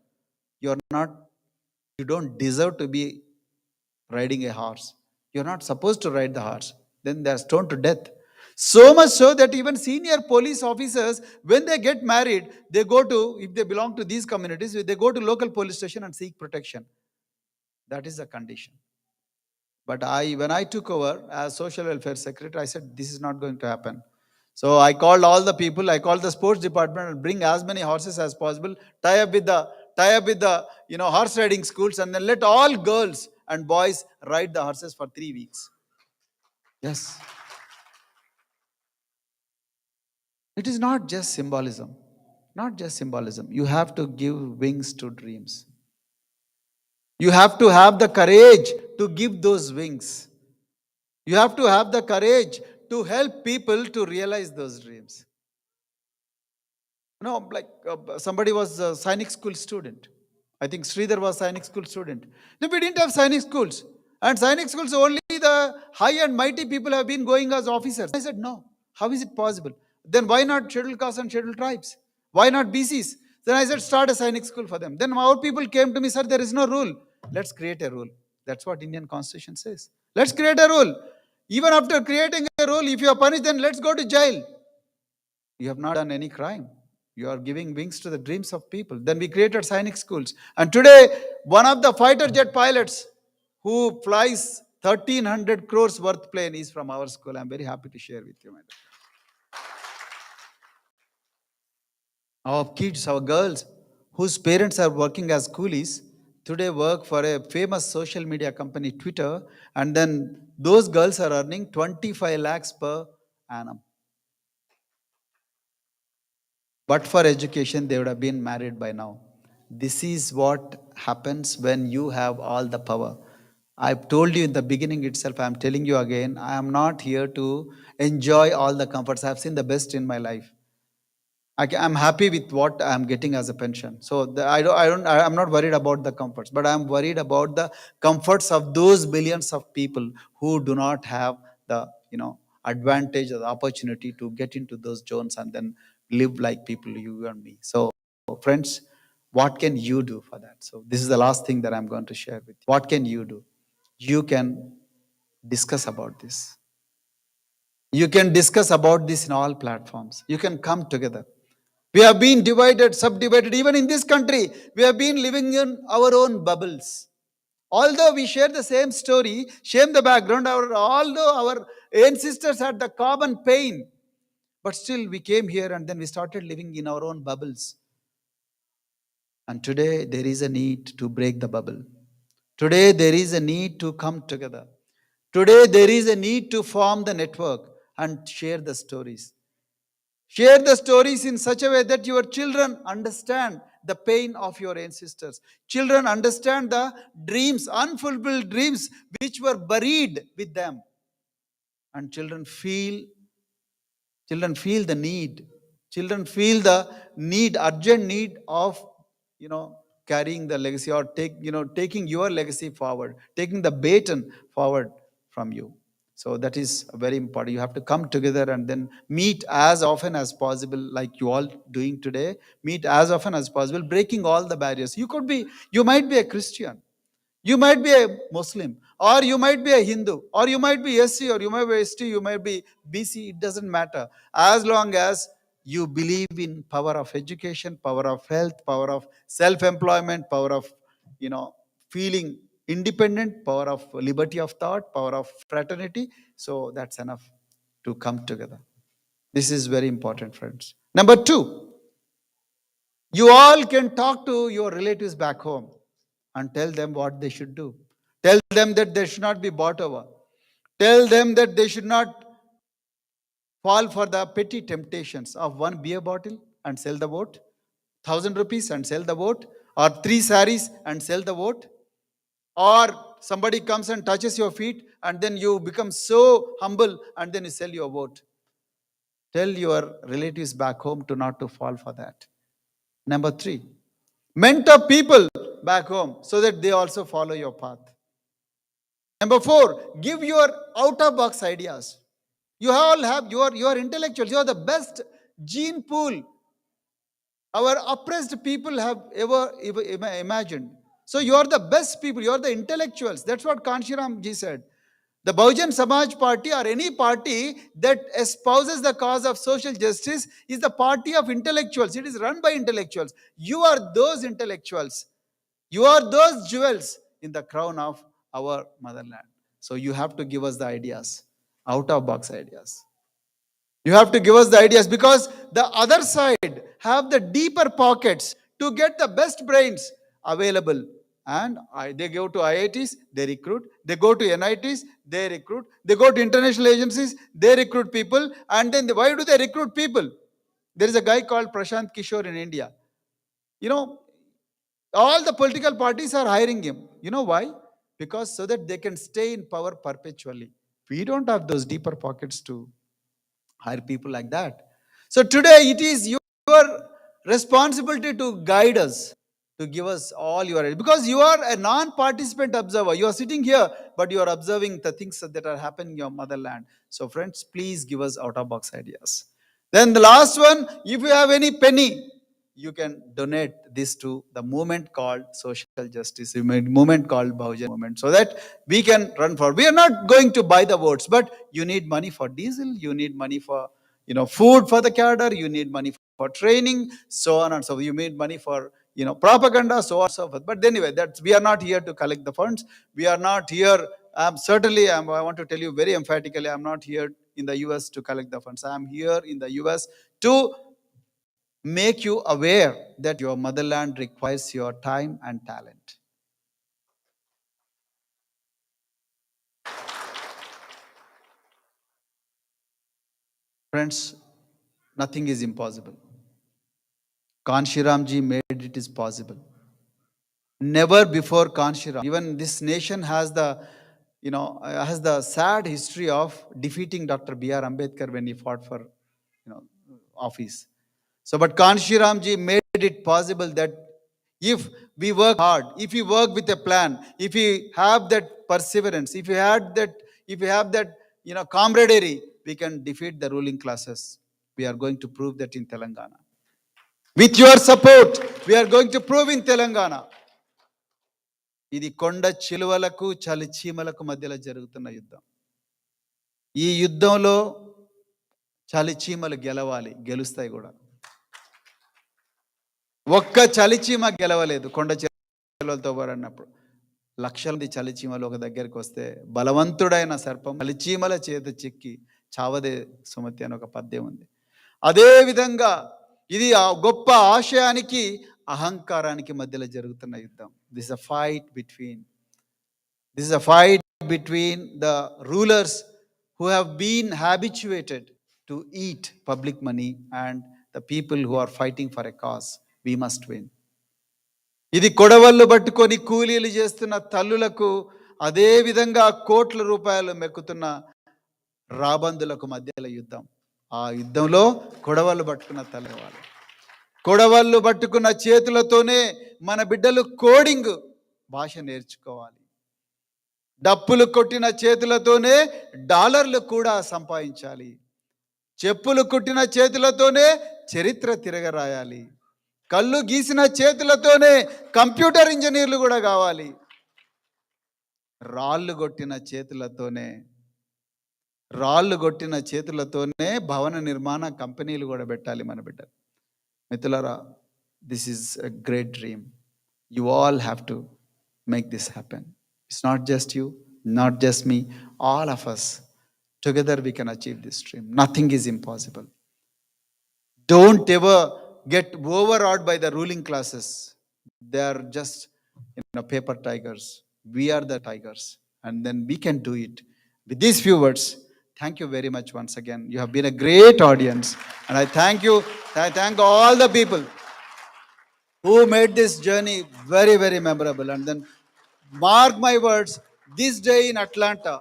O: You don't deserve to be riding a horse. You're not supposed to ride the horse. Then they're stoned to death. So much so that even senior police officers, when they get married, they go to, if they belong to these communities, they go to local police station and seek protection. That is the condition. But when I took over as social welfare secretary, I said, this is not going to happen. So I called all the people, I called the sports department and bring as many horses as possible, tie up with the horse riding schools, and then let all girls and boys ride the horses for 3 weeks. Yes. It is not just symbolism. Not just symbolism. You have to give wings to dreams. You have to have the courage to give those wings. You have to have the courage to help people to realize those dreams. Like somebody was a Sainik school student. I think Sridhar was Sainik school student. No, we didn't have Sainik schools. And Sainik schools, only the high and mighty people have been going as officers. I said, no. How is it possible? Then why not scheduled castes and scheduled tribes? Why not BCs? Then I said, start a Sainik school for them. Then our people came to me, sir, there is no rule. Let's create a rule. That's what Indian Constitution says. Let's create a rule. Even after creating a rule, if you are punished, then let's go to jail. You have not done any crime. You are giving wings to the dreams of people. Then we created Sainik schools. And today, one of the fighter jet pilots who flies 1300 crores worth plane is from our school. I'm very happy to share with you, madam. Our kids, our girls, whose parents are working as coolies, today work for a famous social media company, Twitter, and then those girls are earning 25 lakhs per annum. But for education, they would have been married by now. This is what happens when you have all the power. I've told you in the beginning itself, I'm telling you again, I am not here to enjoy all the comforts. I've seen the best in my life. I'm happy with what I'm getting as a pension. So I'm not worried about the comforts, but I'm worried about the comforts of those billions of people who do not have the, advantage or the opportunity to get into those zones and then live like people, you and me. So friends, what can you do for that? So this is the last thing that I'm going to share with you. What can you do? You can discuss about this. You can discuss about this in all platforms. You can come together. We have been divided, subdivided. Even in this country, we have been living in our own bubbles. Although we share the same story, share the background, although our ancestors had the common pain, but still we came here and then we started living in our own bubbles. And today there is a need to break the bubble. Today there is a need to come together. Today there is a need to form the network and share the stories. Share the stories in such a way that your children understand the pain of your ancestors. Children understand the dreams, unfulfilled dreams, which were buried with them. And children feel the need. Children feel the need, urgent need of, carrying the legacy or taking your legacy forward, taking the baton forward from you. So that is very important. You have to come together and then meet as often as possible, like you all doing today. Meet as often as possible, breaking all the barriers. You might be a Christian, you might be a Muslim, or you might be a Hindu, or you might be SC, or you might be ST, you might be BC. It doesn't matter. As long as you believe in power of education, power of health, power of self-employment, power of, feeling independent, power of liberty of thought, power of fraternity. So that's enough to come together. This is very important, friends. Number two, you all can talk to your relatives back home and tell them what they should do. Tell them that they should not be bought over. Tell them that they should not fall for the petty temptations of one beer bottle and sell the vote, 1,000 rupees and sell the vote, or 3 saris and sell the vote, or somebody comes and touches your feet and then you become so humble and then you sell your vote. Tell your relatives back home not to fall for that. Number 3, mentor people back home so that they also follow your path. Number 4, give your out-of-box ideas. You all have your intellectuals. You are the best gene pool our oppressed people have ever imagined. So you are the best people. You are the intellectuals. That's what Kanchiram ji said. The Bahujan Samaj Party or any party that espouses the cause of social justice is the party of intellectuals. It is run by intellectuals. You are those intellectuals. You are those jewels in the crown of our motherland. So you have to give us the ideas, out-of-box ideas. You have to give us the ideas because the other side have the deeper pockets to get the best brains available. And they go to IITs, they recruit. They go to NITs, they recruit. They go to international agencies, they recruit people. And then why do they recruit people? There is a guy called Prashant Kishore in India. All the political parties are hiring him. You know why? Because so that they can stay in power perpetually. We don't have those deeper pockets to hire people like that. So today it is your responsibility to guide us. to give us all your, because you are a non-participant observer. You are sitting here, but you are observing the things that are happening in your motherland. So friends, please give us out-of-box ideas. Then the last one, if you have any penny, you can donate this to the movement called social justice, movement called Bahujan movement, so that we can run for. We are not going to buy the votes, but you need money for diesel, you need money for food for the cadre, you need money for training, so on and so forth. You need money for propaganda, so on and so forth. But anyway, that's, we are not here to collect the funds. We are not here. Certainly, I want to tell you very emphatically, I'm not here in the US to collect the funds. I'm here in the US to make you aware that your motherland requires your time and talent. Friends, nothing is impossible. Kanshiramji made it is possible. Never before Kanshiram. Even this nation has the sad history of defeating Dr. B.R. Ambedkar when he fought for office. So, but Kanshiramji made it possible that if we work hard, if we work with a plan, if we have that perseverance, if we have that camaraderie, we can defeat the ruling classes. We are going to prove that in Telangana. With your support, we are going to prove in Telangana. ఇది కొండ చిలువలకు చలిచీమలకు మధ్యలో జరుగుతున్న యుద్ధం. ఈ యుద్ధంలో చలిచీమలు గెలవాలి, గెలుస్తాయి కూడా. ఒక్క చలిచీమ గెలవలేదు కొండ చిలువలతో పోరాడినప్పుడు. లక్షల మంది చలిచీమలు ఒక దగ్గరికి వస్తే బలవంతుడైన సర్పం చలిచీమల చేత చిక్కి చావదే సుమతి అని ఒక పద్యం ఉంది. అదే విధంగా ఇది ఆ గొప్ప ఆశయానికి అహంకారానికి మధ్యలో జరుగుతున్న యుద్ధం. This is a fight between the rulers who have been habituated to eat public money and the people who are fighting for a cause. We must win. ఇది కొడవళ్ళు పట్టుకొని కూలీలు చేస్తున్న తల్లులకు, అదే విధంగా కోట్ల రూపాయలు మెక్కుతున్న రాబందులకు మధ్యలో యుద్ధం. ఆ యుద్ధంలో కొడవళ్ళు పట్టుకున్న తల్లి వాళ్ళు, కొడవళ్ళు పట్టుకున్న చేతులతోనే మన బిడ్డలు కోడింగ్ భాష నేర్చుకోవాలి. డప్పులు కొట్టిన చేతులతోనే డాలర్లు కూడా సంపాదించాలి. చెప్పులు కుట్టిన చేతులతోనే చరిత్ర తిరగరాయాలి. కళ్ళు గీసిన చేతులతోనే కంప్యూటర్ ఇంజనీర్లు కూడా కావాలి. రాళ్ళు కొట్టిన చేతులతోనే భవన నిర్మాణ కంపెనీలు కూడా పెట్టాలి మన బిడ్డలు. మిత్రులారా, this is a great dream. You all have to make this happen. It's not just you, not just me, all of us. Together we can achieve this dream. Nothing is impossible. Don't ever get overawed by the ruling classes. They are just paper tigers. We are the tigers, and then we can do it. With these few words, thank you very much once again. You have been a great audience, and I thank you. I thank all the people who made this journey very, very memorable. And then mark my words, this day in Atlanta,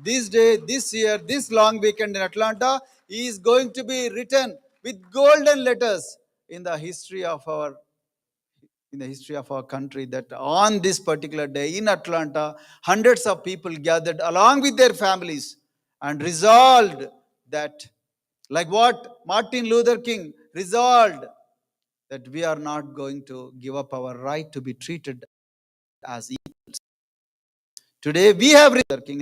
O: this day, this year, this long weekend in Atlanta is going to be written with golden letters in the history of our country, that on this particular day in Atlanta, hundreds of people gathered along with their families and resolved that, like what Martin Luther King resolved, that we are not going to give up our right to be treated as equals. Today we have Luther King,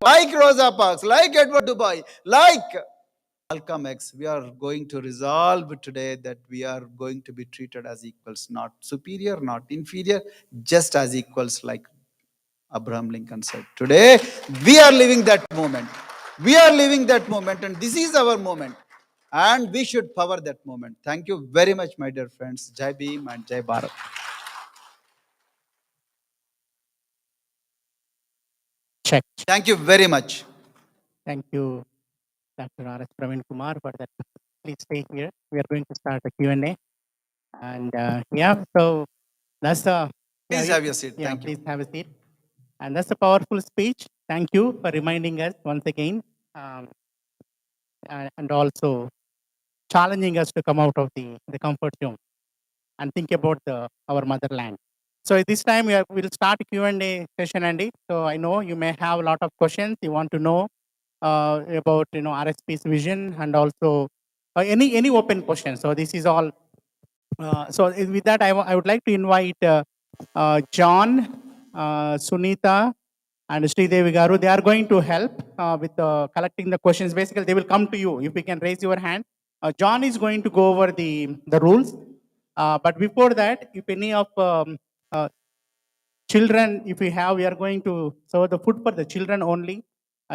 O: like Rosa Parks, like Edward Dubai, like Malcolm X. We are going to resolve today that we are going to be treated as equals, not superior, not inferior, just as equals, like Abraham Lincoln said. Today we are living that moment. We are living that moment, and this is our moment. And we should power that moment. Thank you very much, my dear friends. Jai Bhim and Jai Bharat.
B: Check.
O: Thank you very much.
B: Thank you, Dr. R.S. Praveen Kumar, for that. Please stay here. We are going to start the Q&A. And so that's the...
O: Please have your seat.
B: Yeah,
O: Thank you.
B: please have a seat. And that's a powerful speech. Thank you for reminding us once again, and also challenging us to come out of the comfort zone. and think about our motherland. So at this time, we'll start Q&A session, Andy. So I know you may have a lot of questions. You want to know about RSP's vision and also any open questions. So this is all. So with that, I would like to invite John, Sunita, and Sridevi Garu. They are going to help with collecting the questions. Basically, they will come to you. If you can raise your hand. John is going to go over the rules. But before that, if any of children, if we have, we are going to serve the food for the children only.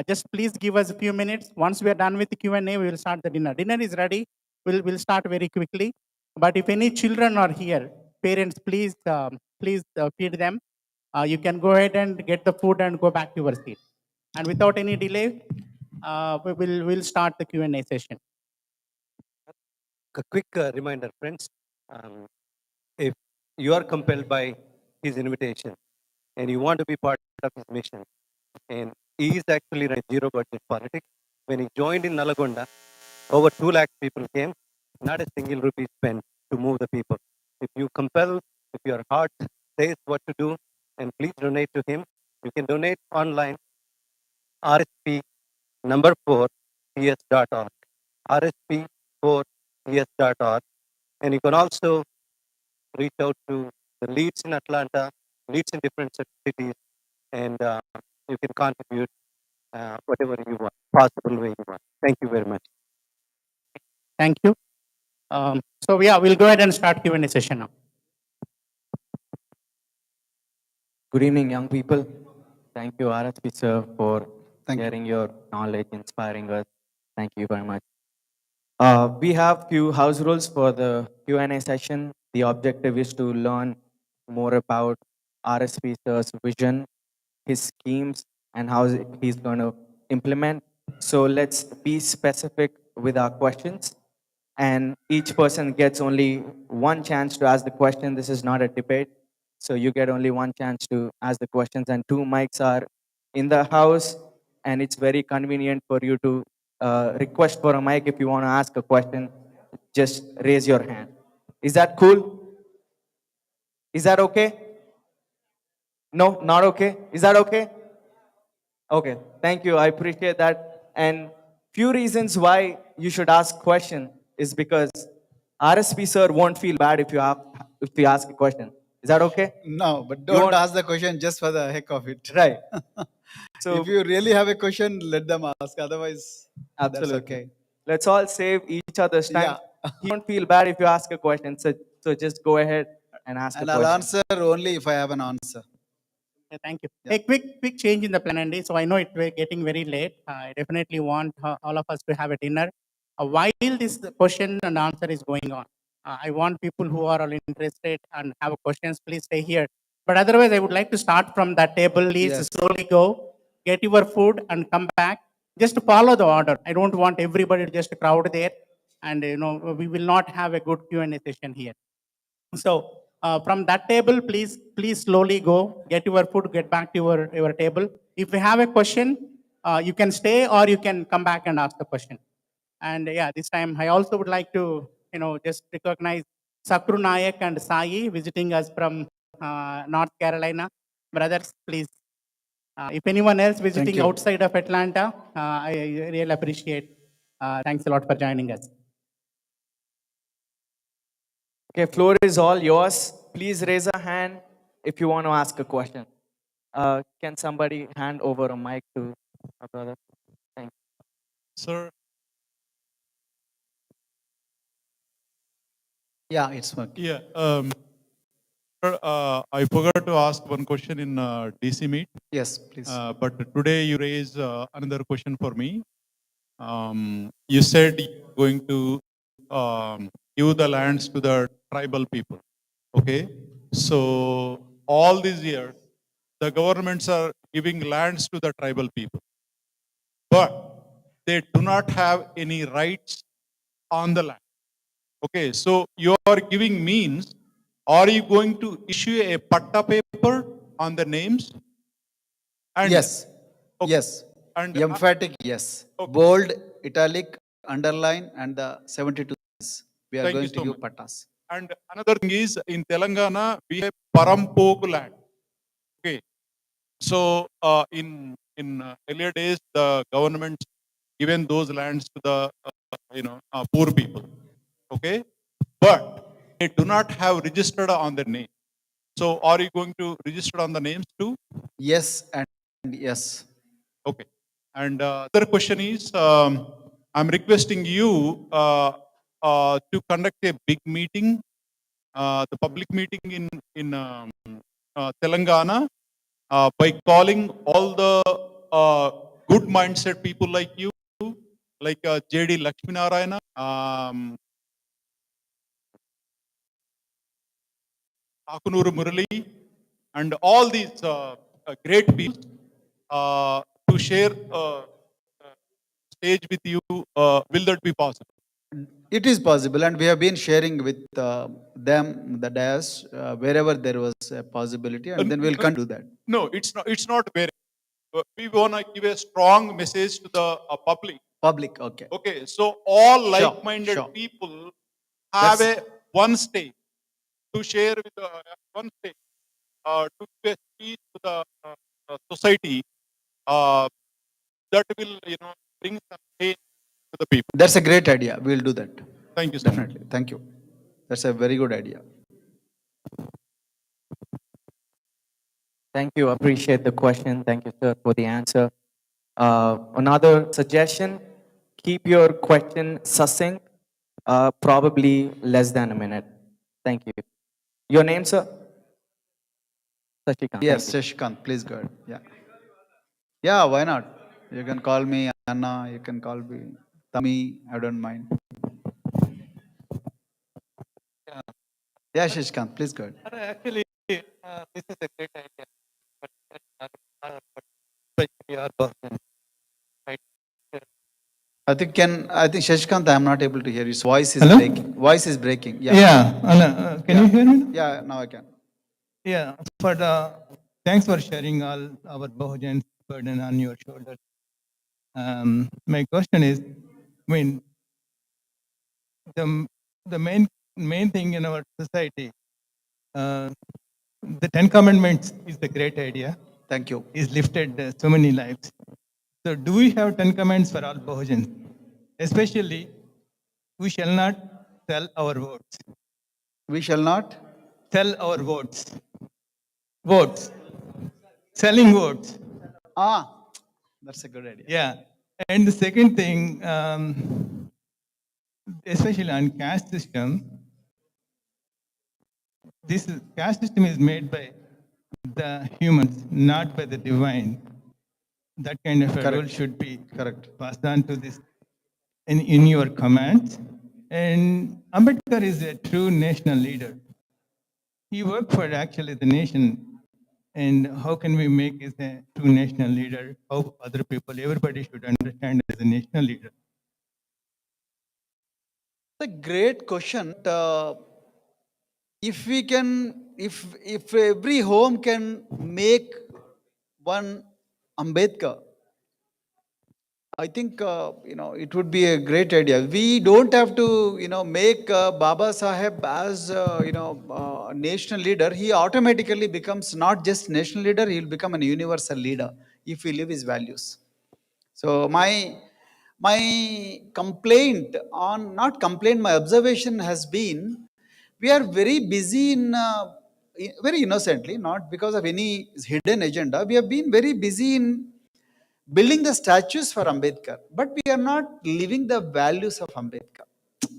B: Just please give us a few minutes. Once we are done with the Q&A, we will start the dinner. Dinner is ready. We'll start very quickly. But if any children are here, parents, please feed them. You can go ahead and get the food and go back to your seat. And without any delay, we'll start the Q&A session.
E: A quick reminder, friends. If you are compelled by his invitation and you want to be part of his mission, and he is actually running zero budget politics. When he joined in Nalagonda, over 2 lakh people came, not a single rupee spent to move the people. If you compel, if your heart says what to do, and please donate to him. You can donate online, RSP number 4 cs.org, RSP 4 cs.org, and you can also reach out to the leads in Atlanta, leads in different cities, and you can contribute whatever you want, possible way you want. Thank you very much.
B: Thank you. So yeah, we'll go ahead and start Q&A session now.
P: Good evening, young people. Thank you, RSP sir, for sharing your knowledge, inspiring us. Thank you very much. We have few house rules for the Q&A session. The objective is to learn more about RSP sir's vision, his schemes, and how he's going to implement. So let's be specific with our questions. And each person gets only one chance to ask the question. This is not a debate. So you get only one chance to ask the questions, and 2 mics are in the house, and it's very convenient for you to request for a mic. If you want to ask a question, just raise your hand. Is that cool? Is that okay? No, not okay. Is that okay? Okay, thank you. I appreciate that. And few reasons why you should ask question is because RSP sir won't feel bad if you ask a question. Is that okay?
O: No, but
P: You
O: don't
P: won't-
O: ask the question just for the heck of it.
P: Right. So
O: If you really have a question, let them ask. Otherwise,
P: absolutely.
O: that's okay.
P: Let's all save each other's time.
O: Yeah.
P: He won't feel bad if you ask a question. So just go ahead and ask
O: And
P: a
O: I'll
P: question.
O: answer only if I have an answer.
B: Okay, thank you. A quick change in the plan, Andy. So I know it's getting very late. I definitely want all of us to have a dinner. While this question and answer is going on, I want people who are all interested and have questions, please stay here. But otherwise, I would like to start from that table. Please
O: Yes.
B: slowly go, get your food, and come back. Just follow the order. I don't want everybody to just crowd there, and we will not have a good Q&A session here. So from that table, please slowly go, get your food, get back to your table. If you have a question, you can stay or you can come back and ask the question. And yeah, this time I also would like to just recognize Sakru Nayak and Sai visiting us from North Carolina. Brothers, please. If anyone else visiting
O: you.
B: outside of Atlanta, I really appreciate. Thanks a lot for joining us.
P: Okay, floor is all yours. Please raise a hand if you want to ask a question. Can somebody hand over a mic to our brother? Thank you.
Q: Sir,
O: Yeah, it's working.
Q: yeah. Sir, I forgot to ask one question in DC meet.
O: Yes, please.
Q: But today you raised another question for me. You said you're going to give the lands to the tribal people. Okay. So all these years, the governments are giving lands to the tribal people, but they do not have any rights on the land. Okay, so you are giving means, are you going to issue a patta paper on the names? And
O: Yes.
Q: okay,
O: Yes.
Q: and
O: Emphatic yes.
Q: okay.
O: Bold, italic, underline, and the 72. We are
Q: Thank you
O: going
Q: so
O: to give
Q: much.
O: pattas.
Q: And another thing is in Telangana, we have Parampoku land. Okay. So in earlier days, the government given those lands to the poor people. Okay, but they do not have registered on their name. So are you going to register on the names too?
O: Yes and yes.
Q: Okay. And other question is, I'm requesting you to conduct a big meeting, the public meeting in Telangana, by calling all the good mindset people like you, like J.D. Lakshminarayana, Akunuru Murali, and all these great people to share stage with you. Will that be possible?
O: It is possible, and we have been sharing with them, the dais, wherever there was a possibility, and then we'll come to that.
Q: No, it's not. It's not very. We want to give a strong message to the public.
O: Public, okay.
Q: Okay, so all
O: Sure,
Q: like-minded
O: sure.
Q: people have a one stage to share with one stage to give a speech to the society that will bring some change to the people.
O: That's a great idea. We'll do that.
Q: Thank you so
O: Definitely. Thank you. That's a very good idea.
P: Thank you. Appreciate the question. Thank you, sir, for the answer. Another suggestion, keep your question succinct, probably less than a minute. Thank you. Your name, sir? Sashikant.
O: Yes,
P: Thank you.
O: Shashikant, please go ahead. Yeah. Yeah, why not? You can call me Anna, you can call me Tami, I don't mind. Yeah, Shashikant, please go ahead.
G: Actually, this is a great idea.
O: I think Shashikant, I'm not able to hear you. Voice is
H: Hello?
O: breaking. Voice is breaking. Yeah.
H: Yeah, Anna, can you hear me?
O: Yeah, now I can.
H: Yeah, thanks for sharing all our Bahujan's burden on your shoulders. My question is, I mean, the main thing in our society, the 10 Commandments is the great idea.
O: Thank you.
H: Is lifted so many lives. So do we have 10 commandments for all Bahujans? Especially, we shall not sell our votes.
O: We shall not
H: sell our votes. Votes. Selling votes.
O: That's a good idea.
H: Yeah. And the second thing, especially on caste system, this caste system is made by the humans, not by the divine. That kind of a rule should be passed on to this in your commands. And Ambedkar is a true national leader. He worked for actually the nation. And how can we make it a true national leader? How other people, everybody should understand as a national leader.
O: It's a great question. If we can, if every home can make one Ambedkar, I think it would be a great idea. We don't have to make Baba Saheb as a national leader. He automatically becomes not just national leader; he'll become a universal leader if we live his values. So my complaint not complaint, my observation has been, we are very busy very innocently, not because of any hidden agenda. We have been very busy in building the statues for Ambedkar, but we are not living the values of Ambedkar.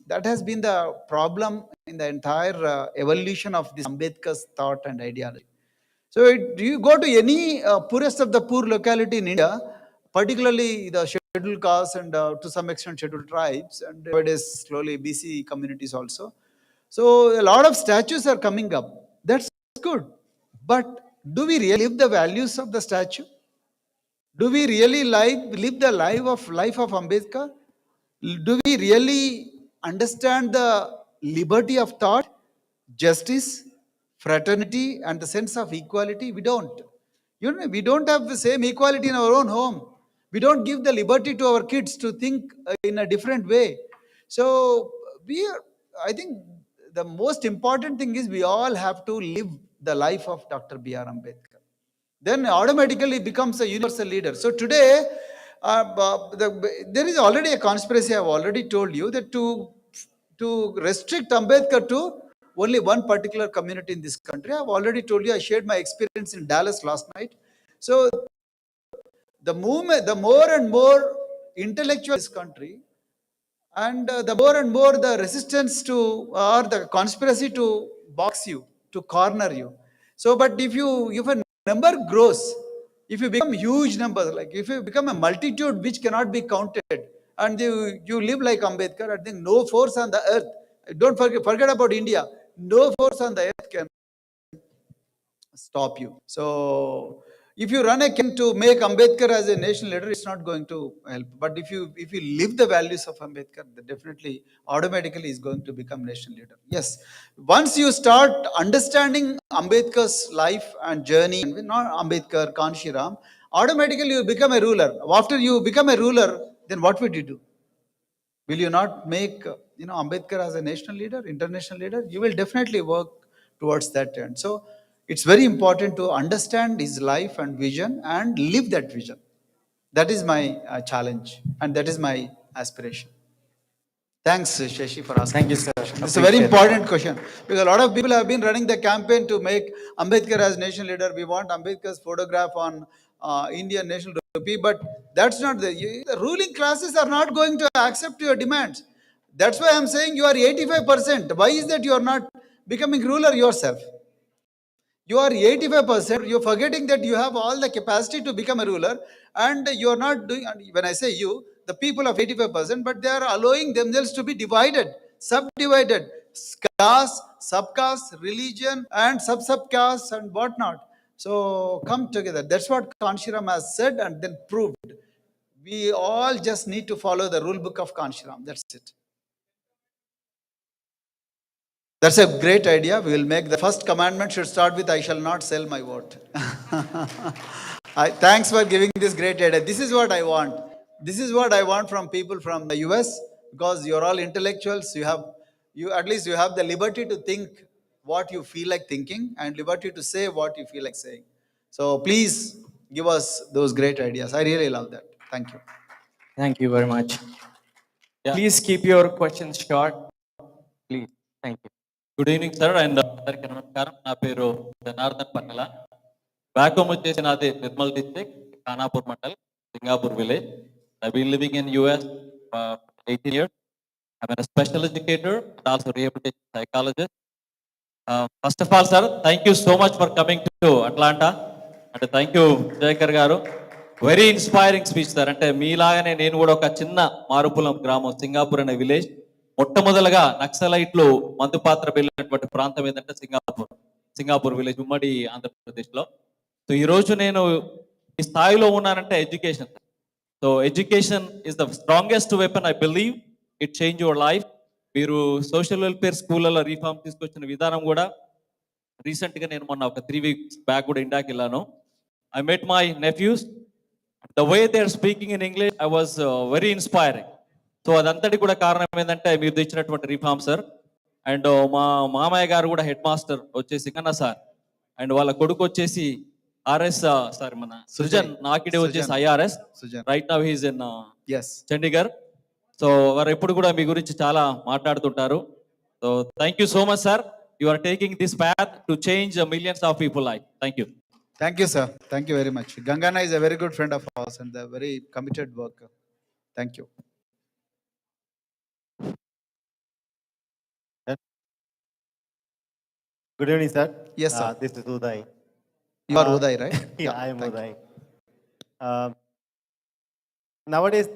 O: That has been the problem in the entire evolution of this Ambedkar's thought and ideology. So you go to any poorest of the poor locality in India, particularly the scheduled castes and to some extent scheduled tribes, and nowadays slowly BC communities also. So a lot of statues are coming up. That's good. But do we really live the values of the statue? Do we really live the life of Ambedkar? Do we really understand the liberty of thought, justice, fraternity, and the sense of equality? We don't. We don't have the same equality in our own home. We don't give the liberty to our kids to think in a different way. So I think the most important thing is we all have to live the life of Dr. B.R. Ambedkar. Then automatically becomes a universal leader. So today, there is already a conspiracy. I have already told you that to restrict Ambedkar to only one particular community in this country. I have already told you. I shared my experience in Dallas last night. So the more and more intellectual in this country, and the more and more the resistance to or the conspiracy to box you, to corner you. So, but if a number grows, if you become huge numbers, like if you become a multitude which cannot be counted, and you live like Ambedkar, I think no force on the earth, don't forget about India, no force on the earth can stop you. So if you run a campaign to make Ambedkar as a national leader, it's not going to help. But if you live the values of Ambedkar, then definitely automatically is going to become national leader. Yes, once you start understanding Ambedkar's life and journey, not Ambedkar, Kanshiram, automatically you become a ruler. After you become a ruler, then what would you do? Will you not make Ambedkar as a national leader, international leader? You will definitely work towards that end. So it's very important to understand his life and vision and live that vision. That is my challenge, and that is my aspiration. Thanks, Shashi, for asking.
D: Thank you,
O: this
D: sir.
O: question. It's a very important question because a lot of people have been running the campaign to make Ambedkar as national leader. We want Ambedkar's photograph on Indian national rupee, but that's not the ruling classes are not going to accept your demands. That's why I'm saying you are 85%. Why is that you are not becoming ruler yourself? You are 85%. You're forgetting that you have all the capacity to become a ruler, and you are not doing. When I say you, the people of 85%, but they are allowing themselves to be divided, subdivided, caste, subcaste, religion, and sub-subcaste, and whatnot. So come together. That's what Kanshiram has said and then proved. We all just need to follow the rule book of Kanshiram. That's it. That's a great idea. We will make the first commandment should start with I shall not sell my vote. Thanks for giving this great idea. This is what I want. This is what I want from people from the US, because you're all intellectuals. You at least you have the liberty to think what you feel like thinking and liberty to say what you feel like saying. So please give us those great ideas. I really love that. Thank you.
P: Thank you very much. Please keep your questions short. Please. Thank you.
R: Good evening sir and అందరికీ నమస్కారం. నా పేరు Janardhan పన్నెల. Back home వచ్చేసి నాది Nirmal district, Khanapur mandal, Singapur village. I been living in US 18 years. I'm a special educator and also rehabilitation psychologist. First of all, sir, thank you so much for coming to Atlanta. And thank you, Jayakar garu. Very inspiring speech, sir. అంటే మీలాగానే నేను కూడా ఒక చిన్న మారుపులం గ్రామం, సింగాపూర్ అనే village. మొట్టమొదలుగా నక్సలైట్లు మందుపాత్ర వెళ్ళినటువంటి ప్రాంతం ఏంటంటే సింగాపూర్ విలేజ్, ఉమ్మడి ఆంధ్రప్రదేశ్లో. సో ఈరోజు నేను ఈ స్థాయిలో ఉన్నానంటే education. So education is the strongest weapon. I believe it change your life. మీరు సోషల్ వెల్ఫేర్ స్కూళ్ళలో రీఫార్మ్ తీసుకొచ్చిన విధానం కూడా రీసెంట్గా నేను మొన్న ఒక 3 weeks బ్యాక్ కూడా ఇండియాకి వెళ్ళాను. I met my nephews. The way they are speaking in English I was very inspiring. So అదంతటి కూడా కారణం ఏంటంటే మీరు తెచ్చినటువంటి రిఫార్మ్ సార్. అండ్ మా మామయ్య గారు కూడా హెడ్ మాస్టర్ వచ్చేసి కన్నా సార్, అండ్ వాళ్ళ కొడుకు వచ్చేసి ఆర్ఎస్ సార్, మన సుజన్ నాకిడే వచ్చేసి IRS. Right now he's in Chandigarh. So వారు ఎప్పుడు కూడా మీ గురించి చాలా మాట్లాడుతుంటారు. So thank you so much sir. You are taking this path to change millions of people life. Thank you.
O: Thank you, sir. Thank you very much. Gangana is a very good friend of ours and a very committed worker. Thank you.
S: Good evening, sir.
O: Yes, sir.
S: This is Uday.
O: You are Uday, right?
S: Yeah, I am Uday. Nowadays,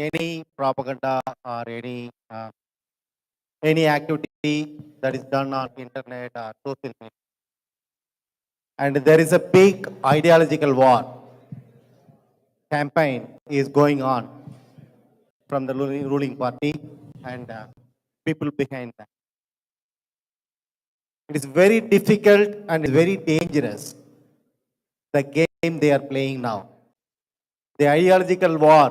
S: any propaganda or any activity that is done on internet or social media, and there is a big ideological war campaign is going on from the ruling party and people behind that. It is very difficult and very dangerous, the game they are playing now. The ideological war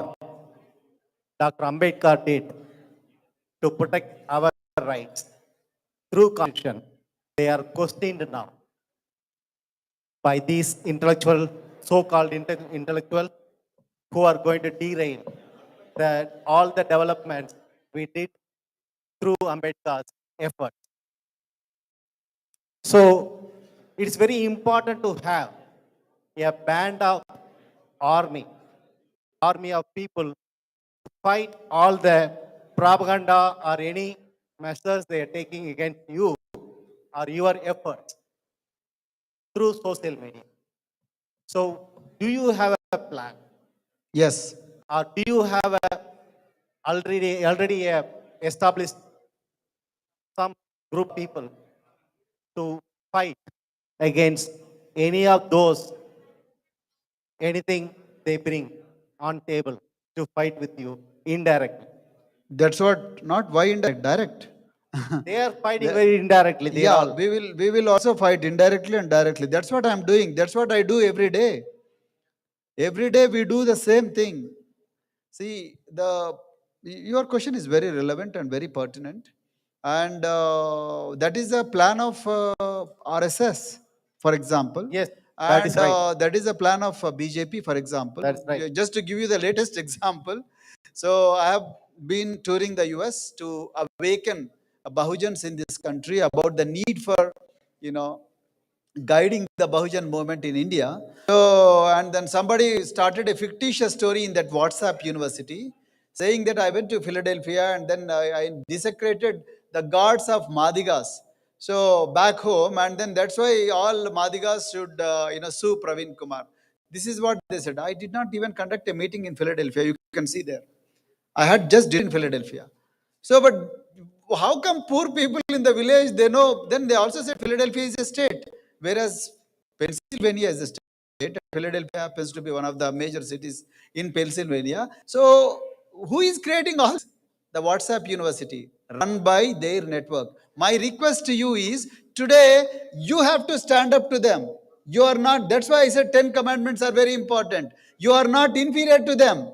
S: Dr. Ambedkar did to protect our rights through constitution, they are questioned now by these intellectual, so-called intellectual, who are going to derail that all the developments we did through Ambedkar's effort. So it's very important to have a band of army of people to fight all the propaganda or any measures they are taking against you or your efforts through social media. So do you have a plan?
O: Yes.
S: Or do you have a already established some group people to fight against any of those, anything they bring on table to fight with you indirectly?
O: That's what, not why indirect, direct.
S: They are fighting very indirectly. They are
O: Yeah,
S: all.
O: we will also fight indirectly and directly. That's what I'm doing. That's what I do every day. Every day we do the same thing. See, your question is very relevant and very pertinent, and that is a plan of RSS, for example.
S: Yes, that
O: And
S: is right.
O: that is a plan of BJP, for example.
S: That's right.
O: Just to give you the latest example, so I have been touring the US to awaken Bahujans in this country about the need for, you know, guiding the Bahujan movement in India. So, and then somebody started a fictitious story in that WhatsApp university saying that I went to Philadelphia and then I desecrated the gods of Madigas. So back home, and then that's why all Madigas should, sue Praveen Kumar. This is what they said. I did not even conduct a meeting in Philadelphia. You can see there. I had just did in Philadelphia. So, but how come poor people in the village, they know, then they also said Philadelphia is a state, whereas Pennsylvania is a state. Philadelphia happens to be one of the major cities in Pennsylvania. So, who is creating all this? The WhatsApp university, run by their network. My request to you is, today, you have to stand up to them. You are not, that's why I said 10 commandments are very important. You are not inferior to them.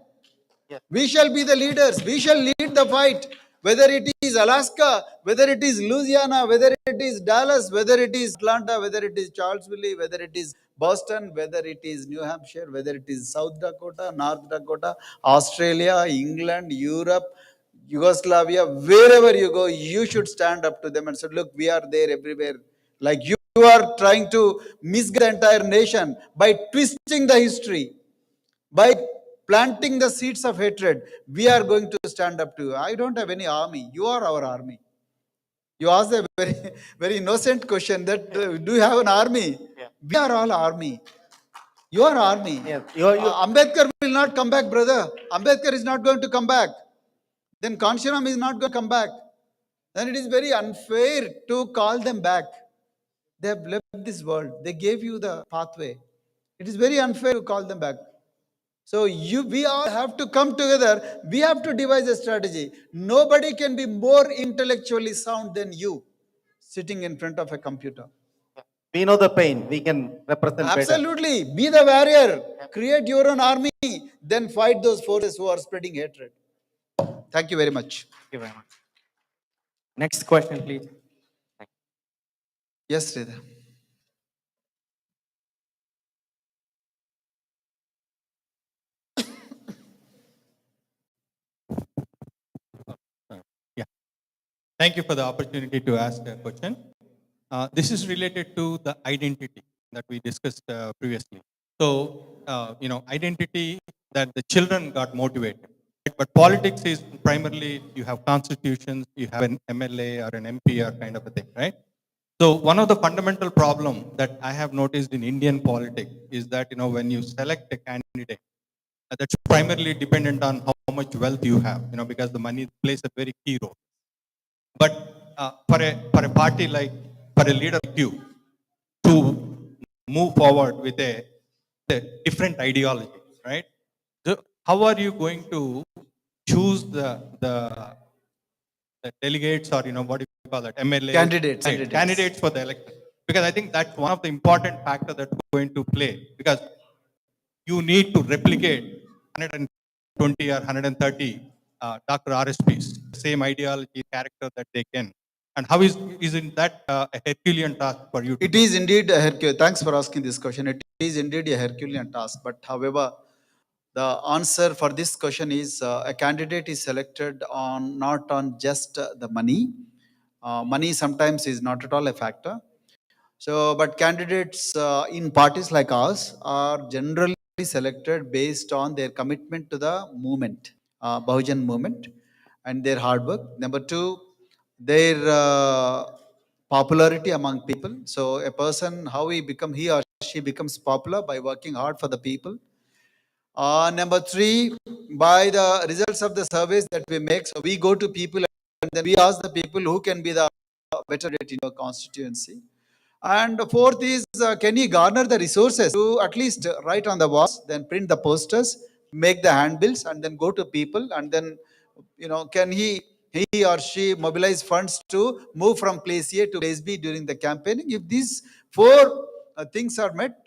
O: We shall be the leaders. We shall lead the fight. Whether it is Alaska, whether it is Louisiana, whether it is Dallas, whether it is Atlanta, whether it is Charlesville, whether it is Boston, whether it is New Hampshire, whether it is South Dakota, North Dakota, Australia, England, Europe, Yugoslavia, wherever you go, you should stand up to them and say, look, we are there everywhere. Like you are trying to misguide the entire nation by twisting the history, by planting the seeds of hatred. We are going to stand up to you. I don't have any army. You are our army. You asked a very, very innocent question that do you have an army? Yeah. We are all army. You are army. Yes. Ambedkar will not come back, brother. Ambedkar is not going to come back. Then Kanshiram is not going to come back. Then it is very unfair to call them back. They have left this world. They gave you the pathway. It is very unfair to call them back. So we all have to come together. We have to devise a strategy. Nobody can be more intellectually sound than you, sitting in front of a computer.
S: We know the pain. We can represent
O: Absolutely. Better. Be the warrior. Create your own army. Then fight those forces who are spreading hatred. Thank you very much.
P: Thank you very much. Next question, please.
O: Yes, Sridhar.
H: Yeah. Thank you for the opportunity to ask a question. This is related to the identity that we discussed previously. So, identity that the children got motivated. But politics is primarily you have constitutions, you have an MLA or an MP or kind of a thing, right? So one of the fundamental problem that I have noticed in Indian politics is that, when you select a candidate, that's primarily dependent on how much wealth you have, because the money plays a very key role. But for a party like, for a leader like you, to move forward with a different ideology, right? So how are you going to choose the delegates, or what do you call that, MLA candidates for the election? Because I think that's one of the important factors that's going to play, because you need to replicate 120 or 130 Dr. RSPs, same ideology, character that they can. And how isn't that a Herculean task for you?
O: It is indeed a Herculean. Thanks for asking this question. It is indeed a Herculean task. But however, the answer for this question is a candidate is selected on not on just the money. Money sometimes is not at all a factor. So, but candidates in parties like ours are generally selected based on their commitment to the movement, Bahujan movement, and their hard work. Number two, their popularity among people. So, a person, how he or she becomes popular by working hard for the people. Number three, by the results of the surveys that we make, so we go to people and then we ask the people who can be the better rate in your constituency. And fourth is, can he garner the resources to at least write on the walls, then print the posters, make the handbills, and then go to people, and then, can he or she mobilize funds to move from place A to place B during the campaigning? If these four things are met,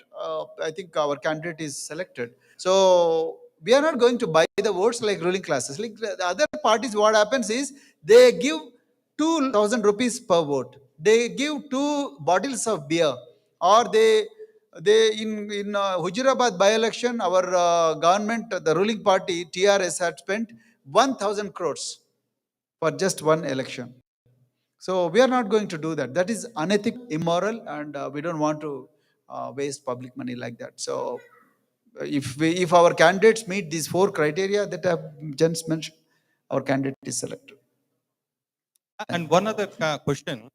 O: I think our candidate is selected. So we are not going to buy the votes like ruling classes. Like the other parties, what happens is they give 2,000 rupees per vote. They give 2 bottles of beer, or they in Hujurabad by-election, our government, the ruling party TRS had spent 1,000 crores for just one election. So we are not going to do that. That is unethical, immoral, and we don't want to waste public money like that. So if our candidates meet these four criteria that I have just mentioned, our candidate is selected.
H: And one other question.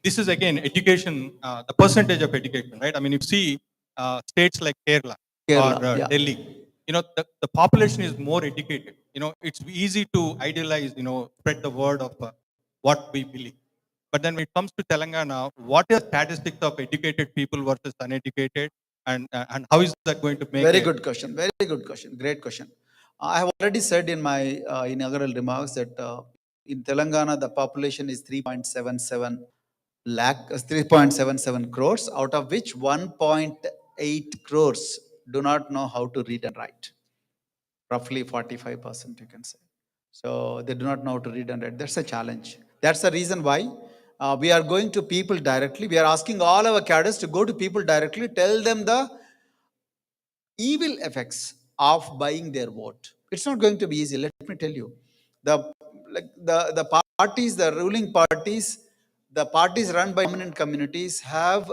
H: This is again education, the percentage of education, right? I mean, if you see states like Kerala or
O: yeah.
H: Delhi, the population is more educated. It's easy to idealize, spread the word of what we believe. But then when it comes to Telangana, what are statistics of educated people versus uneducated, and how is that going to make?
O: Very good question. Very good question. Great question. I have already said in my inaugural remarks that in Telangana the population is 3.77 crores, out of which 1.8 crores do not know how to read and write. Roughly 45%, you can say. So they do not know how to read and write. That's a challenge. That's the reason why we are going to people directly. We are asking all our cadres to go to people directly, tell them the evil effects of buying their vote. It's not going to be easy. Let me tell you, the parties, the ruling parties, the parties run by dominant communities have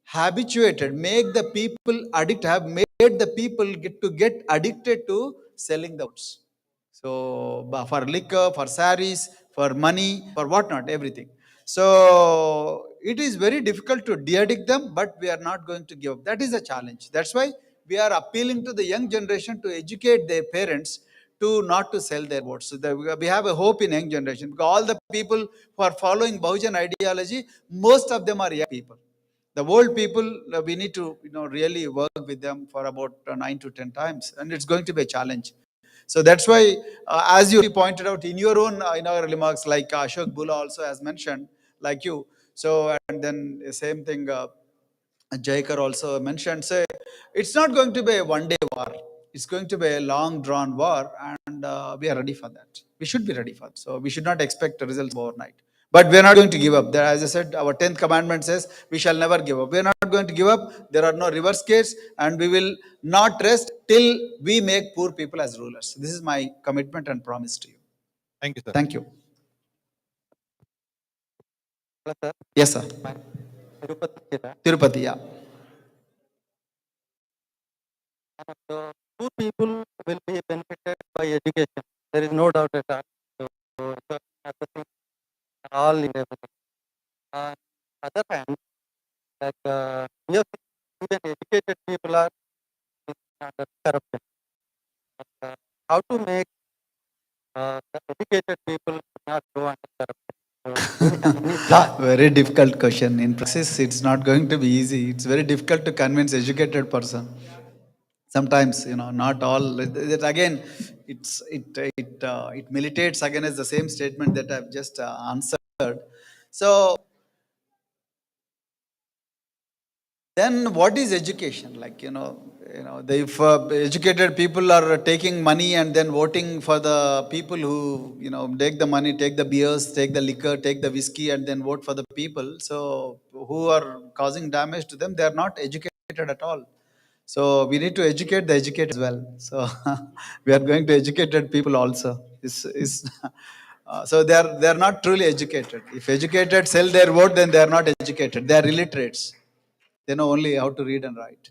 O: habituated, make the people addict, have made the people get addicted to selling the votes. So for liquor, for saris, for money, for whatnot, everything. So it is very difficult to de-addict them, but we are not going to give up. That is a challenge. That's why we are appealing to the young generation to educate their parents to not to sell their votes. So we have a hope in young generation, because all the people who are following Bahujan ideology, most of them are young people. The old people, we need to really work with them for about 9 to 10 times, and it's going to be a challenge. So that's why, as you pointed out in your own in our remarks, like Ashok Bula also has mentioned, like you. So, and then the same thing, Jaikar also mentioned. Say, it's not going to be a one-day war. It's going to be a long-drawn war, and we are ready for that. We should be ready for it. So we should not expect the results overnight. But we are not going to give up. There, as I said, our 10th commandment says we shall never give up. We are not going to give up. There are no reverse gates, and we will not rest till we make poor people as rulers. This is my commitment and promise to you.
H: Thank you, sir.
O: Thank you. Yes, sir. Tirupati, yeah.
T: So poor people will be benefited by education. There is no doubt at all. So everything, all in everything. On other hand, yes, even educated people are under corruption. How to make the educated people not go under corruption?
O: Very difficult question. In practice, it's not going to be easy. It's very difficult to convince educated person. Sometimes, not all. Again, it militates against the same statement that I've just answered. So then what is education? Like, if educated people are taking money and then voting for the people who, take the money, take the beers, take the liquor, take the whiskey, and then vote for the people. So who are causing damage to them, they are not educated at all. So we need to educate the educated as well. So we are going to educated people also. So they are not truly educated. If educated sell their vote, then they are not educated. They are illiterates. They know only how to read and write.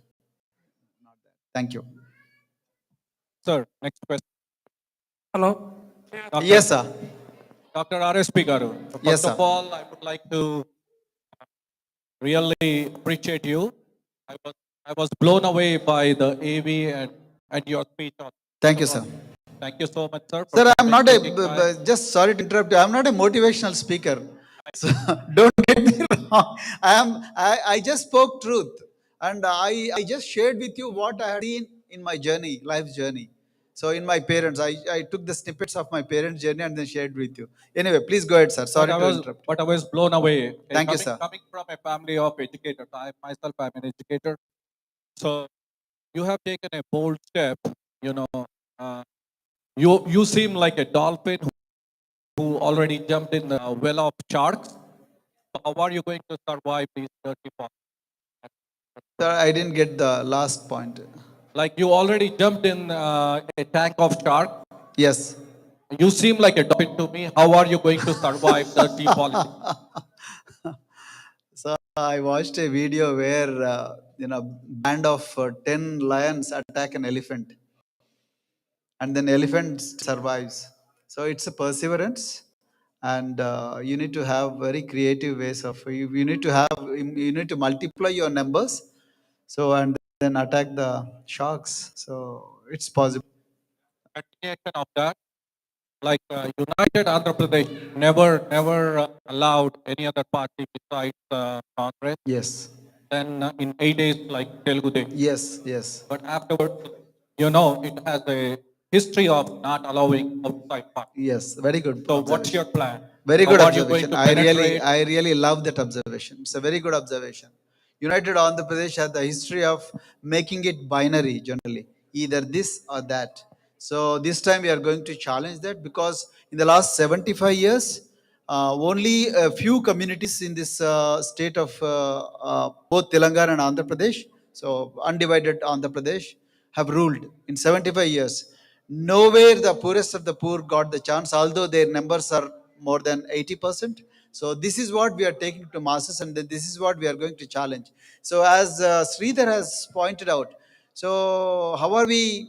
O: Thank you.
U: Sir, next question. Hello.
O: Yes, sir.
U: Dr. RSP Garu.
O: Yes,
U: First of
O: sir.
U: all, I would like to really appreciate you. I was blown away by the AV and your speech.
O: Thank you, sir.
U: Thank you so much, sir.
O: Sir, I'm not
U: taking time.
O: just sorry to interrupt you. I'm not a motivational speaker. So don't get me wrong. I just spoke truth. And I just shared with you what I had seen in my journey, life journey. So in my parents, I took the snippets of my parents' journey and then shared with you. Anyway, please go ahead, sir. Sorry to interrupt.
U: But I was blown away. Okay,
O: Thank you, sir.
U: Coming from a family of educators, I myself am an educator. So you have taken a bold step. Uh, you seem like a dolphin who already jumped in the well of sharks. How are you going to survive these dirty ponds?
O: Sir, I didn't get the last point.
U: Like you already jumped in a tank of sharks.
O: Yes.
U: You seem like a dolphin to me. How are you going to survive dirty politics?
O: So I watched a video where band of 10 lions attack an elephant, and then elephant survives. So it's a perseverance, and you need to have very creative ways of you need to have you need to multiply your numbers, so and then attack the sharks. So it's possible.
U: Continuation of that, like United Andhra Pradesh never allowed any other party besides Congress.
O: Yes.
U: Then in 8 days, like Telugu Day.
O: Yes, yes.
U: But afterwards, it has a history of not allowing outside parties.
O: Yes, very good.
U: So what's your plan?
O: Very good
U: How are you going
O: observation.
U: to
O: I really love that observation. It's a very good observation. United Andhra Pradesh has the history of making it binary generally, either this or that. So this time we are going to challenge that, because in the last 75 years, only a few communities in this state of both Telangana and Andhra Pradesh, so undivided Andhra Pradesh, have ruled in 75 years. Nowhere the poorest of the poor got the chance, although their numbers are more than 80%. So this is what we are taking to masses, and then this is what we are going to challenge. So as Sridhar has pointed out, so how are we,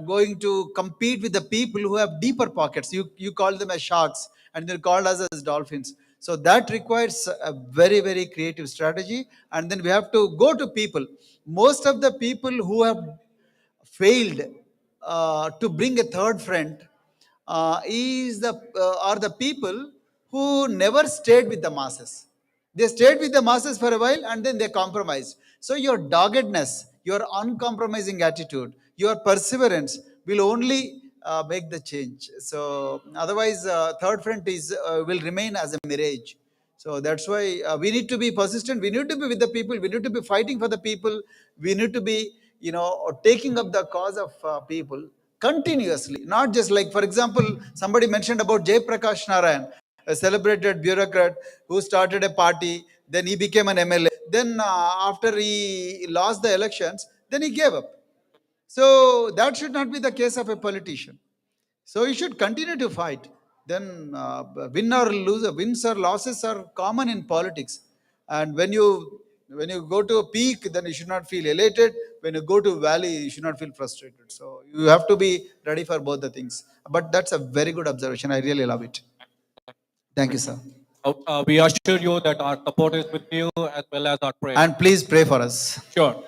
O: going to compete with the people who have deeper pockets? You call them as sharks, and they call us as dolphins. So that requires a very, very creative strategy. And then we have to go to people. Most of the people who have failed to bring a third friend are the people who never stayed with the masses. They stayed with the masses for a while and then they compromised. So your doggedness, your uncompromising attitude, your perseverance will only make the change. So otherwise, third friend will remain as a mirage. So that's why we need to be persistent. We need to be with the people. We need to be fighting for the people. We need to be, taking up the cause of people continuously. Not just like, for example, somebody mentioned about Jay Prakash Narayan, a celebrated bureaucrat who started a party. Then he became an MLA. Then after he lost the elections, then he gave up. So that should not be the case of a politician. So you should continue to fight. Then wins or losses are common in politics. And when you go to a peak, then you should not feel elated. When you go to a valley, you should not feel frustrated. So you have to be ready for both the things. But that's a very good observation. I really love it. Thank you, sir.
U: We assure you that our support is with you as well as our prayers.
O: And please pray for us.
U: Sure.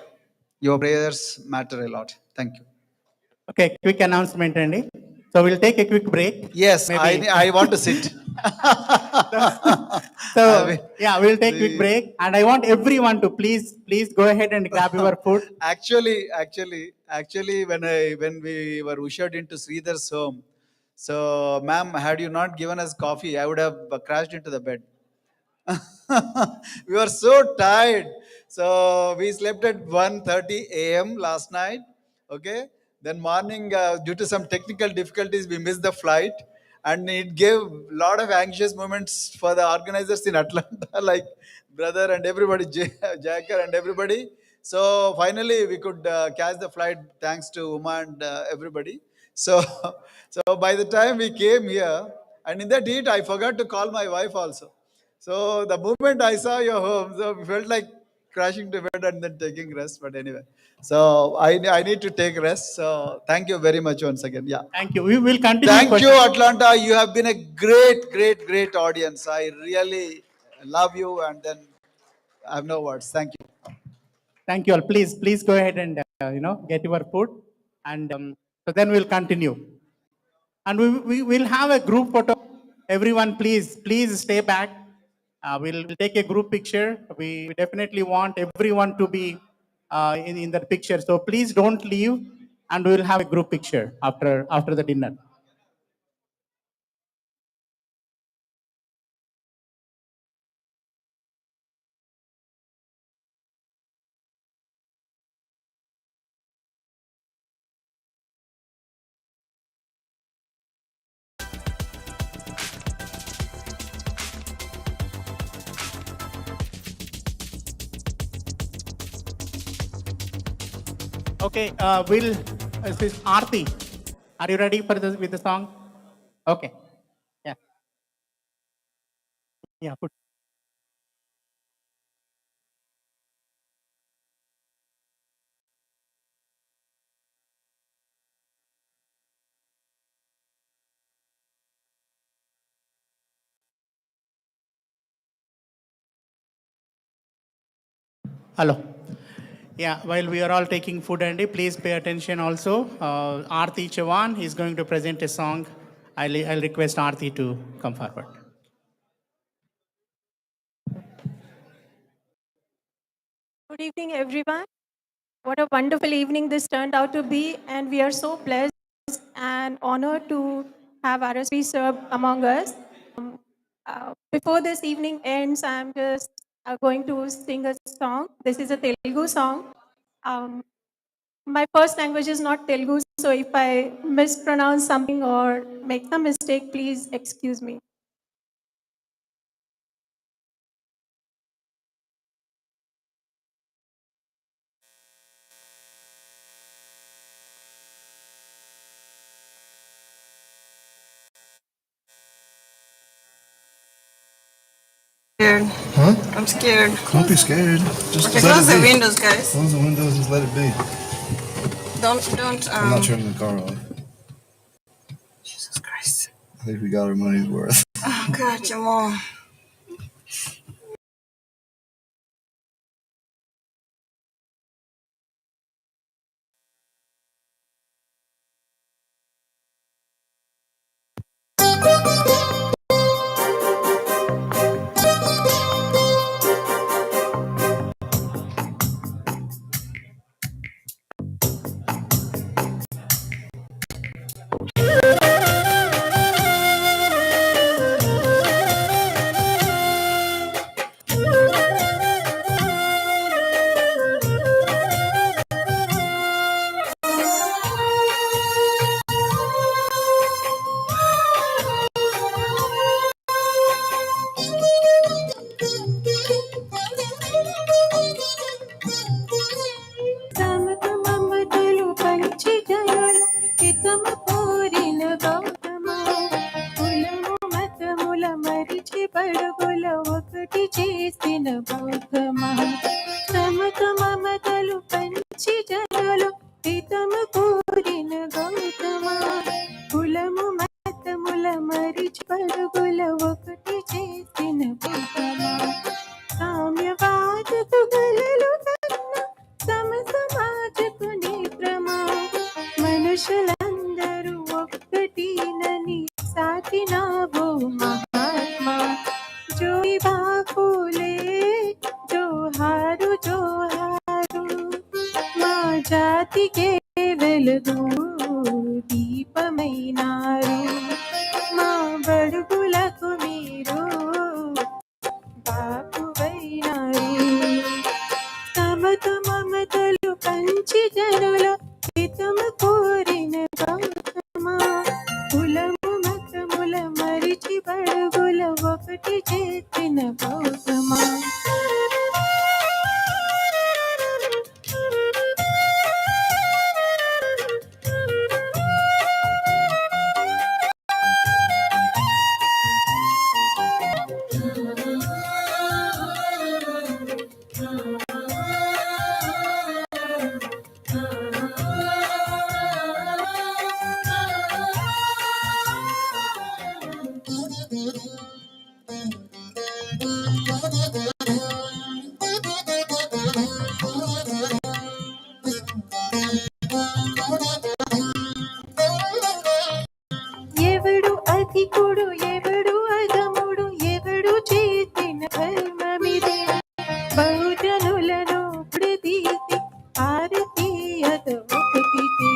O: Your prayers matter a lot. Thank you.
B: Okay, quick announcement, Andy. So we'll take a quick break.
O: Yes,
B: Maybe.
O: I want to sit.
B: So yeah, we'll take a quick break, and I want everyone to please go ahead and grab your food.
O: Actually, when we were ushered into Sridhar's home, so ma'am, had you not given us coffee, I would have crashed into the bed. We were so tired. So we slept at 1:30 a.m. last night. Okay. Then morning, due to some technical difficulties, we missed the flight. And it gave a lot of anxious moments for the organizers in Atlanta, like brother and everybody, Jacker and everybody. So finally, we could catch the flight thanks to Uma and everybody. So, so by the time we came here, and in that heat, I forgot to call my wife also. So the moment I saw your home, so we felt like crashing to bed and then taking rest. But anyway, so I need to take rest. So thank you very much once again. Yeah.
B: Thank you. We will continue.
O: Thank you,
B: questions.
O: Atlanta. You have been a great audience. I really love you, and then I have no words. Thank you.
B: Thank you all. Please go ahead and get your food, and so then we'll continue. And we will have a group photo. Everyone, please stay back. We'll take a group picture. We definitely want everyone to be in the picture. So please don't leave, and we'll have a group picture after the dinner. Okay, this is Aarti. Are you ready for with the song? Okay. Yeah. Yeah. Put. Hello. Yeah, while we are all taking food and please pay attention also. Aarti Chavan is going to present a song. I'll request Aarti to come forward.
A: Good evening, everyone. What a wonderful evening this turned out to be, and we are so blessed and honored to have RSP served among us. Before this evening ends, I'm just going to sing a song. This is a Telugu song. My first language is not Telugu, so if I mispronounce something or make some mistake, please excuse me.
V: Scared.
W: Huh?
V: I'm scared.
W: Don't be scared. Just
V: Okay,
W: let
V: close
W: it
V: the
W: be.
V: windows, guys.
W: Close the windows. Just let it be.
V: Don't.
W: I'm not turning the car on.
V: Jesus Christ.
W: I think we got our money's worth.
V: Oh God, Jamal.
A: మమతలు పంచి జనులు హితము కోరిన గౌతమ కులము మతముల మరిచి పడుగుల ఒకటి చేసిన బౌద్ధమ సమత మమతలు పంచి జనులు హితము కోరిన గౌతమ కులము మతముల మరిచి పడుగుల ఒకటి చేసిన బౌద్ధమ సామ్యవాదకు గలలు కన్నా సమ సమాజకు నేత్రమా మనుషులందరూ ఒక్కటినని సాటినావు మహాత్మా జోయి బాపులే జోహారు జోహారు మా జాతికే వెలుగు దీపమైనారు మా బడుగులకు మీరు ఒకటి చేసిన గౌతమా. ఎవడు అధికుడు ఎవడు అధముడు ఎవడు చేసిన ధర్మమిదే, బహుజనులను ప్రతీతి భారతీయత ఒకటి చేసి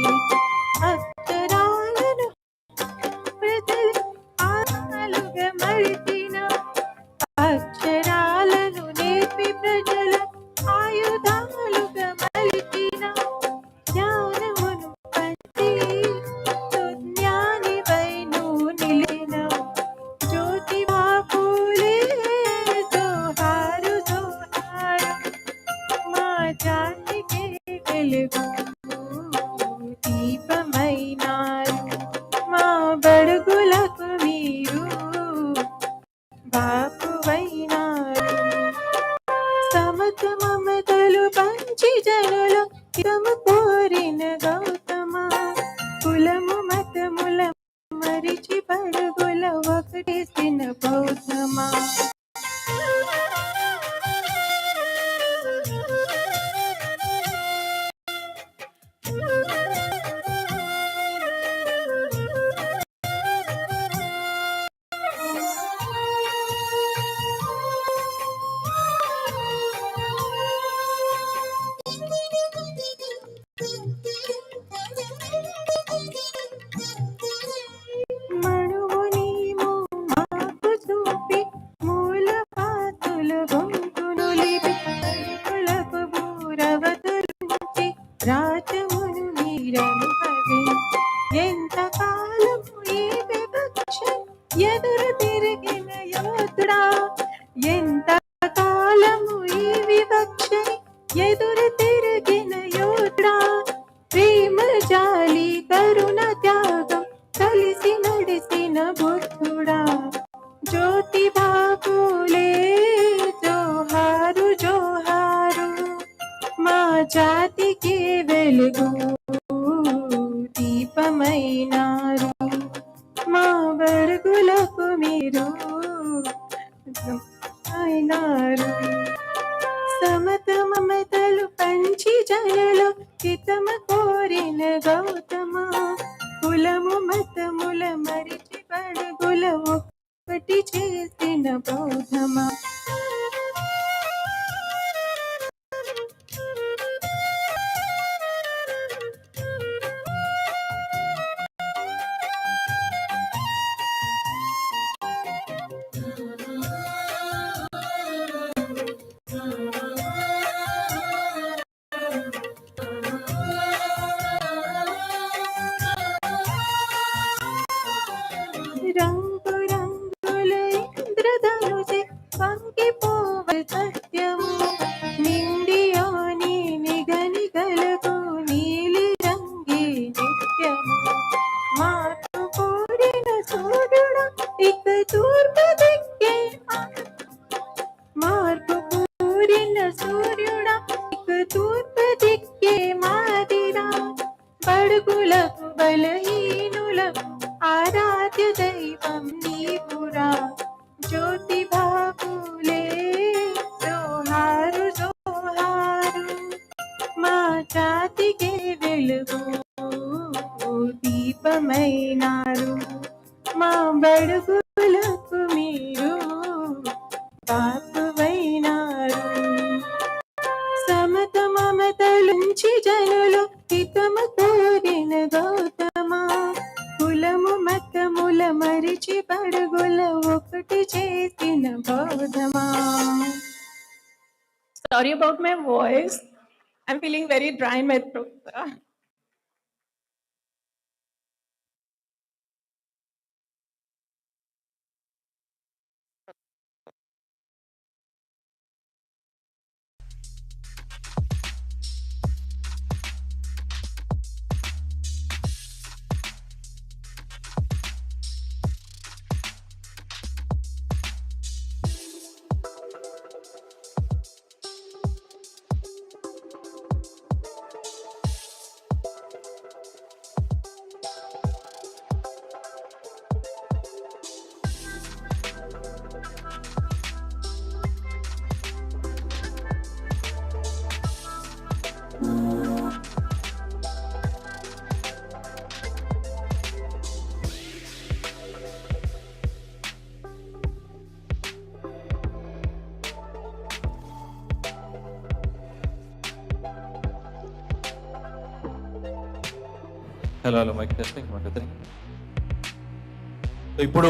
A: అక్షరాలను ప్రజలు ఆలుగా మరిచిన, అక్షరాలను నేర్పి ప్రజల ఆయుధాలుగా మలిచిన, జ్ఞానమును పంచి జ్ఞానివై నువ్వు నిలిచినవు. జ్యోతిబా పూలే జోహారు జోహారు, మా జాతికే వెలుగు దీపమైనారు. మా బడుగులకు మీరు బాపువైనారు. సమత మమతలు పంచి జనులు హితము కోరిన గౌతమా, కులము మతముల మరిచి పడుగుల ఒకటేసిన బౌద్ధమా. మణువు నీము మాకు చూపి మూల పాతుల గొంతును లిపి కులకు బూరవతరించి రాజమును మీరను పవి. ఎంత కాలము ఈ వివక్ష ఎదురు తిరిగిన యోధుడా, ఎంత కాలము ఈ వివక్ష ఎదురు తిరిగిన యోధుడా. ప్రేమ జాలి కరుణ త్యాగం కలిసి నడిసిన బుద్ధుడా. జ్యోతిబా పూలే జోహారు జోహారు, మా జాతికి వెలుగు దీపమైనారు. మా బడుగులకు మీరు అయినారు. సమత మమతలు పంచి జనులు హితమ కోరిన గౌతమా, కులము మతముల మరిచి పడుగుల ఒకటి చేసిన బౌద్ధమా. రంగు రంగుల ఇంద్రధనుజే వంగిపోవ సత్యము, నిండియోని నిగనిగలకు నీలి రంగే నిత్యము. మార్పు కోరిన సూర్యుడు ఇక తూర్పు దిక్కే, మార్పు కోరిన సూర్యుడా ఇక తూర్పు దిక్కే మాదిరా. బడుగులకు బలహీనులకు ఆరాధ్య దైవం నీవురా. జ్యోతిబా పూలే జోహారు జోహారు, మా జాతికే వెలుగు దీపమైనారు. మా బడుగులకు మీరు బాపువైనారు. సమత మమతలుంచి జనులు హితము కోరిన గౌతమా, కులము మతముల మరిచి పడుగుల ఒకటి చేసిన బౌద్ధమా. Sorry about my voice. I'm feeling very dry in my throat.
R: Hello mike testing 1 2 3. So ఇప్పుడు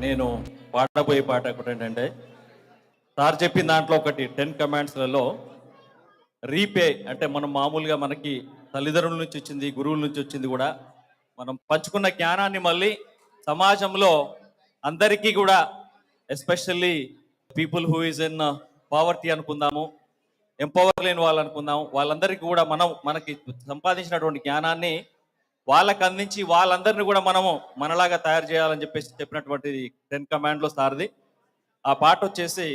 R: నేను పాడబోయే పాట ఒకటి ఏంటంటే, సార్ చెప్పిన దాంట్లో ఒకటి 10 కమాండ్స్లలో రీపే అంటే మనం మామూలుగా మనకి తల్లిదండ్రుల నుంచి వచ్చింది, గురువుల నుంచి వచ్చింది కూడా మనం పంచుకున్న జ్ఞానాన్ని మళ్ళీ సమాజంలో అందరికీ కూడా, especially people who is in poverty అనుకుందాము, ఎంపవర్ లేని వాళ్ళు అనుకుందాం, వాళ్ళందరికీ కూడా మనకి సంపాదించినటువంటి జ్ఞానాన్ని వాళ్ళకి అందించి వాళ్ళందరినీ కూడా మనము మనలాగా తయారు చేయాలని చెప్పేసి చెప్పినటువంటి 10 కమాండ్లో సార్ది. ఆ పాట వచ్చేసి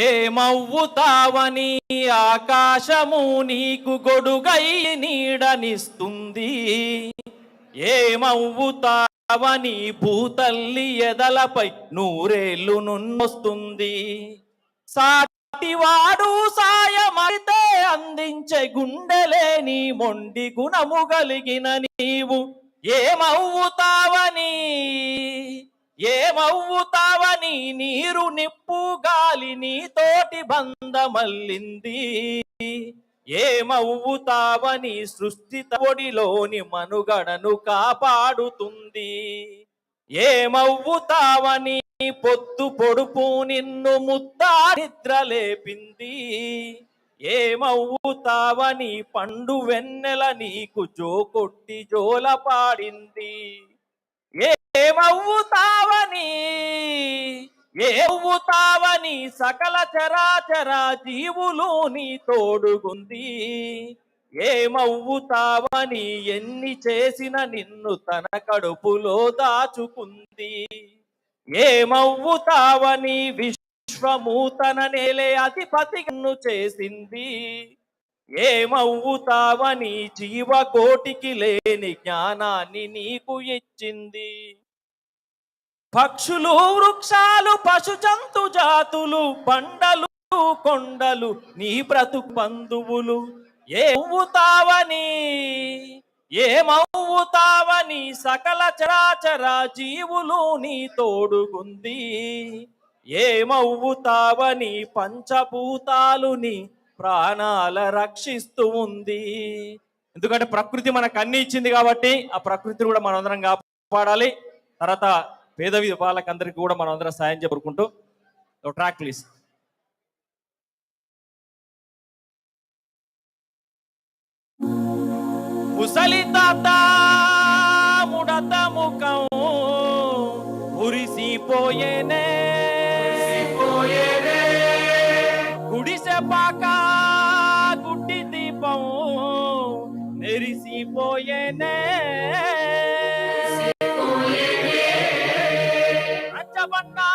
R: ఏమవ్వుతావని ఆకాశము నీకు గొడుగై నీడనిస్తుంది, ఏమవ్వుతావని భూతల్లి ఎదలపై నూరేళ్లు నున్నొస్తుంది, సాటివాడు సాయమైతే అందించే గుండెలేని మొండి గుణము కలిగిన నీవు ఏమవ్వుతావని, ఏమవ్వుతావని నీరు నిప్పు గాలి నీతోటి బంధమల్లింది, ఏమవ్వుతావని సృష్టి ఒడిలోని మనుగడను కాపాడుతుంది, ఏమవ్వుతావని పొద్దు పొడుపు నిన్ను ముద్దా నిద్ర లేపింది, ఏమవ్వుతావని పండు వెన్నెల నీకు జోకొట్టి జోల పాడింది, ఏమవ్వుతావని, ఏమవ్వుతావని సకల చరాచర జీవులు నీ తోడుగుంది, ఏమవ్వుతావని ఎన్ని చేసిన నిన్ను తన కడుపులో దాచుకుంది, ఏమవ్వుతావని విశ్వము తన నేలే అధిపతిను చేసింది, ఏమవ్వుతావని జీవకోటికి లేని జ్ఞానాన్ని నీకు ఇచ్చింది, పక్షులు వృక్షాలు పశు జంతు జాతులు పండలు కొండలు నీ బ్రతుకు బంధువులు, ఏమవ్వుతావని, ఏమవ్వుతావని సకల చరాచర జీవులు నీ తోడుగుంది, ఏమవ్వుతావని పంచభూతాలు నీ ప్రాణాల రక్షిస్తూ ఉంది. ఎందుకంటే ప్రకృతి మనకు అన్ని ఇచ్చింది కాబట్టి ఆ ప్రకృతిని కూడా మనం అందరం కాపాడాలి. తర్వాత పేద వాళ్ళకందరికీ కూడా మనం అందరం సాయం కోరుకుంటూ ట్రాక్ ప్లీజ్. ముసలి తాత ముడత ముఖం మురిసిపోయేనే, గుడిసె పాక గుడ్డి దీపం మెరిసిపోయేనే, అంచబన్నా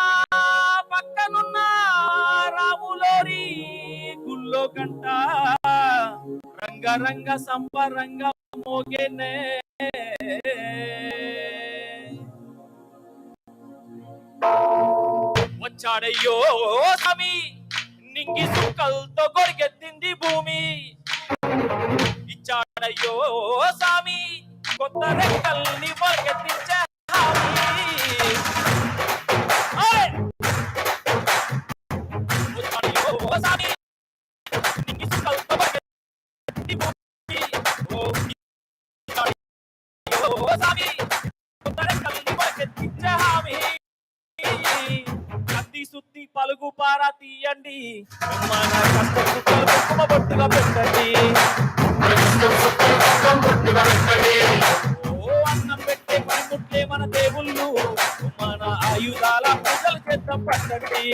R: పక్కనున్న రాములోరి గుల్లో గంట రంగరంగ సంబరంగ మోగేనే, వచ్చాడయ్యో స్వామి నింగి సుక్కలతో గొరిగెత్తింది భూమి, ఇచ్చాడయ్యో స్వామి కొత్త రెక్కల్ని మొలకెత్తించే స్వామి నింగి సుక్కలతో గొరిగెత్తింది భూమి, స్వామి కొత్త రెక్కల్ని మొలకెత్తించే హామీ, కత్తి సుత్తి పలుగు పారా తీయండి మన కష్టం కుంకుమ బొట్టుగా పెట్టండి, ఓ అన్నం పెట్టే పనిముట్లే మన దేవుళ్ళు మన ఆయుధాల పూజలు చేద్దాం పట్టండి,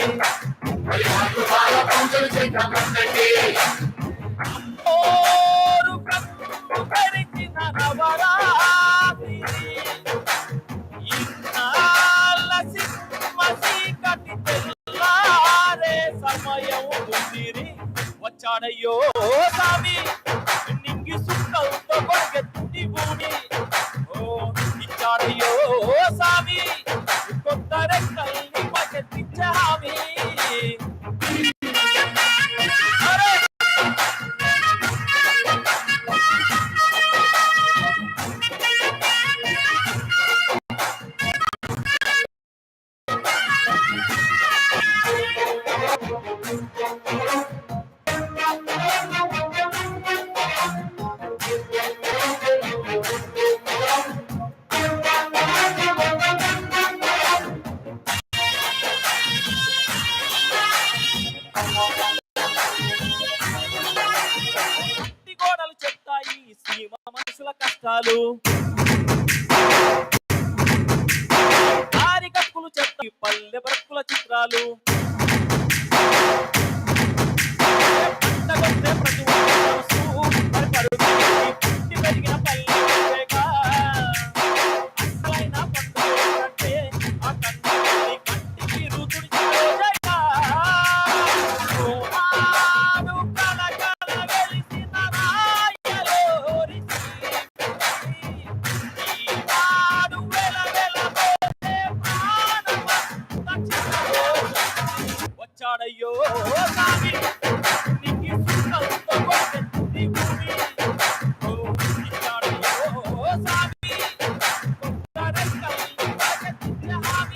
R: ఓరు కన్ను తెరిచిన నవరాత్రి ఇన్నాళ్ళ చీకటి తెల్లారే సమయం ఉందిరి, వచ్చాడయ్యో స్వామి నింగి సుక్కలతో గొరిగెత్తి భూమి, ఓ ఇచ్చాడయ్యో స్వామి కొత్త రెక్కల్ని మొలకెత్తించే హామీ,
F: చిత్రాలు కారికక్కులు చెత్త పల్లె బ్రతుకుల చిత్రాలు పండగొచ్చే ప్రతి ఒక్క మనసు మరి పరుగు పుట్టి పెరిగిన పల్లె వేగా అసలైన పండుగ అంటే ఆ కన్నుని కంటికి రుతుడి చేగా ఓమాను కలకల వెలిసిన రాయలోరి ఈనాడు వెలవెలబోసే ప్రాణమంత చిన్నదో వచ్చాడయ్యో సామి నీకి సుఖంతో కొట్టెత్తి భూమి ఓ ఇచ్చాడయ్యో సామి కొత్త రెక్కల్ని మొలకెత్తించిన హామీ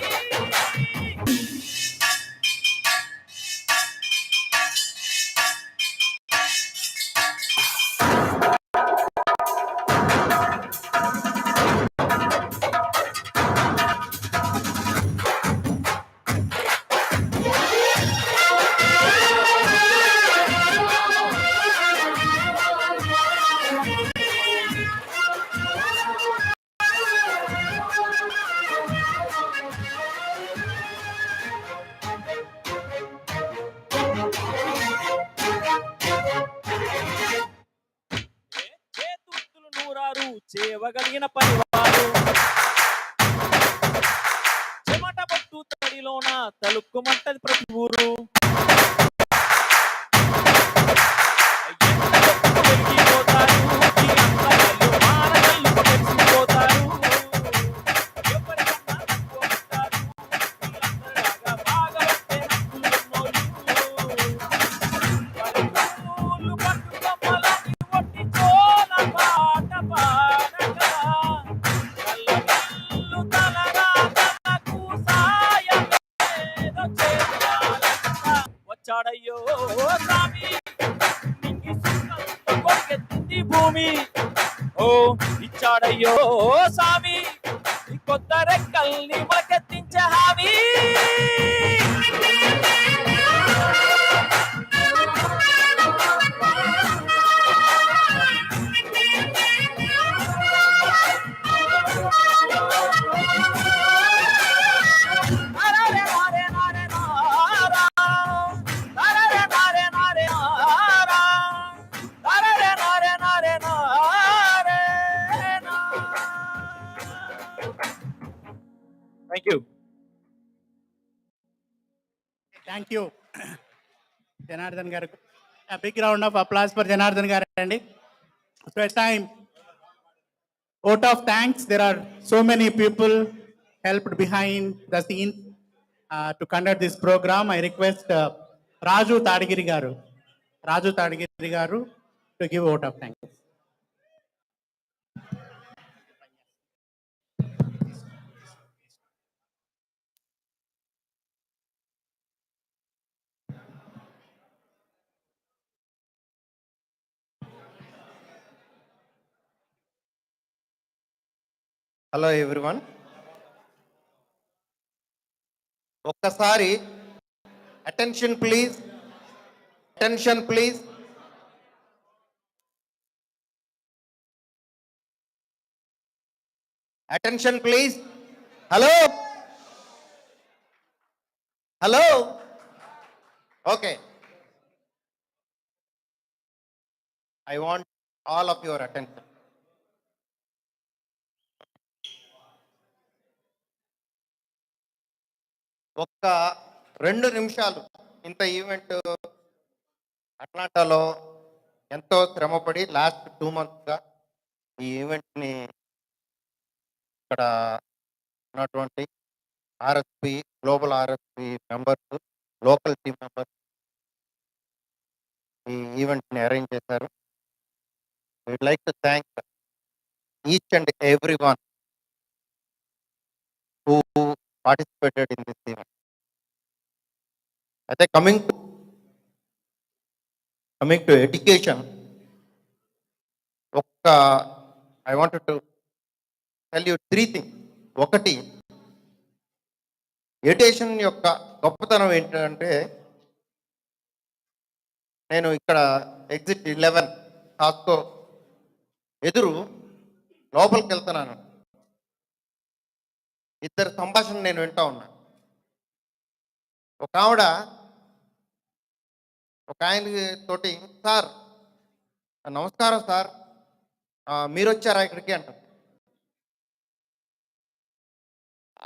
F: చేతులు నూరారు చేవగలిగిన పనివారు చెమట పట్టు తడిలోన తలుక్కుమంటది ప్రతి ఊరు ఎండగొట్టుకు వెలిగిపోతారు ఈ అందగాళ్ళు మానగల్లుకు మెరిసిపోతారు ఎవరికన్నా తక్కువ ఉంటారు వీళ్ళందరిలాగా బాగా పట్టే హక్కులు ఉన్నోళ్ళు పలుకులు పట్టుకొమ్మలని ఒట్టి చోల పాట పాడగా కళ్ళగిల్లు తలరాతలకు సాయమేదో చేయాలంట వచ్చాడయ్యో సామి నింగి సుఖంతో కొరికెత్తింది భూమి ఓ ఇచ్చాడయ్యో సామి ఈ కొత్త రెక్కల్ని మొలకెత్తించే హామీ thank you
B: thank you Janardhan garu. Big round of applause for Janardhan garu అండి. So at time vote of thanks. There are so many people helped behind the scenes to conduct this program. I request Raju Tadgiri garu to give vote of thanks.
I: Hello everyone, ఒక్కసారి attention please, attention please. Attention please. Hello hello, okay. I want all of your attention. ఒక్క 2 నిమిషాలు. ఇంత event అట్లాంటాలో ఎంతో శ్రమపడి last 2 monthsగా ఈ ఈవెంట్ని ఇక్కడ ఉన్నటువంటి RSP, global RSP members, local team members ఈ ఈవెంట్ని అరేంజ్ చేశారు. Weed like to thank each and every one who participated in this event. అయితే coming to education, I wanted to tell you 3 things. ఒకటి, education యొక్క గొప్పతనం ఏంటంటే, నేను ఇక్కడ exit 11 హాస్కో ఎదురు లోపలికి వెళ్తున్నాను. ఇద్దరు సంభాషణ నేను వింటా ఉన్నా. ఒక ఆవిడ ఒక ఆయన తోటి, సార్ నమస్కారం సార్, మీరు వచ్చారా ఇక్కడికి అంటారు.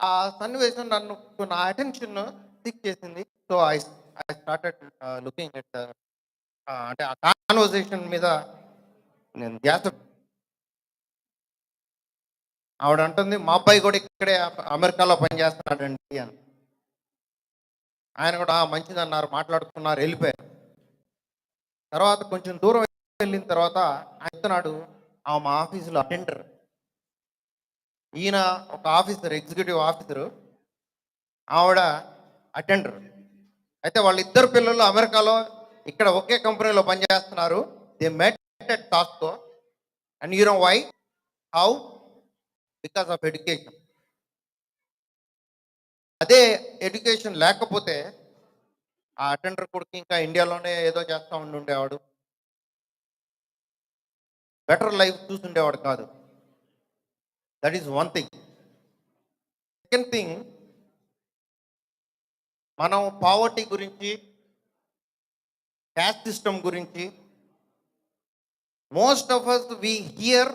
I: ఆ సన్నివేశం నన్ను నా అటెన్షన్ సిక్ చేసింది. So I started looking at అంటే ఆ కాన్వర్సేషన్ మీద నేను ధ్యాస. ఆవిడ అంటుంది, మా అబ్బాయి కూడా ఇక్కడే అమెరికాలో పనిచేస్తున్నాడండి అని. ఆయన కూడా మంచిదన్నారు, మాట్లాడుకున్నారు, వెళ్ళిపోయారు. తర్వాత కొంచెం దూరం వెళ్ళిన తర్వాత ఆయనాడు మా ఆఫీసులో అటెండర్, ఈయన ఒక ఆఫీసర్, ఎగ్జిక్యూటివ్ ఆఫీసరు, ఆవిడ అటెండర్. అయితే వాళ్ళిద్దరు పిల్లలు అమెరికాలో ఇక్కడ ఒకే కంపెనీలో పనిచేస్తున్నారు. They met at Tasco. And you know why? How? Because of education. అదే ఎడ్యుకేషన్ లేకపోతే ఆ అటెండర్ కొడుకు ఇంకా ఇండియాలోనే ఏదో చేస్తూ ఉండేవాడు, బెటర్ లైఫ్ చూస్తుండేవాడు కాదు. That is one thing. Second thing, మనం పావర్టీ గురించి, క్యాస్ట్ సిస్టమ్ గురించి, most of us we hear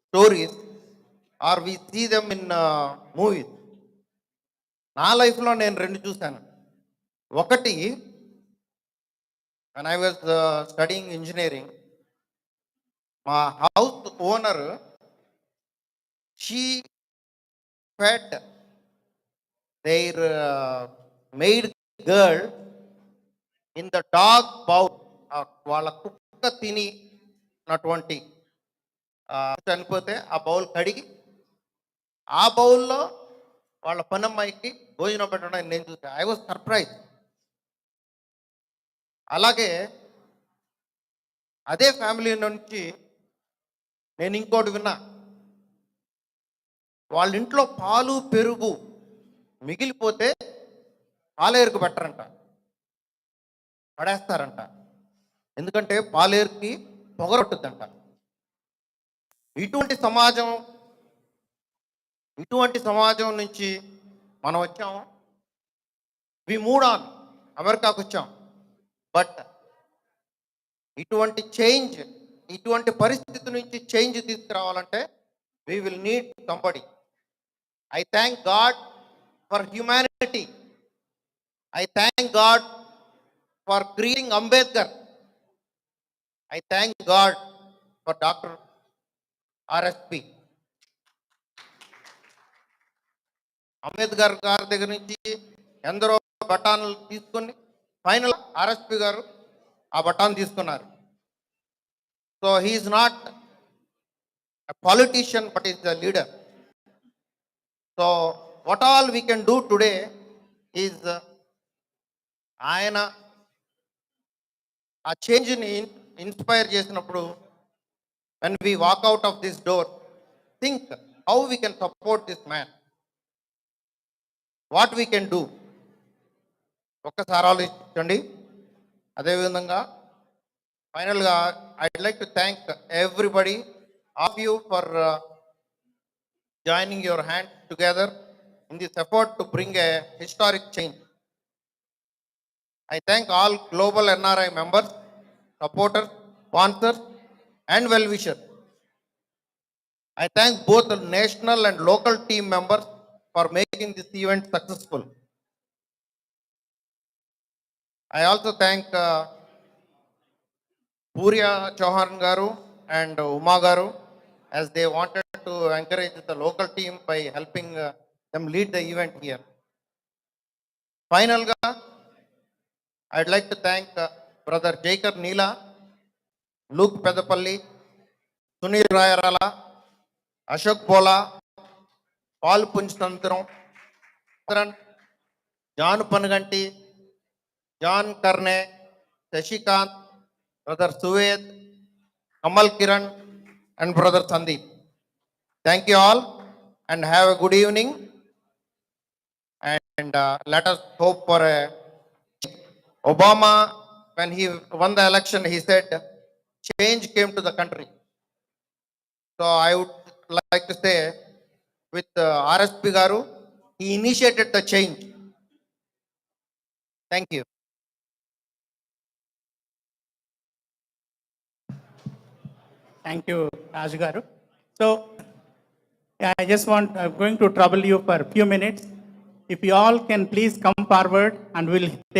I: stories or we see them in movies. నా లైఫ్లో నేను రెండు చూశాను. ఒకటి, when I was studying engineering, మా house owner, she fed their maid girl in the dog bowl. వాళ్ళ కుక్క తినినటువంటి చనిపోతే ఆ బౌల్ కడిగి ఆ బౌల్లో వాళ్ళ పనమ్మాయికి భోజనం పెట్టడం నేను చూసాను. I was surprise. అలాగే అదే ఫ్యామిలీ నుంచి నేను ఇంకోటి విన్నా. వాళ్ళ ఇంట్లో పాలు పెరుగు మిగిలిపోతే పాలేరుకు పెట్టరంట, పడేస్తారంట. ఎందుకంటే పాలేరుకి పొగరొట్టుద్దంట. ఇటువంటి సమాజం నుంచి మనం వచ్చాము. వి మూడ్ ఆన్, అమెరికాకు వచ్చాం. బట్ ఇటువంటి పరిస్థితి నుంచి చేంజ్ తీసుకురావాలంటే we will need somebody. I thank God for humanity. I thank God for creating Ambedkar. I thank God for Dr. RSP. Ambedkar గారి దగ్గర నుంచి ఎందరో బటాన్లు తీసుకొని ఫైనల్ ఆర్ఎస్పి గారు ఆ బటాన్ తీసుకున్నారు. So he's not a politician, but is a leader. So what all we can do today is ఆయన ఆ చేంజ్ని ఇన్స్పైర్ చేసినప్పుడు, when we walk out of this door, think how we can support this man, what we can do. ఒక్కసారి ఆలోచించండి. అదేవిధంగా ఫైనల్గా I'd like to thank everybody of you for joining your hands together in this effort to bring a historic change. I thank all global NRI members, supporters, sponsors, and well-wishers. I thank both the national and local team members for making this event successful. I also thank Purya Chauhan Garu and Uma Garu, as they wanted to encourage the local team by helping them lead the event here. Finally, I'd like to thank Brother Jacob Neela, Luke Pedapalli, Sunil Rayarala, Ashok Bola, Paul Punchtantram, John Panaganti, John Karne, Shashikant, Brother Suved, Kamal Kiran, and Brother Sandeep. Thank you all and have a good evening. And let us hope for a Obama, when he won the election, he said change came to the country. So I would like to say with RSP Garu, he initiated the change. Thank you.
B: Thank you, Raj Garu. So, I just want, I'm going to trouble you for a few minutes. If you all can please come forward and we'll take